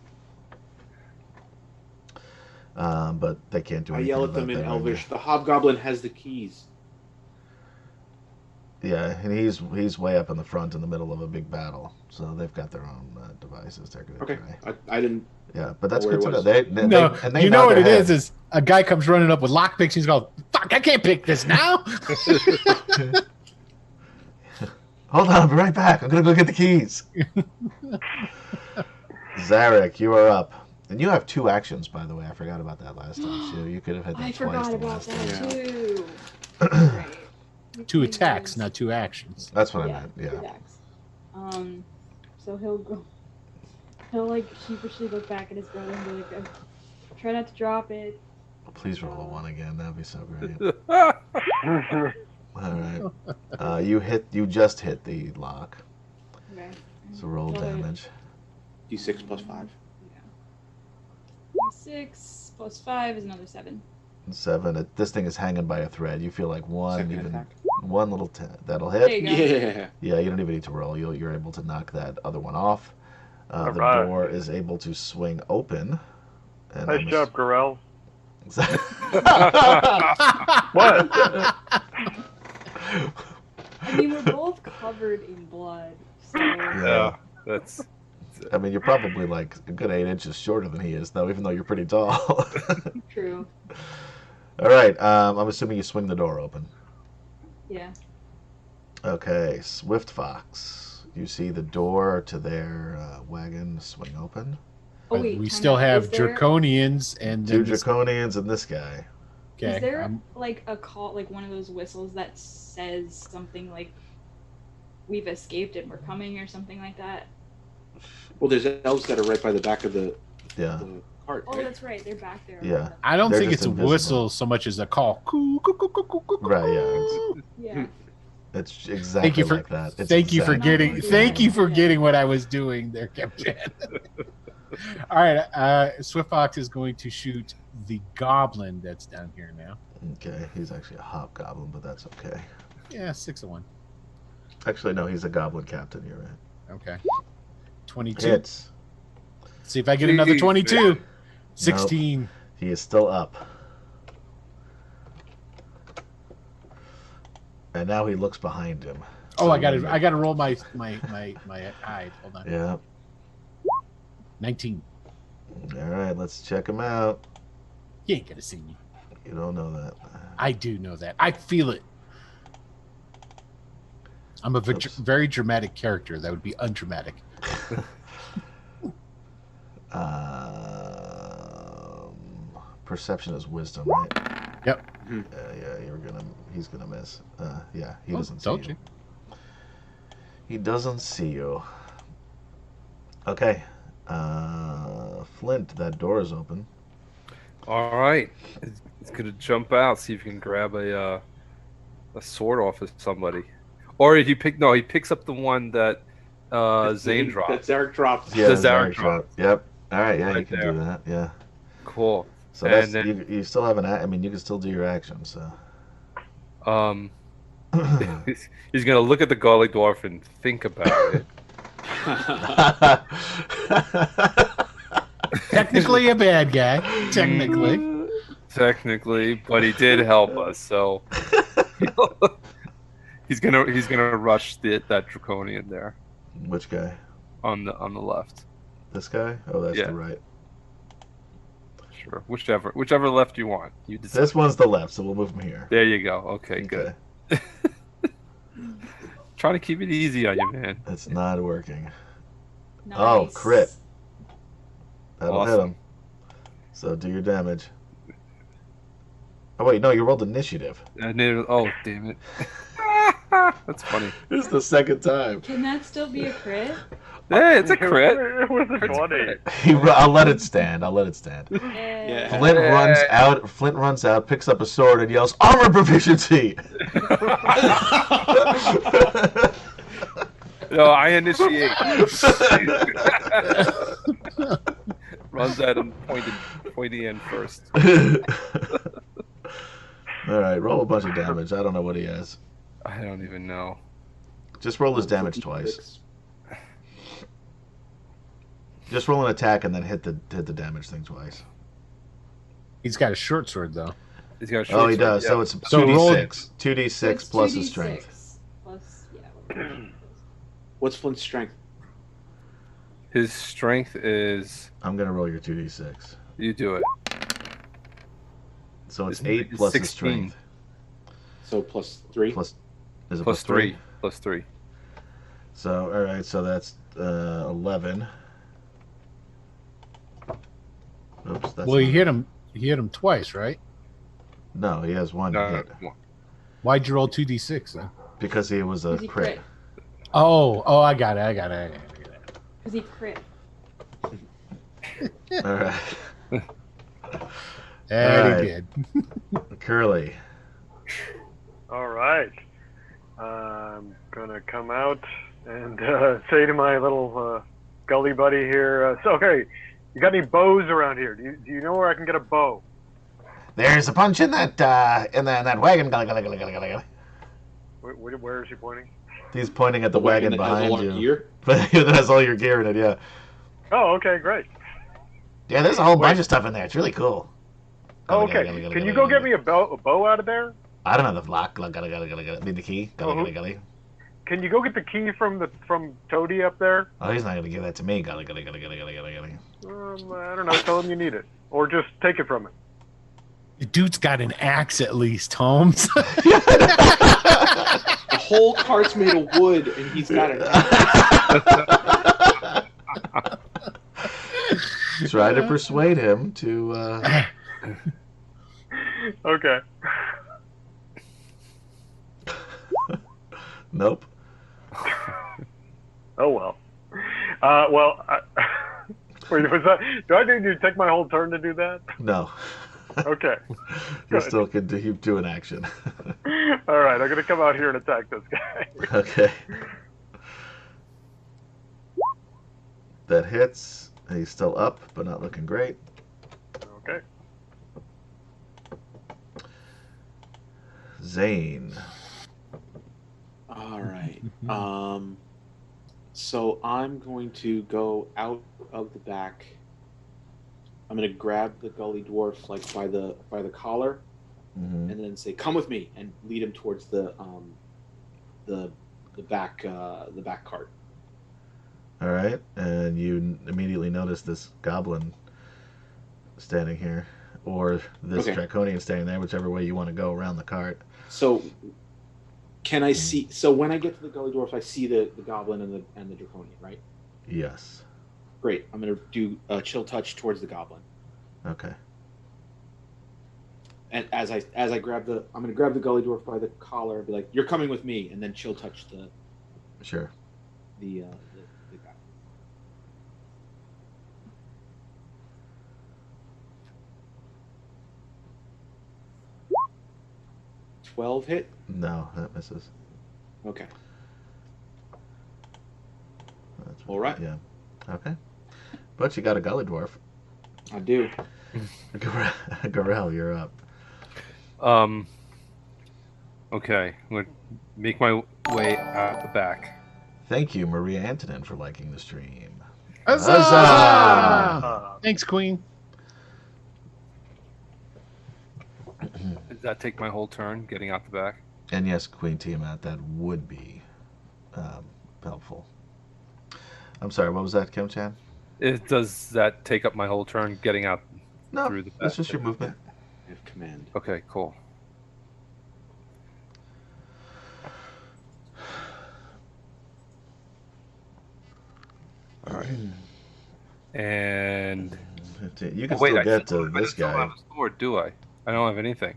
But they can't do I anything. yell at about them in that right Elvish. The hobgoblin has the keys. Yeah, and he's way up in the front in the middle of a big battle, so they've got their own devices they're going to Okay, try. I didn't. Yeah, but that's Where good to it know. was. No, And they you know nod what their it head. is a guy comes running up with lockpicks. He's going, "Fuck! I can't pick this now." Hold on, I'll be right back. I'm gonna go get the keys. Zarek, you are up, and you have 2 actions, by the way. I forgot about that last time too. You could have had that I twice forgot the about last that time. too. Right. 2 attacks, not 2 actions. That's what I Yeah, meant. Yeah. attacks. So he'll like sheepishly look back at his brother and be like, try not to drop it. Please roll a 1 again. That'd be so great. Oh, All right. You just hit the lock. Okay. So roll Go ahead. damage. D6 plus 5. 6 plus 5 is another 7. 7. This thing is hanging by a thread. You feel like Second even attack. one little that'll There hit. you go. Yeah. Yeah, you don't even need to roll. You're able to knock that other one off. The Alright. door is able to swing open. And nice job, Gorell. What? I mean, we're both covered in blood, so Yeah, that's I mean, you're probably like a good 8 inches shorter than he is, though, even though you're pretty tall. true. All right. I'm assuming you swing the door open. Yeah. Okay. Swift Fox. You see the door to their wagon swing open. Oh But wait, we time still out. have Is there- Draconians and 2 then this- Draconians and this guy. okay, Is there I'm- like a call, like one of those whistles that says something like "We've escaped and we're coming" or something like that? Well, there's elves that are right by the back of the Yeah. cart. Oh, Right? that's right. They're back there. Yeah. I don't They're think just it's a invisible. whistle so much as a call. Coo, coo, coo, coo, coo, coo, coo. Right, yeah. Yeah. It's exactly Thank you for like that. It's thank you for exactly getting like thank that. you for Yeah. getting what I was doing there, Captain. All right, Swiftfox is going to shoot the goblin that's down here now. Okay, he's actually a hobgoblin, but that's okay. Yeah, 6 of 1. Actually, no, he's a goblin captain. You're right. Okay, 22. Hits. See if I get another Jeez, 22. 16. He is still up. And now he looks behind him. Oh, So I got to you- I got to roll my hide. Hold on. Yeah. 19. All right, let's check him out. You ain't gonna see me. You don't know that. I do know that. I feel it. I'm a Oops. very dramatic character. That would be undramatic. Perception is wisdom, right? Yep. Yeah, he's gonna miss. Yeah, he Oh, doesn't see told you. He doesn't see you. Okay. Flint, that door is open. all right. He's gonna jump out, see if he can grab a sword off of somebody, or he picks up the one that Zane dropped. That Zarek dropped. Yeah, The Zarek Zarek drop. Yep. All right. Yeah, you Right can there. do that. Yeah. Cool. So And that's then you still have I mean, you can still do your action. So. he's gonna look at the Golly Dwarf and think about it. Technically a bad guy. Technically, but he did help us, so he's gonna rush that draconian there Which guy? on the left. This guy? Oh, that's Yeah. the right. Sure, whichever left you want. You decide. This one's the left, so we'll move him here. There you go. Okay, good. Trying to keep it easy on you, man. It's not working. Nice. Oh, crit. That'll hit Awesome. him. So do your damage. Oh wait, no, you rolled initiative. Oh, damn it. That's funny. This is the second time. Can that still be a crit? Hey, it's a crit. It was a 20. I'll let it stand. Yeah. Flint runs out, picks up a sword, and yells, "Armor proficiency!" No, I initiate. Runs at him, pointy end first. All right, roll a bunch of damage. I don't know what he has. I don't even know. Just roll his damage twice. Just roll an attack and then hit the damage thing twice. He's got a short sword though. He's got a short Oh, he sword, does. yeah. So it's So 2d6. 2d6 So it's plus his 2d6 strength. Plus, yeah. What's Flint's strength? His strength is. I'm gonna roll your 2d6. You do it. So it's It's 8 plus his 16. strength. So +3. Is it Plus 3. Plus 3. So all right, so that's 11. Oops, that's Well, not- he hit him. He hit him twice, right? No, he has one No, hit Why'd you roll 2d6 then? because he was a 'Cause he crit. Oh, I got it. Because he crit. All right, And Alright. he did. Curly. All right. I'm gonna come out and say to my little gully buddy here. So, hey, you got any bows around here? Do you know where I can get a bow? There's a punch in that wagon. Where is he pointing? He's pointing at the wagon that has behind all our you. gear? But that has all your gear in it. Yeah. Oh, okay, great. Yeah, there's a whole bunch Wait. of stuff in there. It's really cool. Oh, okay. Can you go get me a bow out of there? I don't know the lock. Need the key. Can you go get the key from Toady up there? Oh, he's not gonna give that to me. I don't know. Tell him you need it, or just take it from him. The dude's got an axe at least, Holmes. The whole cart's made of wood, and he's got it. Try to persuade him to. Okay. Nope. Oh well. Wait, was that? Do I need to take my whole turn to do that? No. Okay. You still can do an action. All right, I'm gonna come out here and attack this guy. Okay. That hits. He's still up, but not looking great. Okay. Zane. All right. So I'm going to go out of the back. I'm going to grab the gully dwarf like by the collar, Mm-hmm. and then say, "Come with me," and lead him towards the back cart. All right, and you immediately notice this goblin standing here, or this Okay. draconian standing there, whichever way you want to go around the cart. So, can I see? So when I get to the gully dwarf, I see the goblin and the draconian, right? Yes. Great. I'm gonna do a chill touch towards the goblin, Okay. and as I grab I'm gonna grab the gully dwarf by the collar, and be like, "You're coming with me," and then chill touch the Sure. guy. 12 hit? No, that misses. Okay. That's All right. Yeah. Okay. But you got a gully dwarf. I do. Gorell, you're up. Okay, I'm gonna make my way out the back. Thank you, Maria Antonin, for liking the stream. Huzzah! Huzzah! Thanks, Queen. Does that take my whole turn getting out the back? And yes, Queen Tiamat, that would be helpful. I'm sorry, what was that, Kim Chan? Does that take up my whole turn getting out No, through the back? that's just your movement. I have command. Okay, cool. All right. And You can wait, still I get still- to I this still don't guy. have a sword, do I? I don't have anything.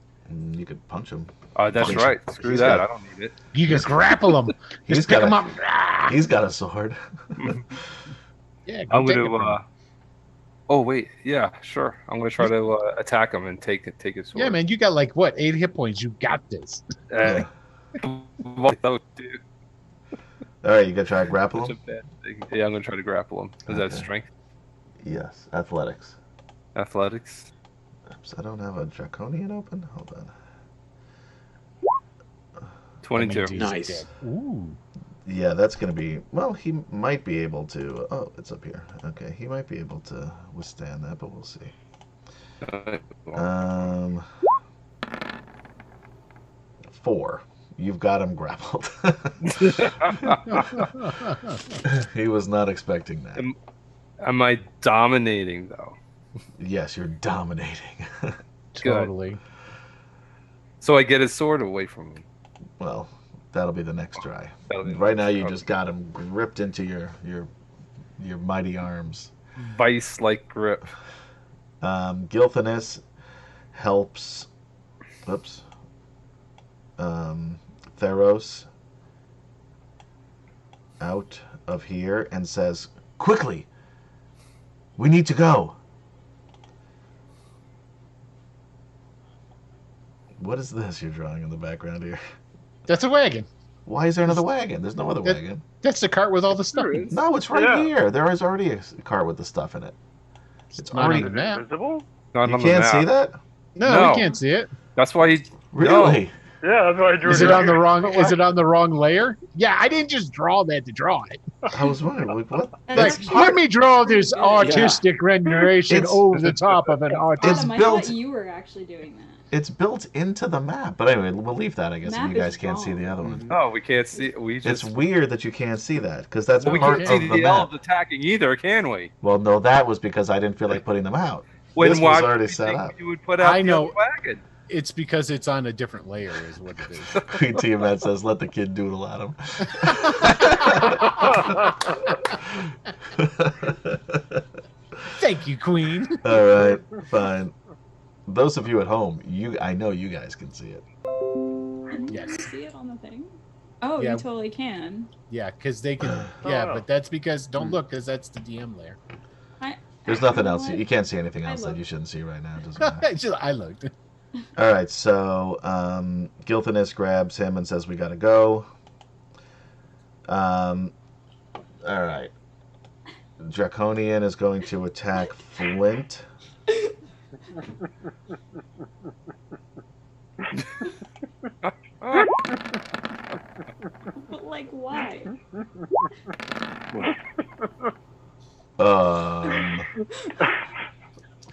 You could punch him. That's Punch. right. Screw He's that. got- I don't need it. You can grapple him. He's Just pick got him a- up. Ah! He's got a sword. Yeah, I'm take it gonna. from him. Oh wait, yeah, sure. I'm gonna try to attack him and take his sword. Yeah, man, you got like what 8 hit points. You got this. Yeah. Oh, dude, All right, you gonna try to grapple such a him? bad thing. Yeah, I'm gonna try to grapple him. Is that Okay. strength? Yes, athletics. Athletics? Oops, I don't have a draconian open. Hold on. 22. That means he's Nice. dead. Ooh. Yeah, that's gonna be. Well, he might be able to. Oh, it's up here. Okay, he might be able to withstand that, but we'll see. Um, 4. You've got him grappled. He was not expecting that. Am I dominating though? Yes, you're dominating. Totally. So I get his sword away from him. Well, that'll be the next try. That'll be the Right now, next you try. just got him gripped into your mighty arms. Vice-like grip. Gilthanis helps. Oops. Theros out of here and says, "Quickly, we need to go." What is this you're drawing in the background here? That's a wagon. Why is there another wagon? There's no other That- wagon. That's the cart with all the stuff. There in it. is. No, it's right Yeah. here. There is already a cart with the stuff in it. It's not already. on the map. Invisible? Not You on the can't map. see that? No, No. we can't see it. That's why he. Really? Yeah, that's why I drew Is it. it on the wrong? Is it on the wrong layer? Yeah, I didn't just draw that to draw it. I was wondering, like, what? That's Like, actually let me draw this pretty good. artistic renderation It's- over the top of an artist. Adam, I built- thought you were actually doing that. It's built into the map. But anyway, we'll leave that, I guess, if Map you guys is can't see the wrong. other one. Oh, we can't see. We just. It's weird that you can't see that, because that's Well, we part can't of see the the map. elves attacking either, can we? Well, no, that was because I didn't feel like putting them out. When This was why already would you set think up. You would put out I the know. other wagon. It's because it's on a different layer, is what it is. Queen Tiamat says, "Let the kid doodle at him." Thank you, Queen. All right, fine. Those of you at home, I know you guys can see it. Can Yes. you see it on the thing? Oh, Yeah. you totally can. Yeah, because they can. Oh, Yeah, wow. but that's because don't look, because that's the DM layer. There's nothing else. You can't see anything I else that looked. you shouldn't see right now. It doesn't matter. I looked. All right, so Gilthanis grabs him and says, "We gotta go." All right. Draconian is going to attack Flint. But like, why?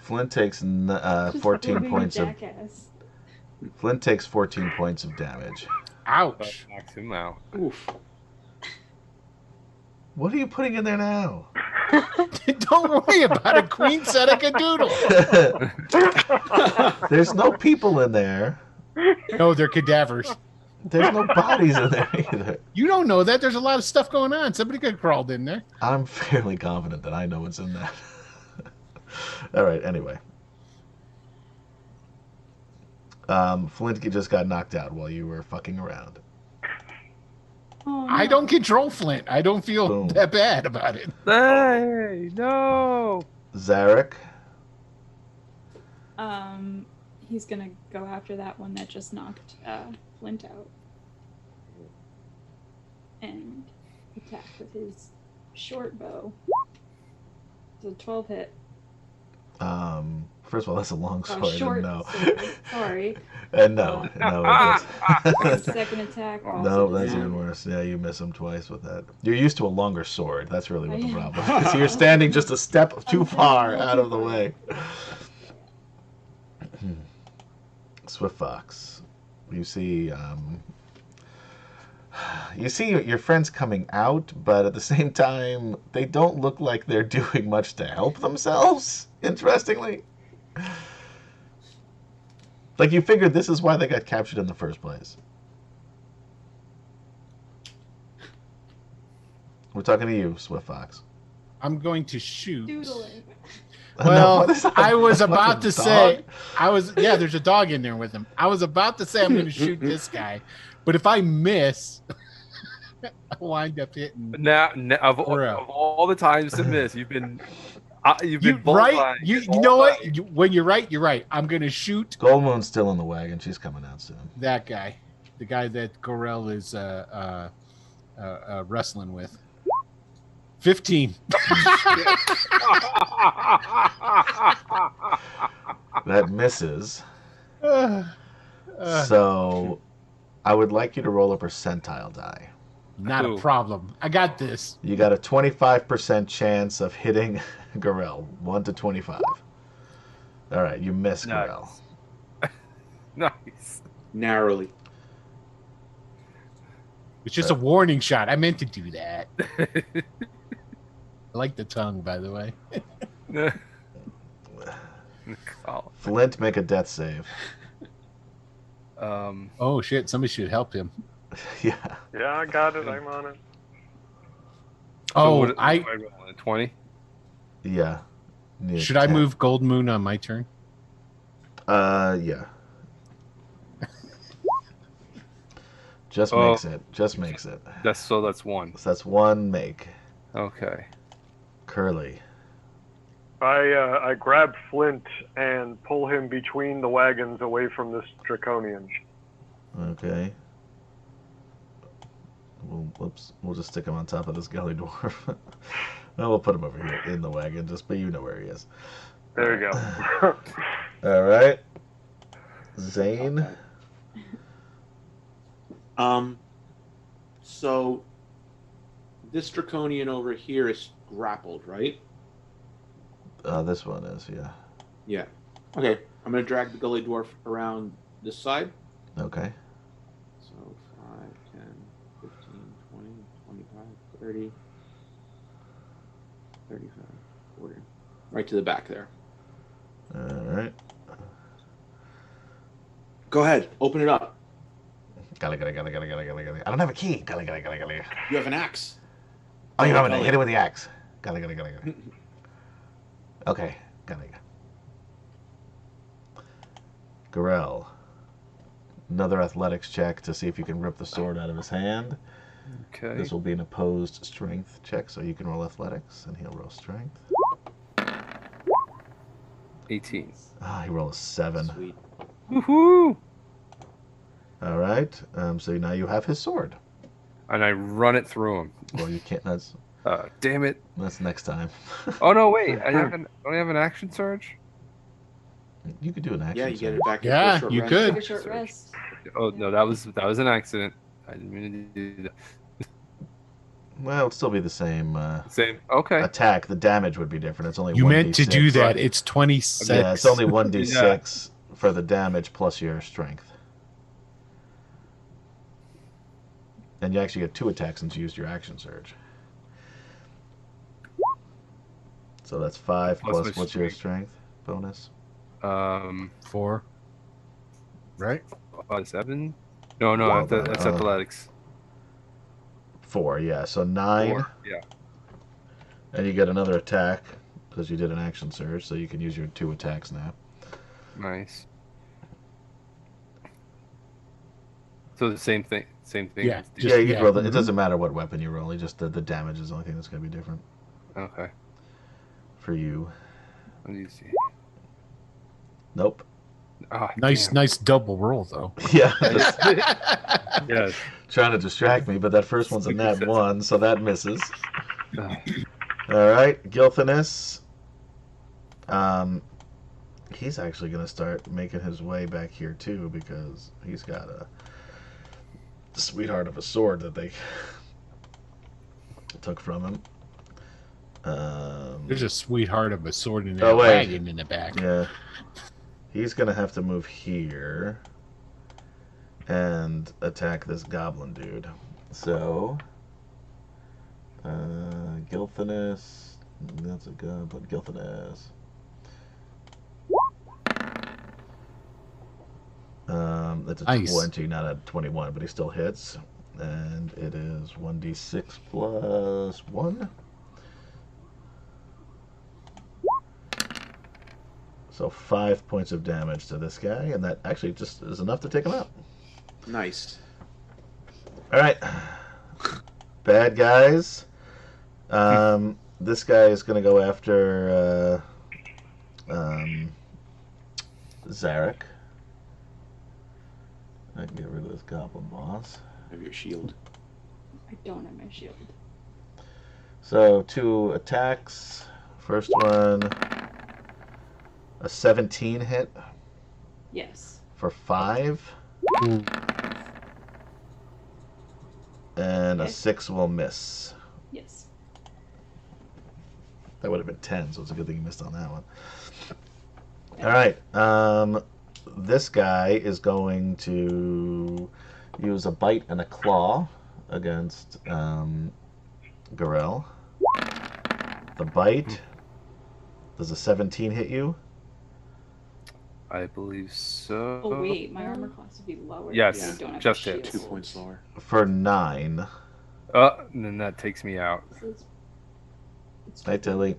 Flint takes Just 14 being a points of jackass. Flint takes 14 points of damage. Ouch. Knocks him out. Oof. What are you putting in there now? Don't worry about it. Queen said I could doodle. There's no people in there. No, they're cadavers. There's no bodies in there either. You don't know that. There's a lot of stuff going on. Somebody could have crawled in there. I'm fairly confident that I know what's in that. All right, anyway. Flint just got knocked out while you were fucking around. Oh, I no. don't control Flint. I don't feel Boom. that bad about it. Hey, no. Zarek, he's gonna go after that one that just knocked Flint out. And attack with his short bow. It's a 12 hit. First of all, that's a long sword. Short And no. sword. Sorry. And no. Second attack. Also No, does that's not. even worse. Yeah, you miss him twice with that. You're used to a longer sword. That's really what the problem is. So you're standing just a step too far out of the way. Swift Fox. You see your friends coming out, but at the same time, they don't look like they're doing much to help themselves, interestingly. Like, you figured this is why they got captured in the first place. We're talking to you, Swift Fox. I'm going to shoot. Doodling. Well, what is that? I was about to Fucking say, there's a dog in there with him. I was about to say I'm going to shoot this guy, but if I miss, I wind up hitting. Now, of all the times to miss, you've been right. You know what? When you're right. I'm going to shoot Gold Moon's still in the wagon. She's coming out soon. that guy, the guy that Gorell is wrestling with. 15. That misses. So I would like you to roll a percentile die. Not a problem. I got this. You got a 25% chance of hitting Gorell. 1 to 25. All right, you miss Gorell. Nice. Narrowly. It's just a warning shot. I meant to do that. I like the tongue, by the way. Flint, make a death save. Oh shit! Somebody should help him. Yeah. Yeah, I got it. I'm on it. Oh, So I 20. Yeah. Need should I 10. move Gold Moon on my turn? Yeah. Just makes it. Just makes it. That's one. So that's one make. Okay. Curly. I grab Flint and pull him between the wagons away from this draconian. Okay. We'll just stick him on top of this gully dwarf. No, we'll put him over here in the wagon, but you know where he is. There you go. All right. Zane. So this draconian over here is grappled, right? This one is, yeah. Yeah. Okay. I'm gonna drag the gully dwarf around this side. Okay. So 5, 10, 15, 20, 25, 30, 35, 40. Right to the back there. All right. Go ahead. Open it up. Gully. I don't have a key. Gully. You have an axe. Oh, you have it. Gully. Hit it with the axe. Gully. Okay. Gully. Gorell. Another athletics check to see if you can rip the sword out of his hand. Okay. This will be an opposed strength check, so you can roll athletics, and he'll roll strength. 18. Ah, he rolled a 7. Sweet. Woohoo! All right. So now you have his sword. And I run it through him. Well, you can't. That's Damn it. next time. Oh no, wait. Don't I have an action surge? You could do an action. Yeah, you get surge. it back. Yeah, for a short you rest. could. Take a short rest. Oh no, that was an accident. I didn't mean to do that. Well, it'll still be the same Same. Okay. attack. The damage would be different. It's only You 1d6. meant to do that. It's 26. Yeah, it's only 1d6 for the damage plus your strength. And you actually get 2 attacks since you used your action surge. So that's 5 plus my what's your strength bonus? 4. Right? 7. No, that's athletics. 4, yeah. So 9. 4. Yeah. And you get another attack because you did an action surge, so you can use your 2 attacks now. Nice. So the same thing. Yeah. Yeah, you roll. It mhm. doesn't matter what weapon you roll. Just the damage is the only thing that's going to be different Okay. for you. Let me see. Nope. Ah, Nice, damn. nice double roll though. Yeah. Yes. Trying to distract me, but that first one's a nat 1, so that misses. Ah, All right, Gilthanus. He's actually going to start making his way back here too because he's got a sweetheart of a sword that they took from him. There's a sweetheart of a sword in that Oh, wait. wagon in the back. Yeah. He's going to have to move here and attack this goblin dude. So, Gilthanus. That's a goblin. Gilthanus. That's a Nice. 20, not a 21, but he still hits. And it is 1d6 plus 1. So 5 points of damage to this guy, and that actually just is enough to take him out. Nice. All right, bad guys. This guy is going to go after Zarek. I can get rid of this goblin boss. Have your shield. I don't have my shield. So 2 attacks. First one, a 17 hit Yes. for 5, and a Okay. 6 will miss. Yes. That would have been 10, so it's a good thing you missed on that one. All right. This guy is going to use a bite and a claw against Garel. The bite. Does a 17 hit you? I believe so. Oh wait, my armor class would be lower. Yes, because I don't have just a hit. shield. 2 points lower. For 9. And then that takes me out. So it's Hi, Tilly.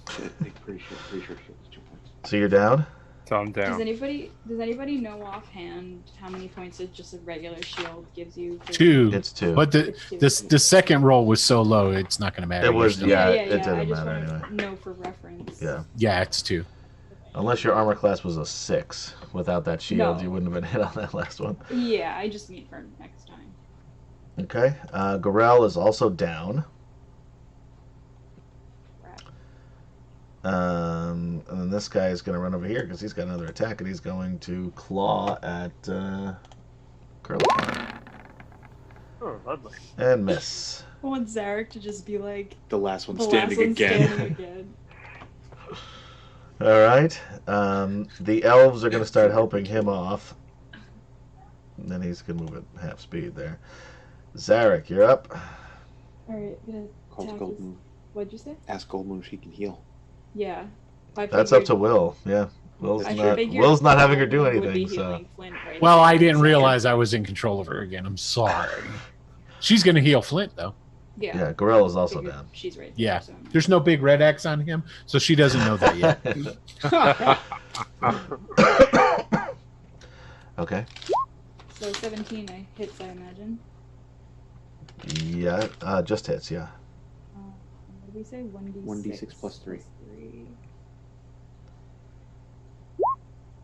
Pretty sure it's 2 points. So you're down? So I'm Does down. anybody know offhand how many points just a regular shield gives you? For 2. It's 2. But It's two. the second roll was so low, it's not going to matter. It was- You're still- yeah, yeah. it didn't I just matter wanna anyway. know for reference. Yeah. Yeah, it's 2. Unless your armor class was a 6. Without that shield, No. you wouldn't have been hit on that last one. Yeah, I just mean for next time. Okay. Garel is also down. Crap. And then this guy is going to run over here because he's got another attack, and he's going to claw at Curlicon Oh, lovely. and miss. I want Zarek to just be like The last one the standing last one again. standing again. All right. The elves are going to start helping him off. And then he's going to move at half speed there. Zarek, you're up. All right, gonna Call attack Gold this- Moon. What'd you say? Ask Gold Moon if she can heal. Yeah. I That's up figured- to Will. Yeah. Will's I not, figured Will's not having her do Would be anything, so. healing Flint right Well, there, I didn't so- realize I was in control of her again. I'm sorry. She's going to heal Flint, though. Yeah. Yeah, Garel is also figured down. She's right. Yeah. There, so I'm- There's no big red X on him, so she doesn't know that yet. Okay. So 17 hits, I imagine. Yeah, just hits, yeah. What did we say? 1d6. 1d6 plus 3. 3.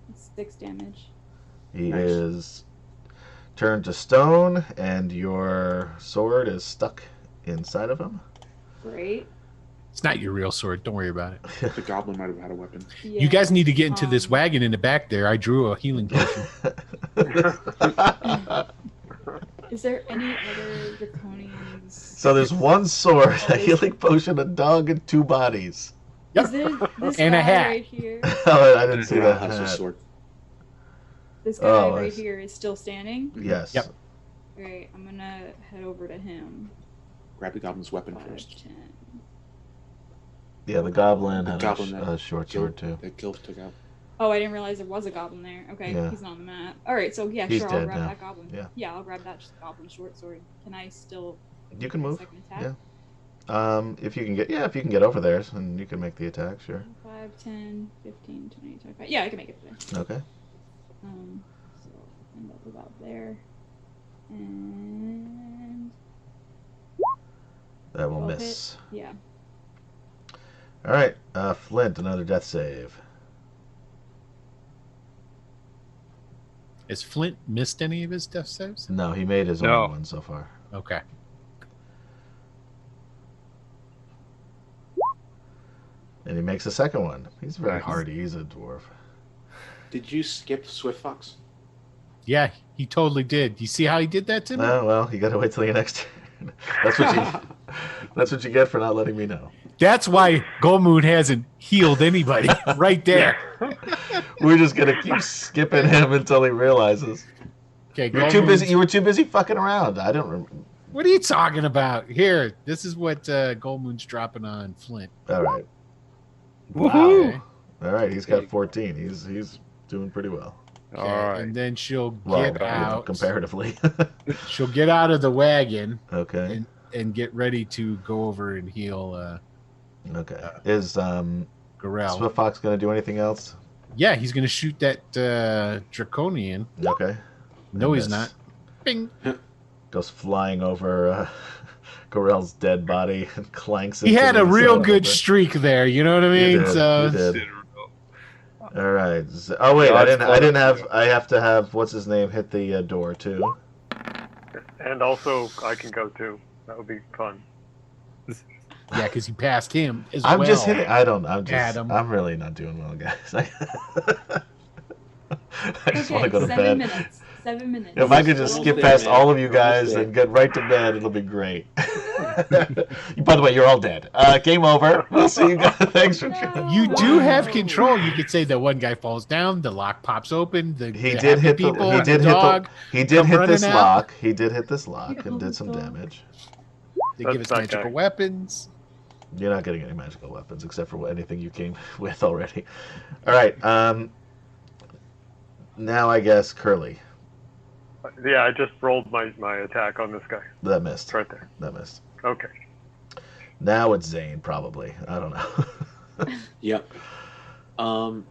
It's 6 damage. He Nice. is turned to stone, and your sword is stuck inside of him. Great. It's not your real sword. Don't worry about it. The goblin might have had a weapon. Yeah. You guys need to get into this Um, wagon in the back there. I drew a healing potion. Is there any other draconians? So there's one sword, a healing potion, a dog, and 2 bodies. Yep. Is it this And a guy hat. right here? Oh, I didn't see Corel that. has a hat. sword. This guy Oh, I right see. here is still standing. Yes. Yep. Alright, I'm gonna head over to him. Grab the goblin's weapon 5, first. 10. Yeah, the goblin The had goblin a, that a short sword too. That Gilf took out. Oh, I didn't realize there was a goblin there. Okay, Yeah. he's not on the map. Alright, so yeah, He's sure, I'll dead grab now. that goblin. Yeah. I'll grab that goblin short sword. Can I still You can move. second attack? Yeah. If you can get, if you can get over there, and you can make the attack, sure. 5, 10, 15, 20, 25. Yeah, I can make it there. Okay. So end up about there. And That will 12 miss. yeah. All right, Flint, another death save. Has Flint missed any of his death saves? No, he made his No. only one so far. Okay. And he makes a second one. He's very Nice. hardy. He's a dwarf. Did you skip Swift Fox? Yeah, he totally did. You see how he did that to me? Oh, well, you got to wait till your next turn. That's what you get for not letting me know. That's why Gold Moon hasn't healed anybody. Right there. We're just gonna keep skipping him until he realizes. Okay, You're Gold too busy. Moon's- You were too busy fucking around. I don't remember. What are you talking about? Here, this is what Gold Moon's dropping on Flint. All right. Okay. All right. He's got 14. He's doing pretty well. Okay, All right. and then she'll Well, get out. comparatively. She'll get out of the wagon Okay. and get ready to go over and heal Okay. Is Gorell. Swift Fox gonna do anything else? Yeah, he's going to shoot that Draconian. Okay. No, he's miss. not. Bing. Goes flying over Gorell's dead body and clanks. He into had the a real side good of it. streak there. You know what I mean? did, So you did. All right. Oh wait, I didn't have. I have to have what's his name hit the door too. And also, I can go too. That would be fun. yeah, because he passed him as I'm well. just hitting. I don't. I'm just. Adam. I'm really not doing well, guys. I just want to Okay, go to 7 bed. minutes. 7 minutes. If I could just Almost skip there, past man. all of you guys Almost there. and get right to bed, it'll be great. By the way, you're all dead. Game over. We'll see you guys. Thanks for. No. You do have Wow. control. You could say that one guy falls down, the lock pops open, He the did happy hit the. people, He and did the hit dog. the. He did come hit running this out. lock. He did hit this lock and did some Oh, damage. They That's give us that magical guy. weapons. You're not getting any magical weapons except for anything you came with already. All right. Now I guess Curly. Yeah, I just rolled my attack on this guy. That missed. It's right there. That missed. Okay. Now it's Zane, probably. I don't know. Yep. All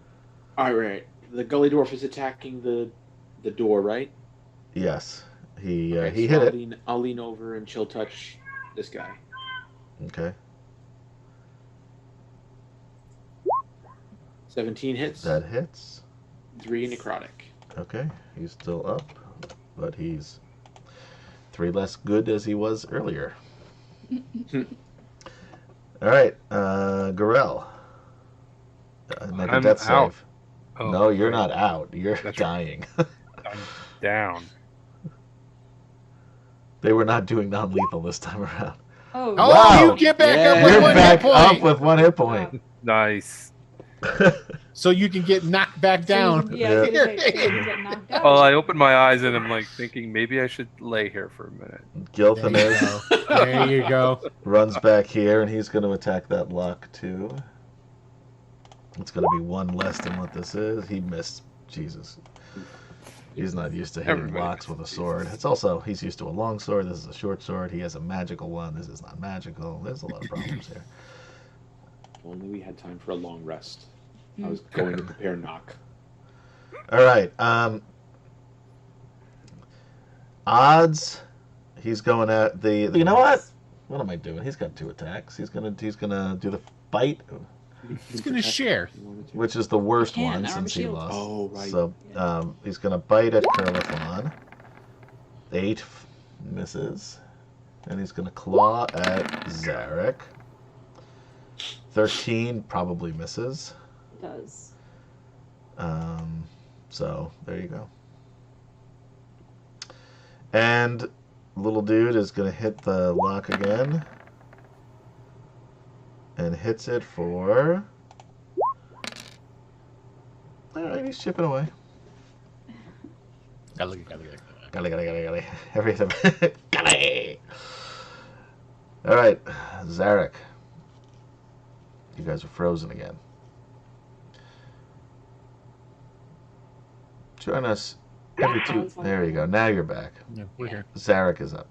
right. The Gully Dwarf is attacking the door, right? Yes. He Okay, he so hit it. I'll lean over and chill touch this guy. Okay. 17 hits. That hits. 3 necrotic. Okay. He's still up, but he's 3 less good as he was earlier. All right. Gorell. Make a I'm death out. save. Oh, No, you're right. not out. You're That's right. dying. I'm down. They were not doing non-lethal this time around. Oh, Oh, Wow. you get back Yeah. up with You're one back hit up point. with 1 hit point. Nice. So you can get knocked back down. Yeah, Yeah. so you get knocked out. Well, I opened my eyes and I'm like thinking maybe I should lay here for a minute. There you Gilthanes go. There you go. runs back here, and he's going to attack that lock too. It's going to be 1 less than what this is. He missed. Jesus. He's not used to hitting Everybody locks with a misses. sword. It's also, he's used to a long sword. This is a short sword. He has a magical one. This is not magical. There's a lot of problems here. If only we had time for a long rest. I was going to prepare knock. All right. Odds. He's going at the. You know what? What am I doing? He's got 2 attacks. He's gonna do the bite, He's going to share. which is the worst Can't, one armor since he shield. lost. Oh, right. So he's gonna bite at Curlithon. 8 misses, and he's gonna claw at Zarek. 13 probably misses. Does. So there you go. And little dude is gonna hit the lock again, and hits it for. All right, he's chipping away. Golly. Everything. Golly. All right, Zarek. You guys are frozen again. Join us every 2. There you go. Now you're back. Yeah, we're here. Zarek is up.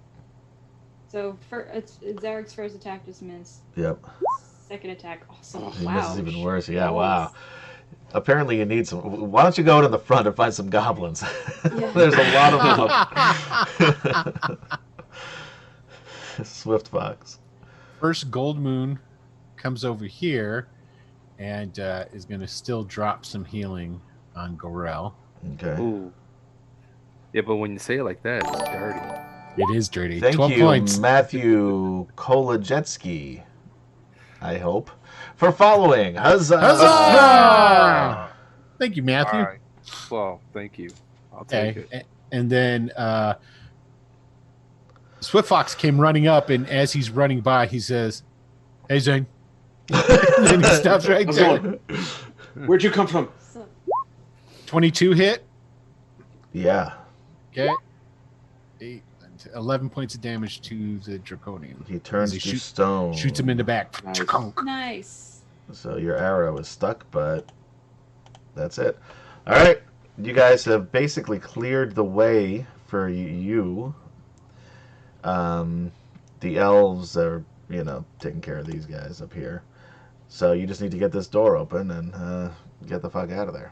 So it's Zarek's first attack just missed. Yep. Second attack also. He Wow. misses even worse. Yeah, Yes. wow. Apparently you need some. Why don't you go to the front and find some goblins? Yeah. There's a lot of them. Swift Fox. First Gold Moon comes over here and is going to still drop some healing on Gorell. Okay. Ooh. Yeah, but when you say it like that, it's dirty. It is dirty. Thank 12 you, points. Matthew Kolajetsky, I hope, for following. Huzzah! Huzzah! Thank you, Matthew. All right. Well, thank you. I'll take Okay. it. And then Swift Fox came running up, and as he's running by, he says, "Hey, Zane." And then he stops right How's there. it going? Where'd you come from? So, 22 hit. Yeah, Okay. 11 points of damage to the Draconian. he turns He to stone. Shoots him in the back. Nice. nice. So your arrow is stuck, but that's it. All right, you guys have basically cleared the way for you. The elves are, taking care of these guys up here. So you just need to get this door open and get the fuck out of there.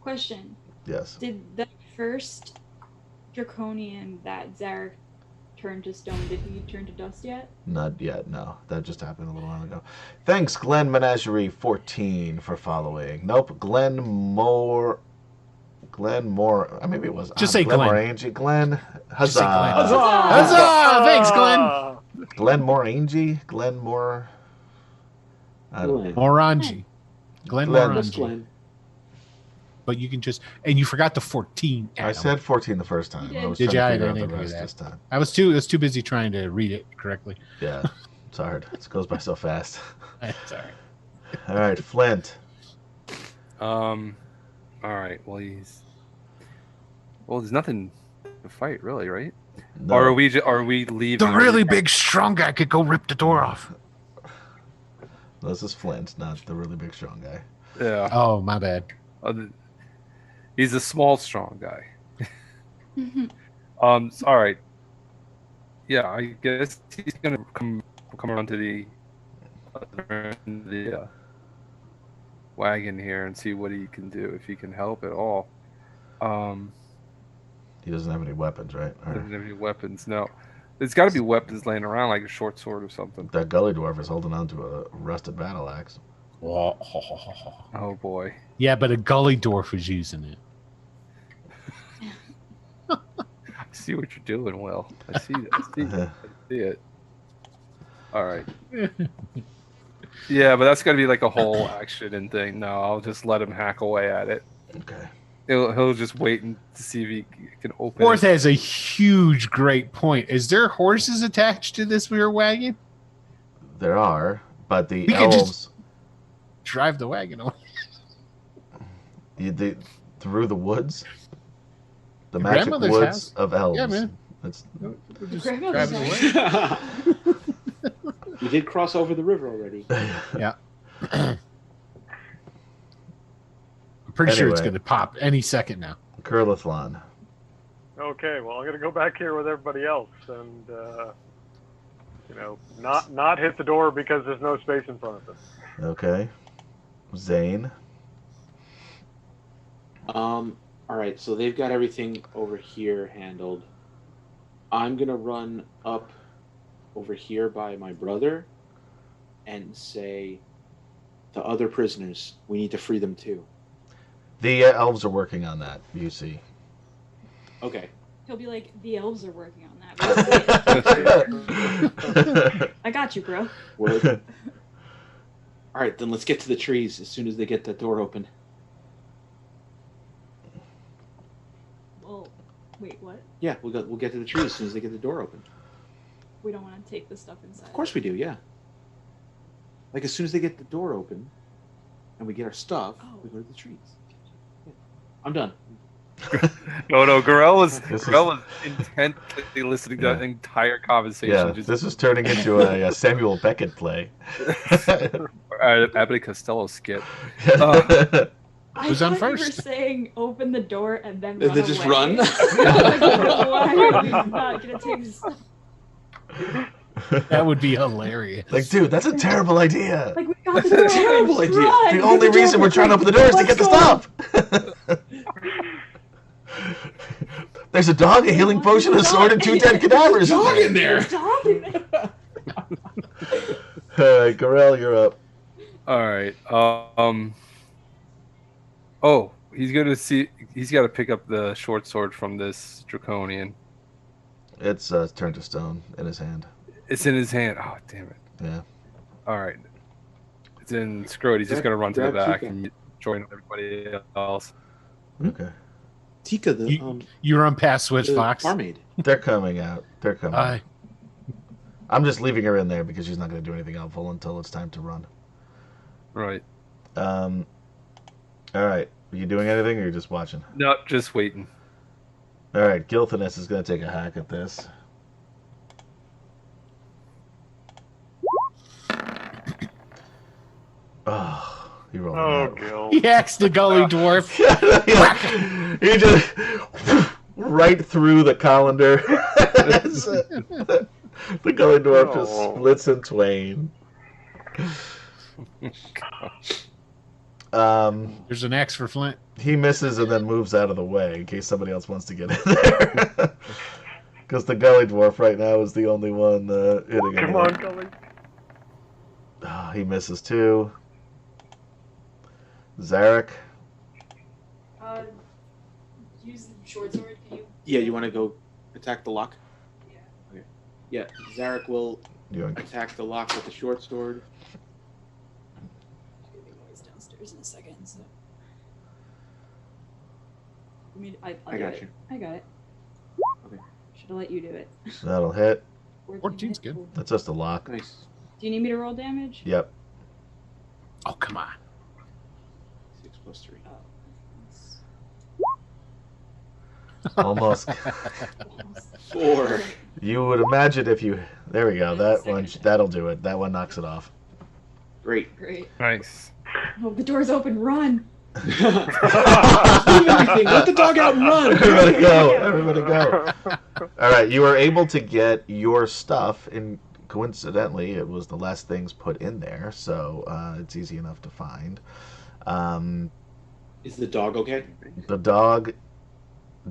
Question. Yes. Did the first Draconian that Zarek turned to stone, did he turn to dust yet? Not yet, no. That just happened a little while ago. Thanks, Glenn Menagerie 14 for following. Nope, Glenn Moore. Maybe it was. Just say Glenn. Morangi. Glenn. Just say Glenn. Huzzah. Huzzah! Thanks, Glenn. Glenn Morangi. Glenn Moore. I don't know. Morangi. Glenn Glenn. That's Morangi. Glenn. But you can just, and you forgot the 14. I Adam. said 14 the first time. You I was did. trying Did to you? I figure out didn't the hear rest that. this time. I was too busy trying to read it correctly. Yeah, it's hard. It goes by so fast. Sorry. All right, Flint. All right. Well, there's nothing to fight, really, right? No. Or are we leaving? The really big, strong guy could go rip the door off. This is Flint, not the really big strong guy. Yeah. Oh, my bad. He's a small, strong guy. All right. Yeah, I guess he's gonna come around to the wagon here and see what he can do, if he can help at all. He doesn't have any weapons, right? Or Doesn't have any weapons. No, there's got to be weapons laying around, like a short sword or something. that gully dwarf is holding on to a rusted battle axe. Oh boy. Yeah, but a gully dwarf was using it. I see what you're doing, Will. I see it. All right. Yeah, but that's got to be like a whole action and thing. No, I'll just let him hack away at it. Okay. He'll just wait to see if he can open Fourth it. has a huge, great point. Is there horses attached to this rear wagon? There are, but the We could just- elves Drive the wagon away. through the woods. The Your magic grandmother's woods house. of elves. Yeah, man. It's, Just Grandmother's drive it away. We did cross over the river already. Yeah. I'm pretty sure it's Anyway. going to pop any second now. Kurlathlon. Okay, well, I'm going to go back here with everybody else and, not hit the door because there's no space in front of it. Okay. Zane. All right, so they've got everything over here handled. I'm gonna run up over here by my brother and say, the other prisoners, we need to free them too. The elves are working on that, you see. Okay. He'll be like, the elves are working on that. I got you, bro. Word. All right, then let's get to the trees as soon as they get that door open. Well, wait, what? Yeah, we'll get to the trees as soon as they get the door open. We don't want to take the stuff inside. Of course we do, yeah. Like as soon as they get the door open and we get our stuff, we go to the trees. Yeah. I'm done. No, Gorell was This intently listening to Yeah. that entire conversation. Yeah, just this is turning into a Samuel Beckett play. Abbott and Costello skit. I Who's on thought you were first? saying open the door and then And run then just away. run? Why are we not gonna take this stuff? That would be hilarious. Like, dude, that's a terrible idea. Like, we got the door. Terrible Let's idea. run. The only reason we're trying to open the door is to get the stuff. There's a dog, a healing potion, a sword, and 2 dead cadavers. Dog in there. There's a dog in there. All right, Gorell, you're up. All right. Oh, He's gonna see. He's got to pick up the short sword from this draconian. It's turned to stone in his hand. It's in his hand. Oh, damn it! Yeah. All right. It's in Scrooge. He's just gonna run to the grab back Tika. and join everybody else. Okay. Tika, the You run past Switch the Fox. barmaid. They're coming out. They're coming. Hi. I'm just leaving her in there because she's not going to do anything helpful until it's time to run. Right. All right. Are you doing anything or are you just watching? No, just waiting. All right. Gilthinus is going to take a hack at this. Oh, he rolled Oh, an Gil. He hacks the gully dwarf. He just right through the colander. The gully dwarf just Oh. splits in twain. There's an axe for Flint. He misses and then moves out of the way in case somebody else wants to get in there. Because the gully dwarf right now is the only one hitting him. Come on, Gully. Oh, he misses too. Zarek. Use the short sword. Can you? Yeah, you want to go attack the lock? Yeah. Okay. Yeah, Zarek will You want- attack the lock with the short sword. I'm gonna be always downstairs in a second. So. I mean, I'll I do got it. you. I got it. Okay. Should have let you do it. That'll hit. 14's good. Cool. That's just a lock. Nice. Do you need me to roll damage? Yep. Oh, come on. 6 plus 3. Oh. That's- Almost. 4. You would imagine if you. There we go. That one. Second. That'll do it. That one knocks it off. Great. Great. Nice. Oh, the door's open. Run. Leave everything. Let the dog out and run. Everybody go. Everybody go. All right. You are able to get your stuff, and coincidentally, it was the last things put in there, so it's easy enough to find. Is the dog okay? The dog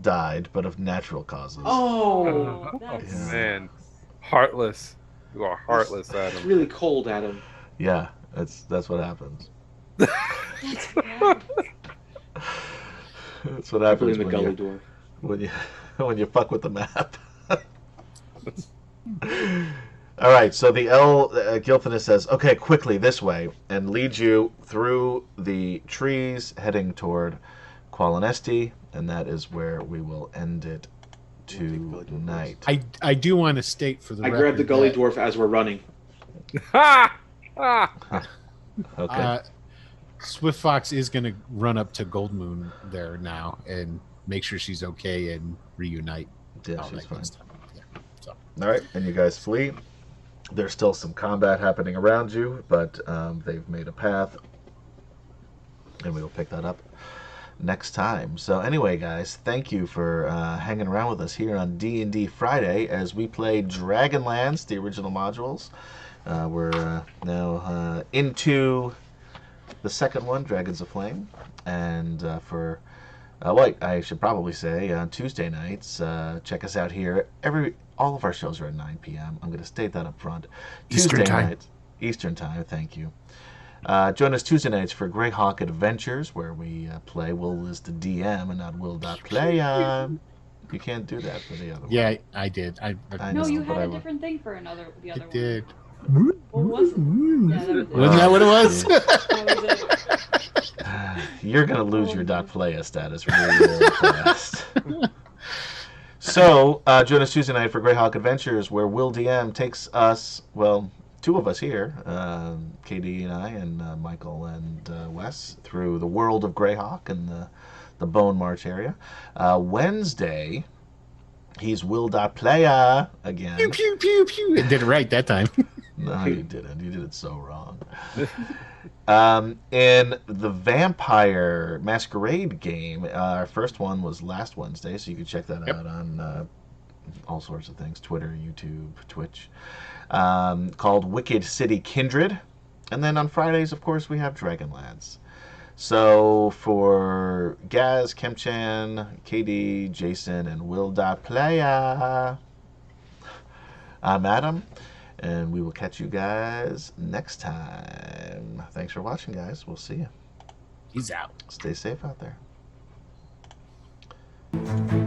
died, but of natural causes. Oh, That's Yeah. Man, heartless. You are heartless, it's Adam. really cold, Adam. Yeah, that's what happens. That's bad. That's what I happens blame the when gully you, dwarf. when you when you fuck with the map. All right, so the Gilthinus says, "Okay, quickly this way," and leads you through the trees, heading toward Qualinesti, and that is where we will end it tonight. I do want to state for the I record grabbed the gully that, dwarf as we're running. Ha! Ah! Okay. Swift Fox is going to run up to Gold Moon there now and make sure she's okay and reunite. Yeah, all she's that good fine. stuff. Yeah. So All right, and you guys flee. There's still some combat happening around you, but they've made a path, and we will pick that up next time. So anyway, guys, thank you for hanging around with us here on D&D Friday as we play DragonLance, the original modules. We're now into the second one, Dragons of Flame, and for wait, I should probably say on Tuesday nights, check us out here. All of our shows are at 9 p.m. I'm going to state that up front. Eastern Tuesday time. nights, Eastern time. Thank you. Join us Tuesday nights for Greyhawk Adventures, where we play. Will is the DM and not Will.play. You can't do that for the other one. yeah, I did. I I No, know, you but had I a will. different thing for the other did. one. What was it? Yeah, that was it. Wasn't that what it was? That was it. You're going to lose your .playa status really fast. So, join us Tuesday night for Greyhawk Adventures, where Will DM takes us, well, two of us here, KD and I, and Michael and Wes, through the world of Greyhawk and the Bone March area. Wednesday, he's Will.playa again. Pew, pew, pew, pew. It did it right that time. No, you didn't. You did it so wrong. In the Vampire Masquerade game, our first one was last Wednesday, so you can check that out on all sorts of things, Twitter, YouTube, Twitch, called Wicked City Kindred. And then on Fridays, of course, we have Dragonlance. So for Gaz, Kemchan, KD, Jason, and Will.playa, I'm Adam. And we will catch you guys next time. Thanks for watching, guys. We'll see you. He's out. Stay safe out there. Bye.